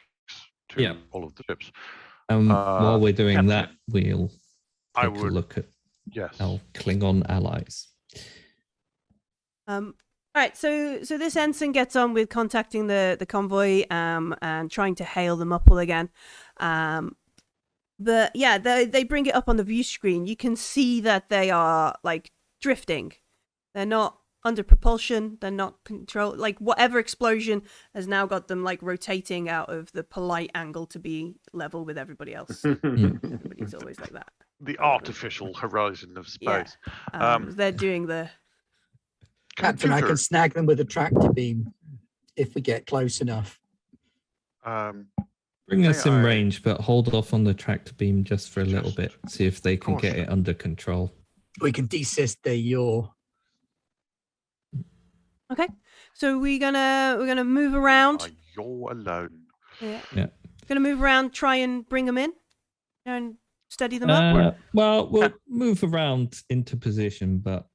to all of the ships. While we're doing Captain, that, we'll I take a would- look at Yes. our Klingon allies. All right, so this ensign gets on with contacting the convoy and trying to hail them up all again. But yeah, they bring it up on the view screen. You can see that they are like drifting. They're not under propulsion. They're not controlled. Like whatever explosion has now got them like rotating out of the polite angle to be level with everybody else. Everybody's always like that. The artificial horizon of space. Yeah. They're doing the... Captain, I can snag them with a tractor beam if we get close enough. Bring us in range, but hold off on the tractor beam just for a little bit. See if they can get it under control. We can desist their yaw. Okay, so we're gonna move around. You're alone. Yeah. Gonna move around, try and bring them in, and steady them up. Well, we'll move around into position, but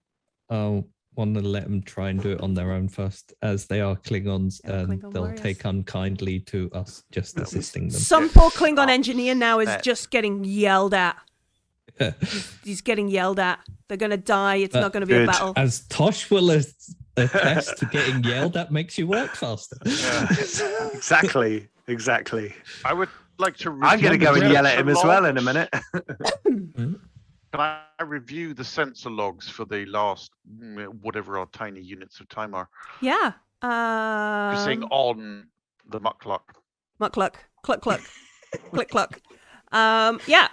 I'll want to let them try and do it on their own first, as they are Klingons, and Klingon they'll warriors. take unkindly to us just assisting them. Some poor Klingon engineer now is just getting yelled at. He's getting yelled at. They're gonna die. It's not gonna be a battle. As Tosh will attest to, getting yelled at makes you work faster. Yeah. Exactly. I would like to. I'm going to go and yell at him as well in a minute. Can I review the sensor logs for the last whatever our tiny units of time are? Yeah. Focusing on the muckluck. Muckluck. Cluck. Click cluck. Yeah.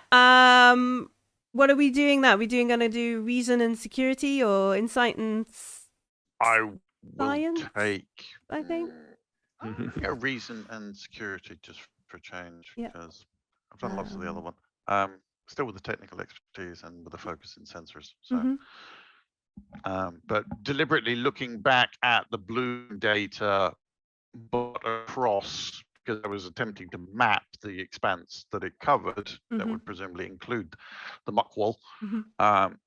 What are we doing now? Are we gonna do reason and security or insight and I will science? take I think. reason and security just for change, Yeah. because I've done lots of the other one. Still with the technical expertise and with the focus in sensors. So, but deliberately looking back at the bloom data, but across, because I was attempting to map the expanse that it covered, that would presumably include the muck wall. And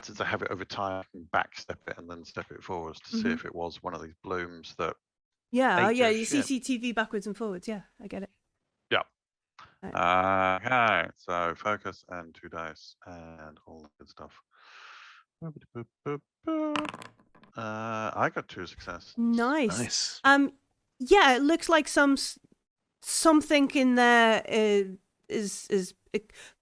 since I have it over time, I can backstep it and then step it forwards to see if it was one of these blooms that. Yeah, ate yeah, their you shit. CCTV backwards and forwards. Yeah, I get it. Yeah. Okay, so focus and 2 dice and all the good stuff. I got 2 successes. Nice. Yeah, it looks like something in there is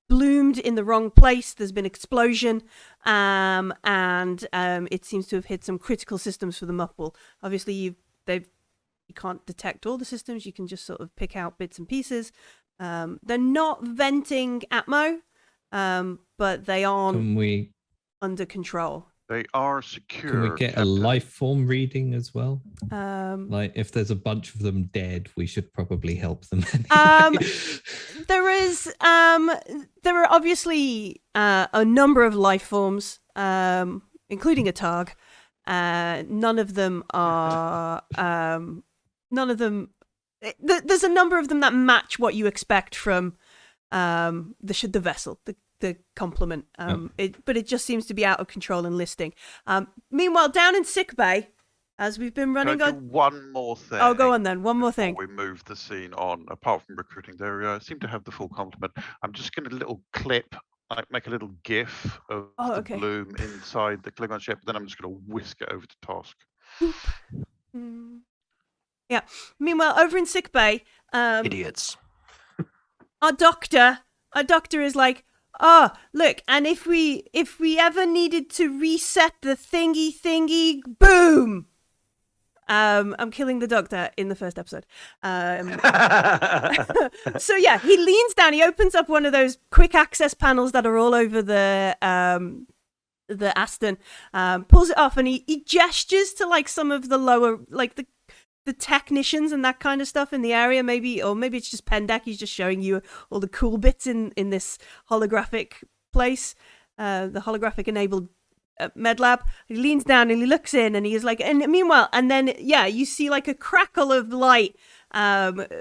bloomed in the wrong place. There's been explosion, and it seems to have hit some critical systems for the muffle. Obviously, you can't detect all the systems. You can just sort of pick out bits and pieces. They're not venting atmo, but they aren't under control. They are secure. Can we get a life form reading as well? Like if there's a bunch of them dead, we should probably help them. Anyway. There are obviously a number of life forms, including a targ. None of them are. There's a number of them that match what you expect from the vessel, the complement. But it just seems to be out of control and listing. Meanwhile, down in sickbay, as we've been running Can I do one more thing? Oh, go on then. One more thing. We move the scene on. Apart from recruiting, they seem to have the full complement. I'm just going to little clip, like make a little GIF of the bloom inside the Klingon ship. Then I'm just going to whisk it over to Task. Yeah. Meanwhile, over in sickbay, idiots. Our doctor is like, oh, look, and if we ever needed to reset the thingy, boom. I'm killing the doctor in the first episode. So yeah, he leans down, he opens up one of those quick access panels that are all over the Aston, pulls it off, and he gestures to like some of the lower, like the technicians and that kind of stuff in the area, maybe it's just Pendak. He's just showing you all the cool bits in this holographic place, the holographic enabled med lab. He leans down and he looks in, and he's like, and meanwhile, and then you see like a crackle of light go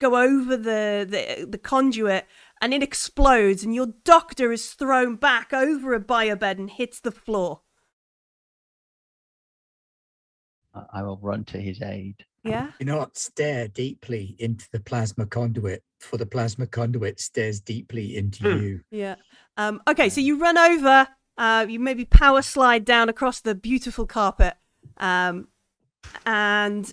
over the conduit, and it explodes, and your doctor is thrown back over a biobed and hits the floor. I will run to his aid. Yeah. Do not stare deeply into the plasma conduit, for the plasma conduit stares deeply into you. Yeah. Okay, so you run over, you maybe power slide down across the beautiful carpet, and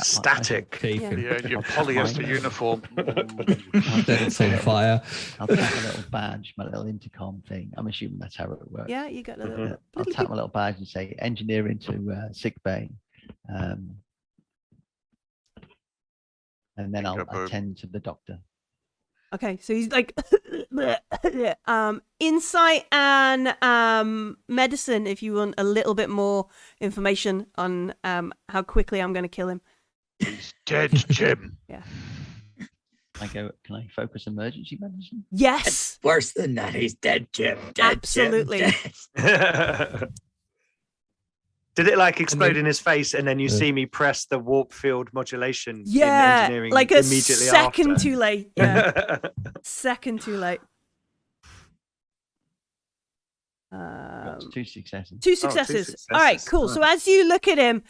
static. Yeah, your polyester uniform. It's on fire. I'll tap a little badge, my little intercom thing. I'm assuming that's how it works. Yeah, you got a little. I'll tap my little badge and say, "Engineer into sick bay," and then I'll attend to the doctor. Okay, so he's like, insight and medicine if you want a little bit more information on how quickly I'm going to kill him. He's dead, Jim. Yeah. Can I focus emergency medicine? Yes. It's worse than that. He's dead, Jim. Dead, absolutely. Jim, dead. Did it like explode in his face, and then you see me press the warp field modulation? Yeah, in engineering like a immediately second after? too late. Yeah, second too late. Got 2 successes. 2 successes. All right, cool. So as you look at him,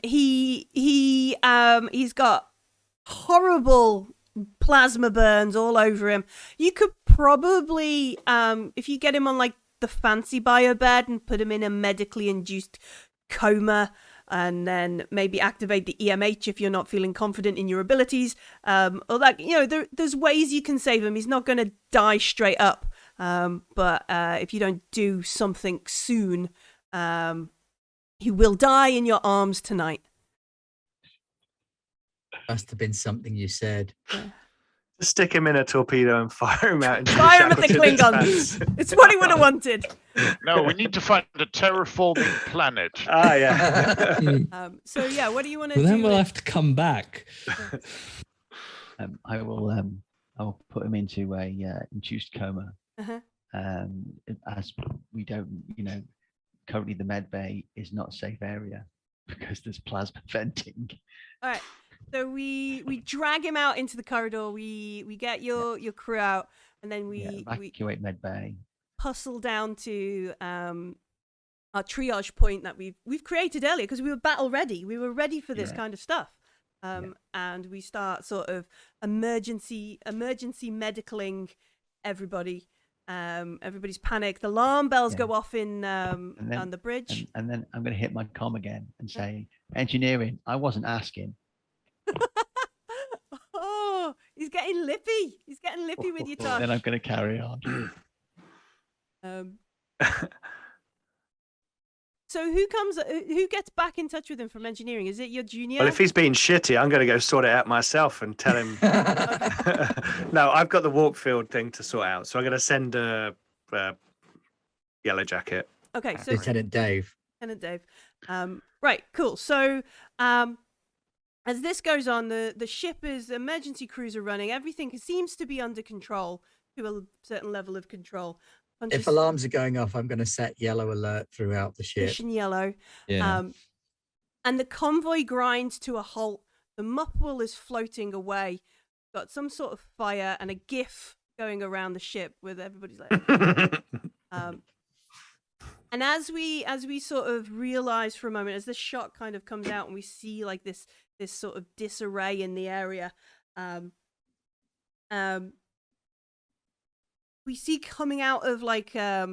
he's got horrible plasma burns all over him. You could probably, if you get him on like the fancy biobed and put him in a medically induced coma, and then maybe activate the EMH if you're not feeling confident in your abilities, or that, there's ways you can save him. He's not going to die straight up, but if you don't do something soon, he will die in your arms tonight. Must have been something you said. Yeah. Stick him in a torpedo and fire him out. Into Fire him at the Shakelton Klingons. Expanse. It's what he would have wanted. No, we need to find a terraforming planet. Ah, yeah. So yeah, what do you want to Well, do? then we'll have to come back. I will I'll put him into a induced coma. Uh-huh. As we don't, currently the med bay is not a safe area because there's plasma venting. All right. So we drag him out into the corridor. We get your crew out, and then we evacuate med bay. Hustle down to our triage point that we've created earlier because we were battle ready. We were ready for this kind of stuff. And we start sort of emergency medicaling everybody. Everybody's panicked. The alarm bells go off on the bridge. And then I'm going to hit my comm again and say, engineering, I wasn't asking. Oh, he's getting lippy. He's getting lippy with you, Tosh. Then I'm going to carry on. So who gets back in touch with him from engineering? Is it your junior? Well, if he's being shitty, I'm going to go sort it out myself and tell him. No, I've got the Warpfield thing to sort out, so I'm going to send a Yellow Jacket. Okay, so Lieutenant Dave. Right, cool. So as this goes on, the ship is emergency crews are running. Everything seems to be under control to a certain level of control. If alarms are going off, I'm going to set yellow alert throughout the ship. Mission yellow. Yeah. And the convoy grinds to a halt. The Mupwell is floating away. Got some sort of fire and a GIF going around the ship with everybody's like. And as we sort of realize for a moment, as this shot kind of comes out and we see like this sort of disarray in the area, we see coming out of like they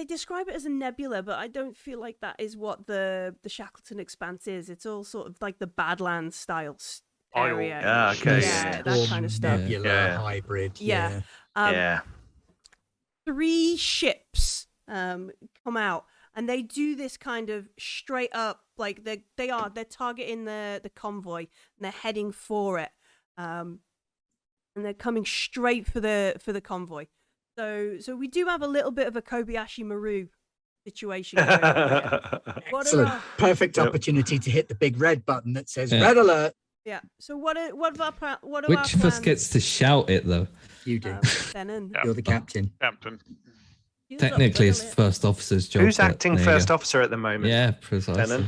describe it as a nebula, but I don't feel like that is what the Shakelton Expanse is. It's all sort of like the Badlands style area. Yeah, okay. Yeah, that kind of stuff. Nebula hybrid. Yeah. 3 ships come out, and they do this kind of straight up, like they're targeting the convoy, and they're heading for it. And they're coming straight for the convoy. So we do have a little bit of a Kobayashi Maru situation going on here. Excellent. Perfect opportunity to hit the big red button that says red alert. Yeah. So what are our Which of us gets to shout it though? You do. Benon. You're the captain. Captain. Technically, it's the first officer's job. Who's but acting there you first go. officer at the moment? Yeah, precisely.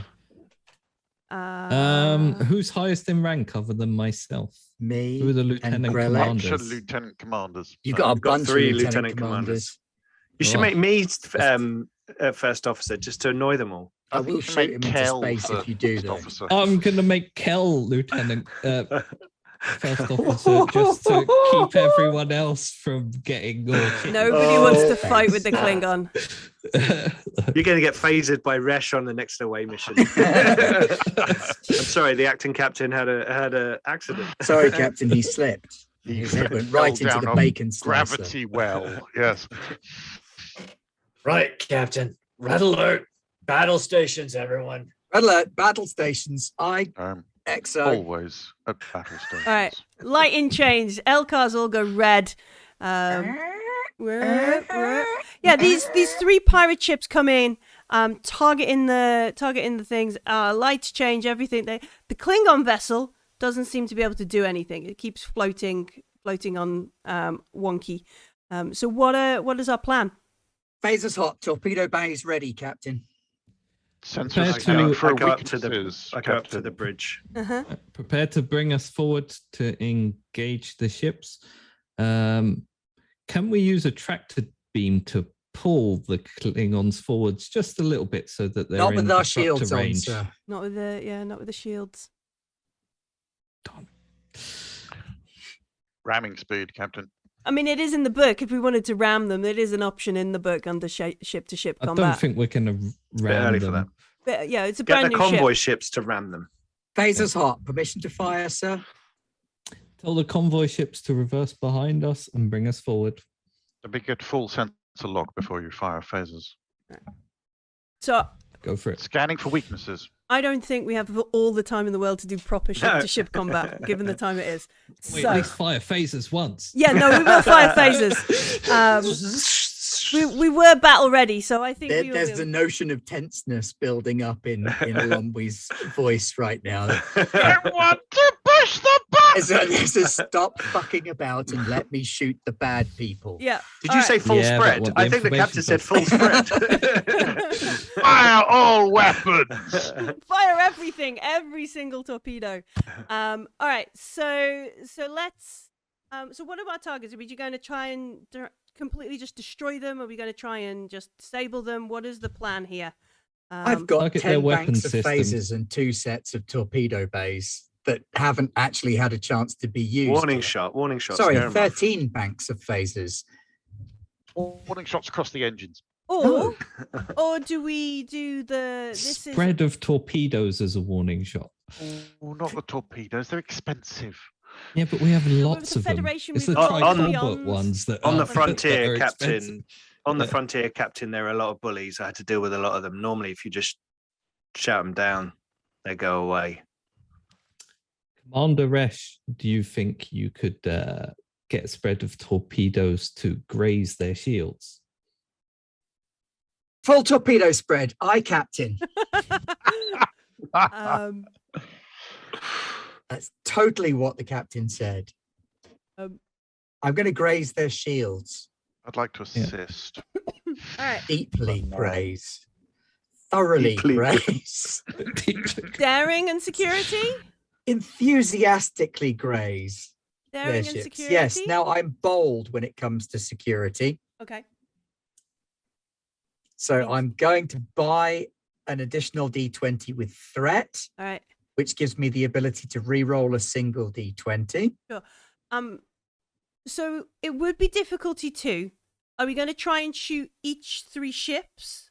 Who's highest in rank other than myself? Me. Who are the lieutenant and Bunch commanders? of lieutenant commanders. You got a I've got bunch 3 of lieutenant commanders. You should Oh. make me first officer just to annoy them all. I think will you should shoot make him into Kel space if you do first that. officer. I'm gonna make Kel lieutenant first officer just to keep everyone else from getting. Nobody wants to fight with the Klingon. You're going to get phasered by Resh on the next away mission. I'm sorry, the acting captain had a accident. Sorry, Captain, he slipped. His head went right Fell into down the a bacon slicer. Gravity well, yes. Right, Captain. Red alert. Battle stations, everyone. Red alert, battle stations. XO. Always at battle stations. All right, lighting change. L-cars all go red. Yeah, these 3 pirate ships come in, targeting the things. Lights change, everything. The Klingon vessel doesn't seem to be able to do anything. It keeps floating on wonky. So what is our plan? Phasers hot. Torpedo bays ready, Captain. Sensors to- scanning for I go up to weaknesses. I go up to Captain. the bridge. Prepare to bring us forward to engage the ships. Can we use a tractor beam to pull the Klingons forwards just a little bit so that they're Not in with our disruptor shields on, range? sir. Not with the shields. Darn. Ramming speed, Captain. I mean, it is in the book. If we wanted to ram them, it is an option in the book under ship-to-ship I combat. don't think we're going to ram early them. for that. But yeah, it's a Get brand the new convoy ship. ships to ram them. Phasers hot. Permission to fire, sir. Tell the convoy ships to reverse behind us and bring us forward. Let me get full sensor lock before you fire phasers. So Go for it. Scanning for weaknesses. I don't think we have all the time in the world to do proper ship-to-ship combat, given the time it is. Wait, So at least fire phasers once. yeah, no, we will fire phasers. We were battle ready, so I think we will There's do. the notion of tenseness building up in Lombi's voice right now. I want to push the button! This is stop fucking about and let me shoot the bad people. Yeah. Did you say full Yeah, but spread? what the I think the captain said full information spread. Fire all weapons. Fire everything, every single torpedo. All right, so let's. So what about targets? Are we going to try and completely just destroy them? Are we going to try and just disable them? What is the plan here? I've got Target their 10 weapon banks of systems. phasers and 2 sets of torpedo bays that haven't actually had a chance to be used. Warning yet. shot. Warning shot. Sorry, scare 'em off. 13 banks of phasers. Warning shots across the engines. Or do we do the Spread of torpedoes as a warning shot. Oh, not the torpedoes. They're expensive. Yeah, but we have with lots the of them. Federation, It's we've the got tricobalt ions ones that On are, the that frontier, are Captain. expensive. On the Yeah. frontier, Captain, there are a lot of bullies. I had to deal with a lot of them. Normally, if you just shout them down, they go away. Commander Resh, do you think you could get a spread of torpedoes to graze their shields? Full torpedo spread. Aye, Captain. That's totally what the captain said. I'm going to graze their shields. I'd like to assist. all right. Deeply Oh, no. graze. Thoroughly Deeply graze. Daring and security. Enthusiastically graze their Daring and ships. security. Yes, now I'm bold when it comes to security. Okay. So I'm going to buy an additional D20 with threat, All right. which gives me the ability to re-roll a single D20. So it would be difficulty 2. Are we going to try and shoot each 3 ships?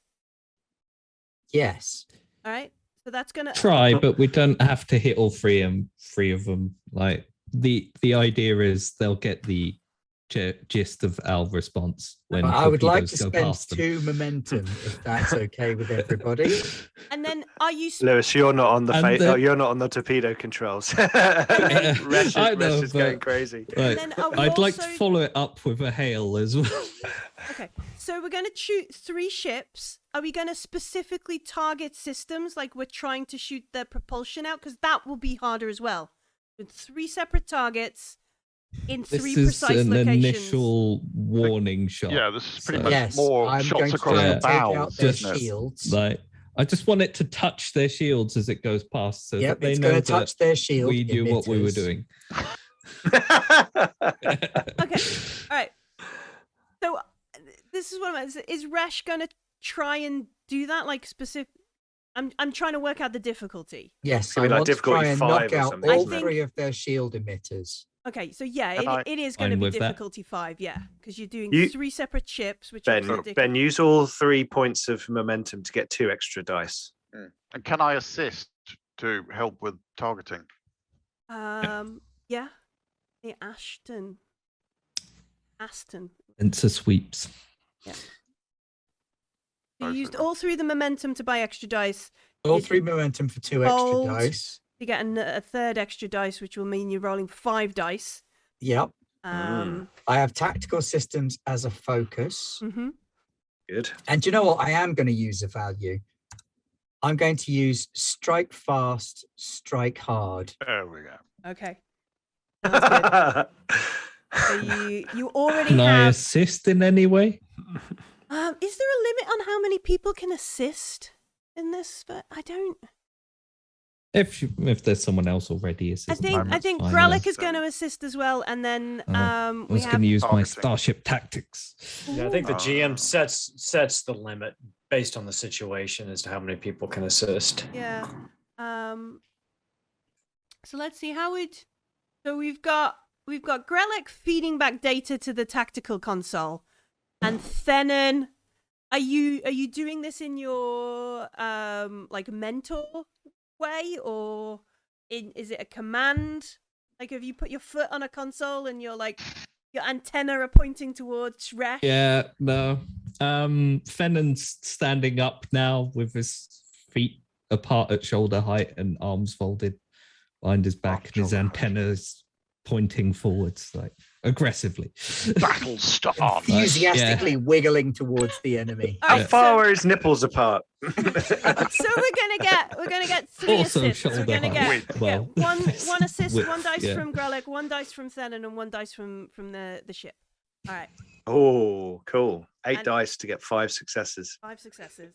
Yes. All right. So that's going to Try, but we don't have to hit all three of them. Like the idea is they'll get the gist of our response when I would like to torpedoes go spend past them. 2 momentum, if that's okay with everybody. And then are you Lewis, you're not on the And then- you're not on the torpedo controls. Yeah, Resh I know, is going but- crazy. Like, then are we I'd like to also- follow it up with a hail as well. Okay. So we're going to shoot 3 ships. Are we going to specifically target systems like we're trying to shoot the propulsion out? Because that will be harder as well. With 3 separate targets in 3 This is precise an locations. initial warning shot. Yeah, this is pretty So, much Yes, more I'm shots going to across try the and take out bows, their isn't it? shields. Like, I just want it to touch their shields as it goes past, so Yep, that they it's know going to that touch their shield. we knew what we were emitters. doing. Okay. All right. So this is what is Resh going to try and do that? Like specific. I'm trying to work out the difficulty. Yes, Could be I like want to difficulty try and 5 knock or out something, all isn't it? 3 of their shield emitters. Okay, so yeah, And I- it is going to I'm be with that. difficulty 5, yeah, because you're doing You- 3 separate ships, which are Ben, ridiculous. Ben, use all 3 points of momentum to get 2 extra dice. And can I assist to help with targeting? Yeah, the Aston. Into sweeps. You used all 3 of the momentum to buy extra dice. All You 3 did momentum for 2 extra bold. dice. You get a 3rd extra dice, which will mean you're rolling 5 dice. Yep. Mhm. I have tactical systems as a focus. Good. And do you know what? I am going to use a value. I'm going to use strike fast, strike hard. There we go. Okay. Sounds good. So you already Can I have. assist in any way? Is there a limit on how many people can assist in this? But I don't. If there's someone else already I assisting. think that's fine, Grallic yeah. is going to assist as well, and then I we was have. going to use my Targeting. starship tactics. Yeah, I think the Ooh. GM sets the limit based on the situation as to how many people can assist. Yeah. So let's see how would. So we've got Grellic feeding back data to the tactical console, and Thenon, are you doing this in your like mentor way, or is it a command? Like, have you put your foot on a console and you're like your antenna are pointing towards Resh? Yeah, no. Fennon's standing up now with his feet apart at shoulder height and arms folded behind his back, and his Shoulder height. antennas pointing forwards, like aggressessively. Battle start. Enthusiastically wiggling towards the enemy. All How right, far are his nipples apart? so we're gonna get 3 Also assists. We're shoulder gonna height. get Well, one assist, width, 1 dice yeah. from Grellick, 1 dice from Thenon, and 1 dice from the ship. All right, Oh, cool. 8 And- dice to get 5 successes. 5 successes.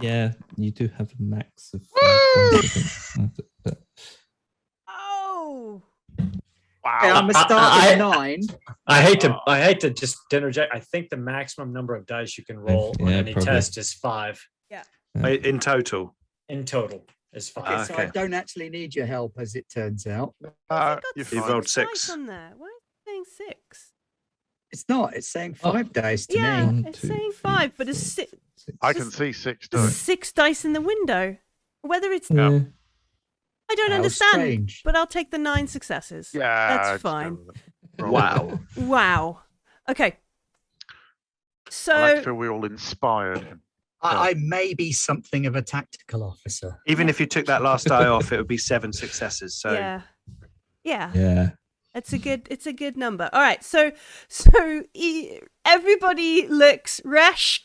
Yeah, you do have a max of 5 points, I think. But Oh, Okay, Wow. I'm gonna start I- with 9. I hate to just interject. I think the maximum number of dice you can roll on Yeah, any probably. test is 5 In total. in total. Is 5. Okay, so I okay. don't actually need your help, as it turns out. You're You've fine. rolled dice 6. on there. Why is it saying 6? It's not. It's saying Oh. 5 dice to Yeah, me. 1, it's 2, saying 3, 5, but it's 4, 6. 6. I can see 6 There's dice. 6 dice in the window. Whether it's Yeah. I don't How understand, strange. but I'll take the 9 successes. Yeah. That's just go fine. with it. Roll. Wow. Wow. Okay. So I like to feel we're all inspired. I may be something of a tactical officer. Even if you took that last die off, it would be 7 successes. So yeah. Yeah. It's a good number. All right. So everybody looks Resh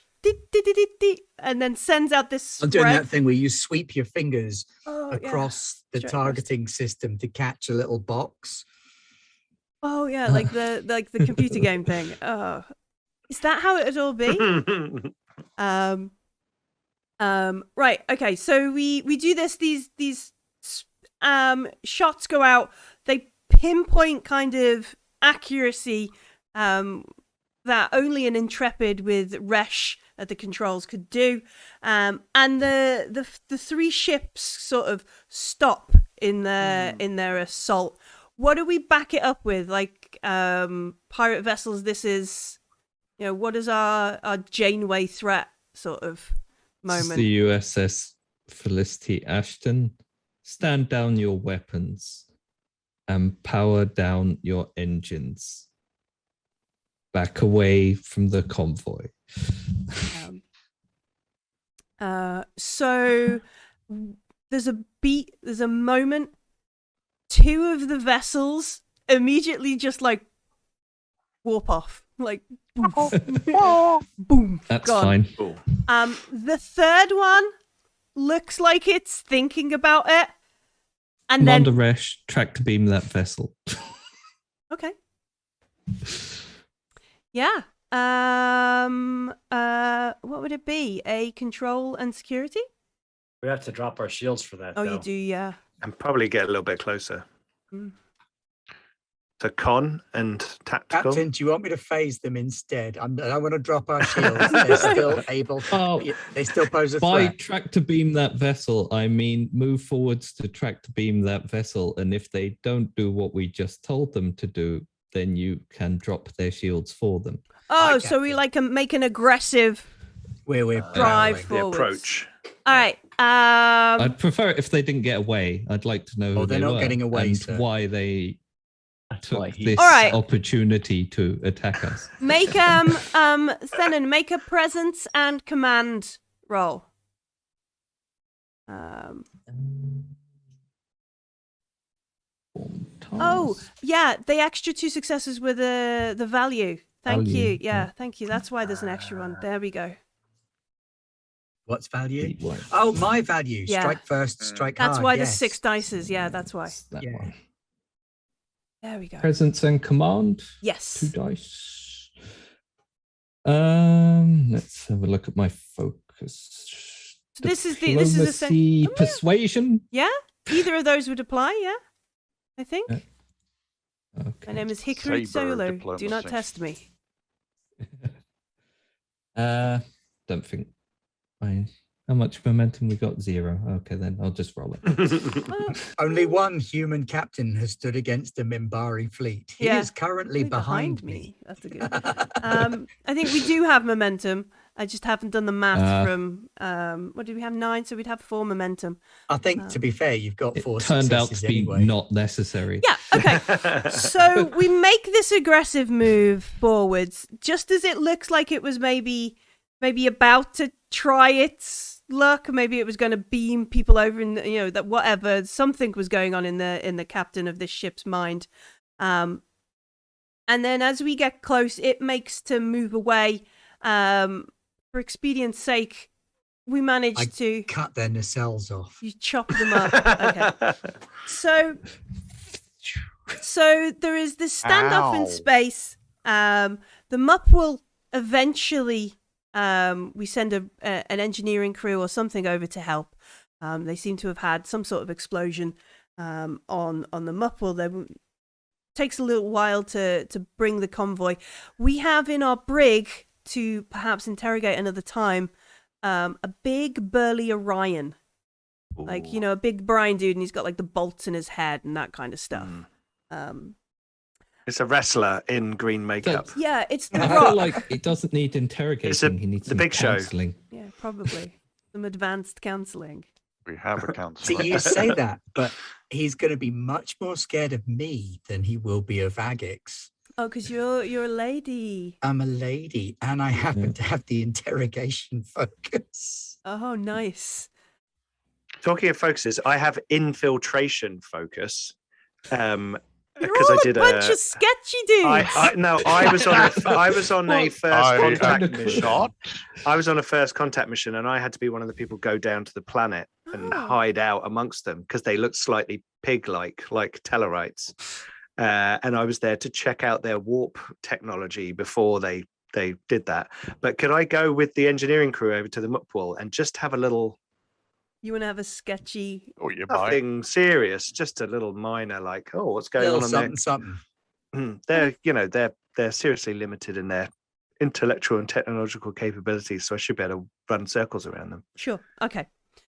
and then sends out this I'm doing spread. that thing where you sweep your fingers Oh, yeah. across the Straight across. targeting system to catch a little box. Oh yeah, like the computer game thing. Oh, is that how it'd all be? Right. Okay. So we do this. These shots go out. They pinpoint kind of accuracy that only an intrepid with Resh at the controls could do. And the 3 ships sort of stop in their assault. What do we back it up with? Like pirate vessels. This is, what is our Janeway threat sort of This is moment? the USS Felicity Aston. Stand down your weapons and power down your engines. Back away from the convoy. So there's a moment. 2 of the vessels immediately just like warp off, like boom. That's gone. fine. cool. The 3rd one looks like it's thinking about it, and Commander then Resh, track to beam that vessel. okay, yeah. What would it be? A control and security? We have to drop our shields for that. Oh, though. you do, yeah. And probably get a little bit closer. Mm. So con and tactical. Captain, do you want me to phase them instead? I don't want to drop our shields. They're still able to. Oh, They still pose a By threat. track to beam that vessel, I mean move forwards to track to beam that vessel. And if they don't do what we just told them to do, then you can drop their shields for them. Oh, I so we get like make an aggressive Where we're drive powering. The forwards. approach. All right. I'd prefer it if they didn't get away. I'd like to know who Oh, they're they not were getting away, and sir. why they That's took why he- this All right. opportunity to attack us. Make Thenon, make a presence and command roll. Oh, yeah, the extra 2 successes with the value. Thank Value, you. Yeah, yeah. thank you. That's why there's an extra one. There we go. What's value? Beat one. Oh, my value. Yeah. Strike first, strike That's hard. why there's yes. 6 dices. Yeah, that's why. That's that Yeah. one. There we go. Presence and command. 2 Yes. dice. Let's have a look at my focus. So this is the same. Diplomacy, persuasion. Yeah, either of those would apply. Yeah, I think. Yeah. Okay. My name is Hikaru Saber Solo. Do not diplomacy. test me. Don't think. How much momentum we got? 0. Okay, then I'll just roll it. Oh, Only one human captain has stood against the Mimbari fleet. He Yeah. is currently behind me. That's a good. I think we do have momentum. I just haven't done the math from. What did we have? 9, so we'd have 4 momentum. I think, to be fair, you've got It 4 turned out to successes be anyway. not necessary. Yeah. Okay. So we make this aggressive move forwards, just as it looks like it was maybe about to try its luck. Maybe it was going to beam people over, and that whatever, something was going on in the captain of this ship's mind. And then as we get close, it makes to move away. For expedience sake, we managed to cut their nacelles off. You chop them up. Okay. So there is this standoff in space. The MUP will eventually. We send an engineering crew or something over to help. They seem to have had some sort of explosion on the MUP. Well, takes a little while to bring the convoy. We have in our brig, to perhaps interrogate another time, a big burly Orion. Ooh. Like, a big Brian dude, and he's got like the bolts in his head and that kind of stuff. It's a wrestler in green makeup. Yeah, it's the I Rock. feel like it doesn't need interrogating. He needs the some Big Show. counselling. Yeah, probably. Some advanced counselling. We have a See, counsellor. you say that, but he's going to be much more scared of me than he will be of Agix. Oh, because you're a lady. I'm a lady, and I happen to have the interrogation focus. Oh, nice. Talking of focuses, I have infiltration focus. You're Because all I did a bunch of sketchy dudes. I was on a first contact mission. Shot. I was on a first contact mission, and I had to be one of the people go down to the planet and Oh. hide out amongst them because they looked slightly pig-like, like Tellarites. And I was there to check out their warp technology before they did that. But could I go with the engineering crew over to the Mupwall and just have a little You want to have a sketchy... Oh, you might. nothing serious, just a little minor, like, oh, what's going Little on there? something. They're seriously limited in their intellectual and technological capabilities, so I should be able to run circles around them. Sure. Okay.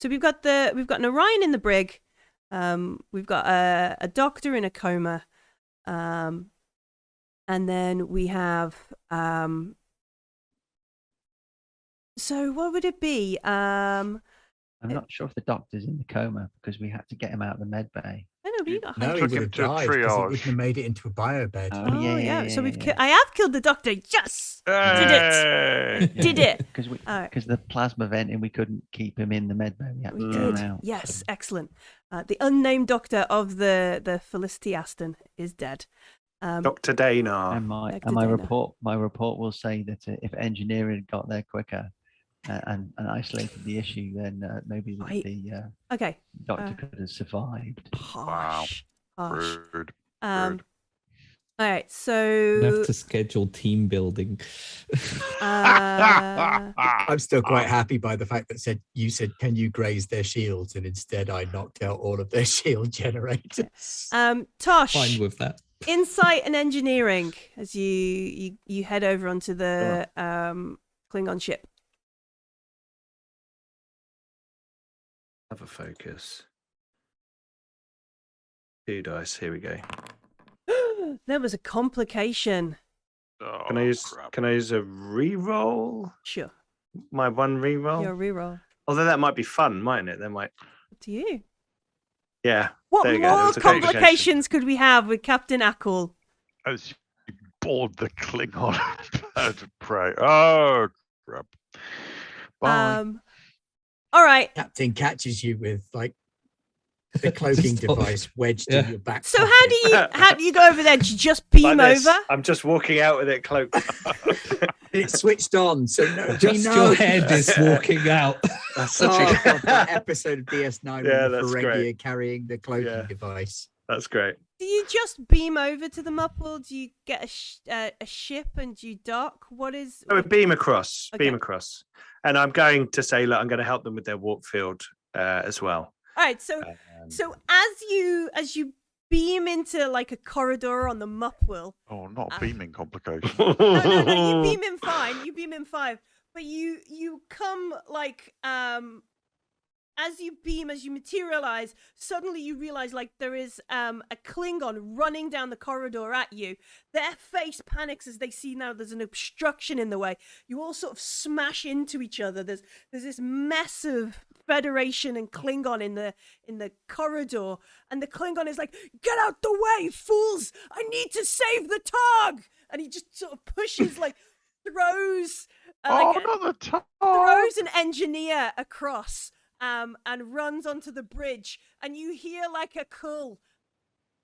So we've got an Orion in the brig. We've got a doctor in a coma. And then we have... So what would it be? I'm not sure if the doctor's in the coma because we had to get him out of the med bay. I know, but you got No, he Took would him have to died because he triage. wouldn't have made it into a biobed. Oh, yeah. So we've yeah. I have killed the doctor. Yes, Hey! did it. Because All right. the plasma venting, we couldn't keep him in the med bay. We had We to get him did. out. Yes, excellent. The unnamed doctor of the Felicity Aston is dead. Dr. Danar. And my Dr. and my Dana. report will say that if engineering had got there quicker and isolated the issue, then maybe Right. the Okay. doctor could have survived. Harsh. Harsh. Rude. All right. We So have to schedule team building. I'm still quite happy by the fact that you said, can you graze their shields? And instead I knocked out all of their shield generators. Tosh, Fine with that. insight and engineering as you head over onto the Klingon ship. Have a focus. 2 dice. Here we go. There was a complication. Oh, Can I use crap. a re-roll? Sure. My one re-roll? Your reroll. Although that might be fun, mightn't it? That might. Up to you. Yeah. What There you go, there more was a complication. complications could we have with Captain Ackle? As you board the Klingon bird of prey. Oh, crap. Bye. All right. Captain catches you with like the cloaking Just- device wedged Yeah. in your back. So pocket. how do you go over there? Do you just beam Like this. over? I'm just walking out with it cloaked. It's switched on, so nobody Just knows. your head is walking out. That's Oh, such a... God, that episode of DS9 Yeah, with the that's Ferengi great. are carrying the cloaking Yeah. device. That's great. Do you just beam over to the Mupple? Do you get a ship and do you dock? What is? I would beam across. Okay. Beam across. And I'm going to say, look, I'm going to help them with their warp field as well. All right. So as you beam into like a corridor on the Mupwell. Oh, not beaming complication. No. You beam in fine. You beam in 5, but you come like as you materialize, suddenly you realize like there is a Klingon running down the corridor at you. Their face panics as they see now there's an obstruction in the way. You all sort of smash into each other. There's this mess of Federation and Klingon in the corridor, and the Klingon is like, "Get out the way, fools! I need to save the Targ!" And he just sort of pushes, like throws not the top. throws an engineer across and runs onto the bridge, and you hear like a cool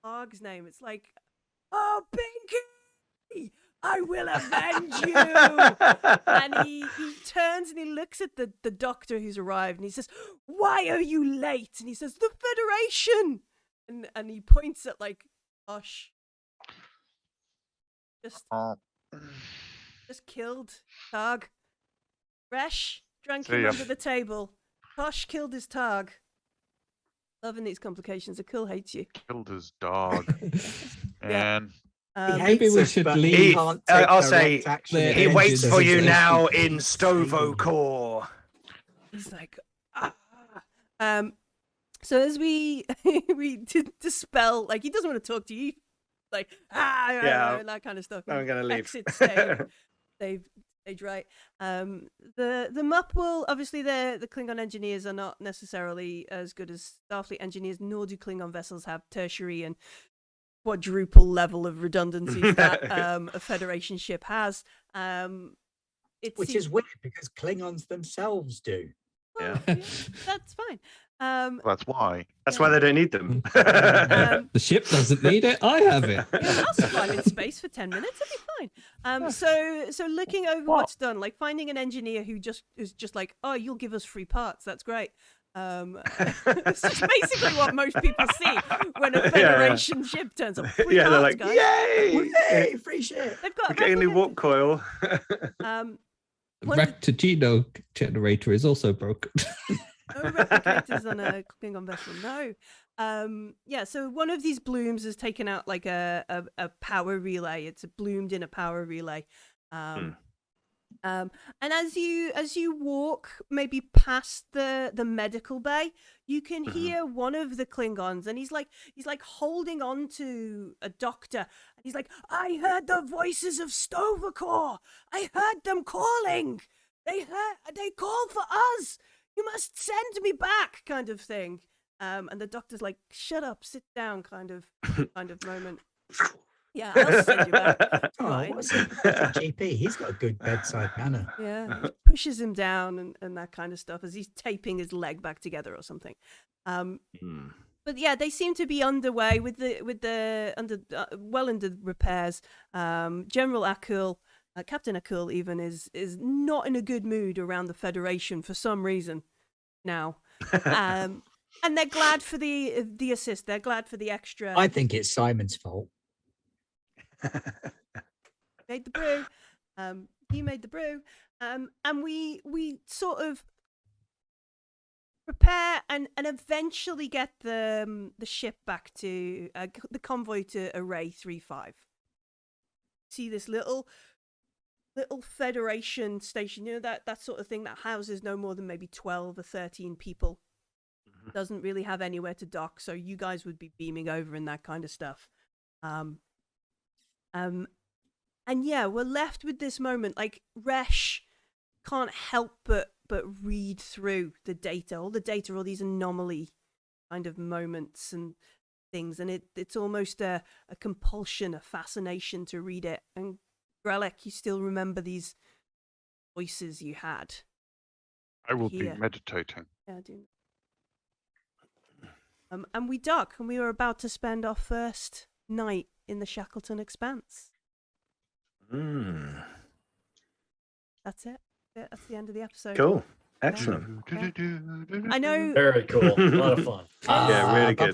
Arg's name. It's like, "Oh, Pinky, I will avenge you!" And he turns and he looks at the doctor who's arrived, and he says, "Why are you late?" And he says, "The Federation." And he points at like Tosh. Just killed Targ. Resh drank him under the table. Tosh killed his Targ. Loving these complications. Akul hates you. Killed his dog. Yeah. And He maybe hates we us, should but leave. he can't take I'll direct say action he he against waits us. for you Engines. now in Stovo Core. He's like, ah. So as we dispel, like, he doesn't want to talk to you, like, Yeah. that kind of stuff. I'm gonna leave. Exit stage right. The MUP will, obviously, the Klingon engineers are not necessarily as good as Starfleet engineers, nor do Klingon vessels have tertiary and quadruple level of redundancies that a Federation ship has. Which is weird because Klingons themselves do. well, Yeah. that's fine. that's why. That's why they don't need them. The ship doesn't need it. I have it. Yeah, I'll survive in space for 10 minutes. It'll be fine. So looking over what's done, like finding an engineer who is just like, "Oh, you'll give us free parts. That's great." It's just basically what most people see when a Federation ship turns up. Free Yeah, they're parts, like, guys. "Yay! Hey, free shit. They've got We're getting a new warp coil." One of the- Ractogino generator is also broken. No replicators on a Klingon vessel. No. Yeah. So one of these blooms has taken out like a power relay. It's bloomed in a power relay. And as you walk maybe past the medical bay, you can hear one of the Klingons, and he's like holding on to a doctor, and he's like, "I heard the voices of Stovacor. I heard them calling. They call for us. You must send me back," kind of thing. And the doctor's like, "Shut up, sit down," kind of moment. Yeah, I'll send you back. Oh, Fine. what's it? GP, he's got a good bedside manner. Yeah, he pushes him down and that kind of stuff as he's taping his leg back together or something. But yeah, they seem to be underway with the well into repairs. General Akul, Captain Akul even is not in a good mood around the Federation for some reason now. And they're glad for the assist. They're glad for the extra. I think it's Simon's fault. Made the brew. He made the brew. And we sort of prepare and eventually get the ship back to the convoy to Array 35. See this little Federation station, you know, that sort of thing that houses no more than maybe 12 or 13 people. Doesn't really have anywhere to dock, so you guys would be beaming over and that kind of stuff. And yeah, we're left with this moment. Like, Resh can't help but read through the data, all these anomaly kind of moments and things, and it's almost a compulsion, a fascination to read it. And Grelek, you still remember these voices you had? I will be Here. meditating. Yeah, I do. And we dock, and we were about to spend our first night in the Shakelton Expanse. That's it. That's the end of the episode. Cool. Excellent. I know. Very cool. A lot of fun. Yeah, really good.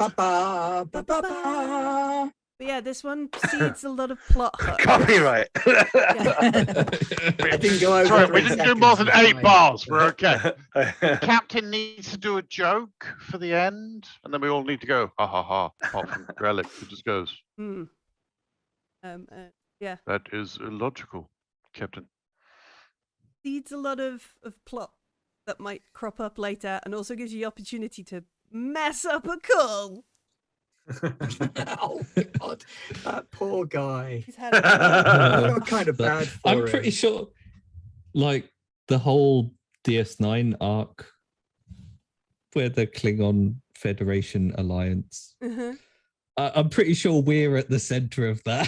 But yeah, this one seeds a lot of plot hooks. Copyright. I didn't go over. Sorry, we 3 didn't do more than seconds. 8 bars. We're okay. Captain needs to do a joke for the end, and then we all need to go, ha ha ha, apart from Relic, who just goes, Yeah. that is illogical, Captain. Seeds a lot of plot that might crop up later, and also gives you the opportunity to mess up a call. Oh God, that poor guy. He's had I feel kind of bad for I'm him. pretty sure, like, the whole DS9 arc, where the Klingon Federation alliance, I'm pretty sure we're at the center of that.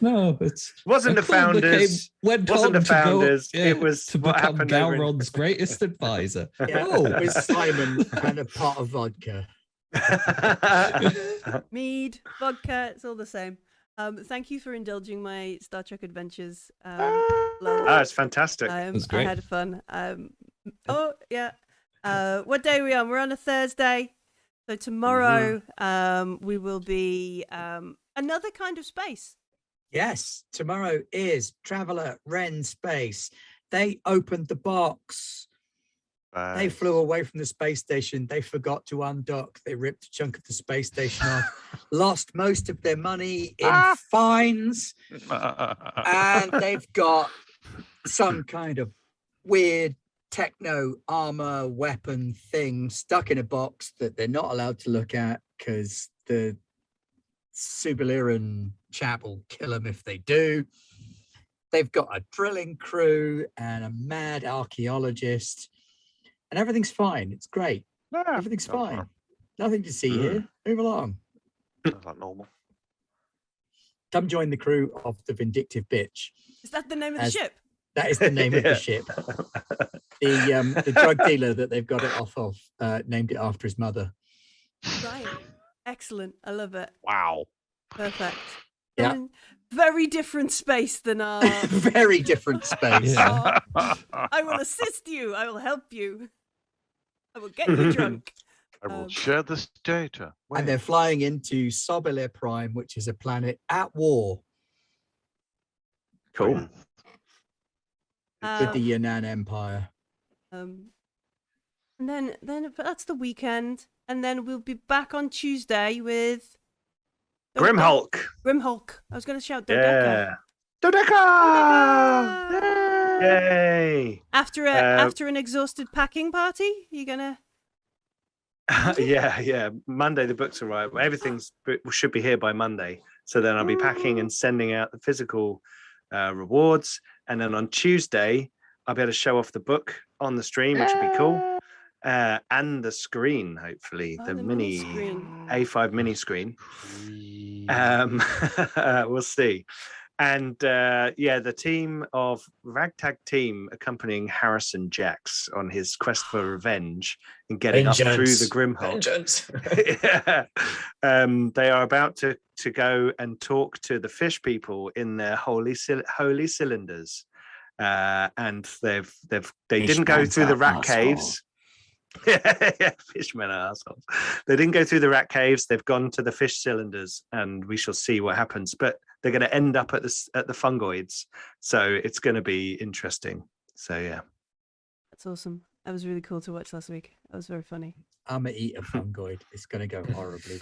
No, it's Wasn't the founders. Went Wasn't on the to go- founders. yeah, It was to what become happened over in- Gowron's greatest advisor. Yeah, Oh. with Simon and a pot of vodka. Mead, vodka, it's all the same. Thank you for indulging my Star Trek adventures. Oh, it's fantastic. That's I great. had fun. Oh yeah. What day are we on? We're on a Thursday. So tomorrow, we will be another kind of space. Yes, tomorrow is Traveller Ren Space. They opened the box. They flew away from the space station. They forgot to undock. They ripped a chunk of the space station off, lost most of their money in fines, and they've got some kind of weird techno armor weapon thing stuck in a box that they're not allowed to look at because the Subiliran chap will kill them if they do. They've got a drilling crew and a mad archaeologist. And everything's fine. It's great. Everything's fine. Nothing to see here. Move along. Sounds like normal. Come join the crew of the Vindictive Bitch. Is that the name of the ship? That is the name of the ship. The drug dealer that they've got it off of named it after his mother. Right. Excellent. I love it. Wow. Perfect. Yeah. Very different space than our. Very different space. Yeah. I will assist you. I will help you. I will get you drunk. I will share this data. And they're flying into Sobelir Prime, which is a planet at war Cool. with the Yan'an Empire. And then that's the weekend, and then we'll be back on Tuesday with Grimhulk. Grimhulk. I was going to shout Dodeka. Yeah. Dodeka! Yay! After an exhausted packing party, you gonna? Yeah. Monday the books arrive. Everything's should be here by Monday. So then I'll be packing and sending out the physical rewards, and then on Tuesday I'll be able to show off the book on the stream, which will be cool, and the screen, hopefully the mini screen. A5 mini screen. We'll see. And the team of Ragtag Team accompanying Harrison Jacks on his quest for revenge and getting up through the Grimhulk. They are about to go and talk to the fish people in their holy cylinders, and they didn't go through the rat caves. Fishmen are assholes. They didn't go through the rat caves. They've gone to the fish cylinders, and we shall see what happens. But they're going to end up at the fungoids, so it's going to be interesting. So yeah, That's awesome. That was really cool to watch last week. That was very funny. I'm gonna eat a fungoid. It's gonna go horribly.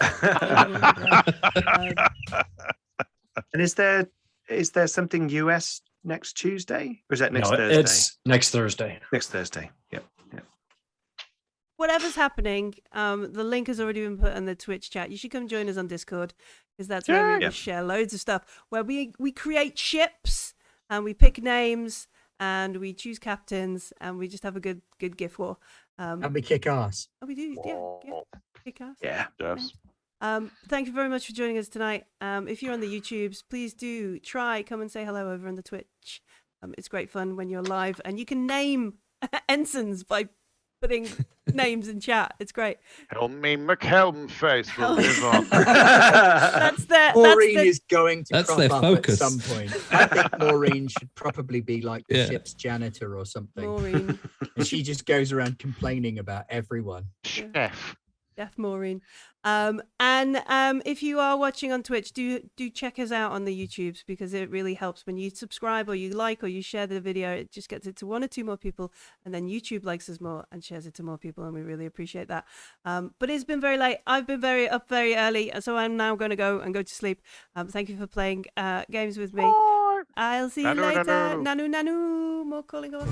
And is there something US next Tuesday, or is that next Thursday? It's next Thursday. Next Thursday. Yep. Whatever's happening, the link has already been put in the Twitch chat. You should come join us on Discord, because that's where we share loads of stuff, where we create ships and we pick names and we choose captains and we just have a good GIF war. And we kick ass. Oh, we do, yeah, kick ass. Yeah. Yes. Thank you very much for joining us tonight. If you're on the YouTubes, please do come and say hello over on the Twitch. It's great fun when you're live, and you can name ensigns by putting names in chat. It's great. Help me, McHelm face will live on. Maureen is going to That's crop their up focus. at some point. I think Maureen should probably be like the ship's janitor or something. Maureen. And she just goes around complaining about everyone. Chef. Jeff Maureen. And if you are watching on Twitch, do check us out on the YouTubes, because it really helps when you subscribe or you like or you share the video. It just gets it to 1 or 2 more people, and then YouTube likes us more and shares it to more people, and we really appreciate that. But it's been very late. I've been up very early, so I'm now going to go to sleep. Thank you for playing games with me. I'll see you later. Nanu, more calling all.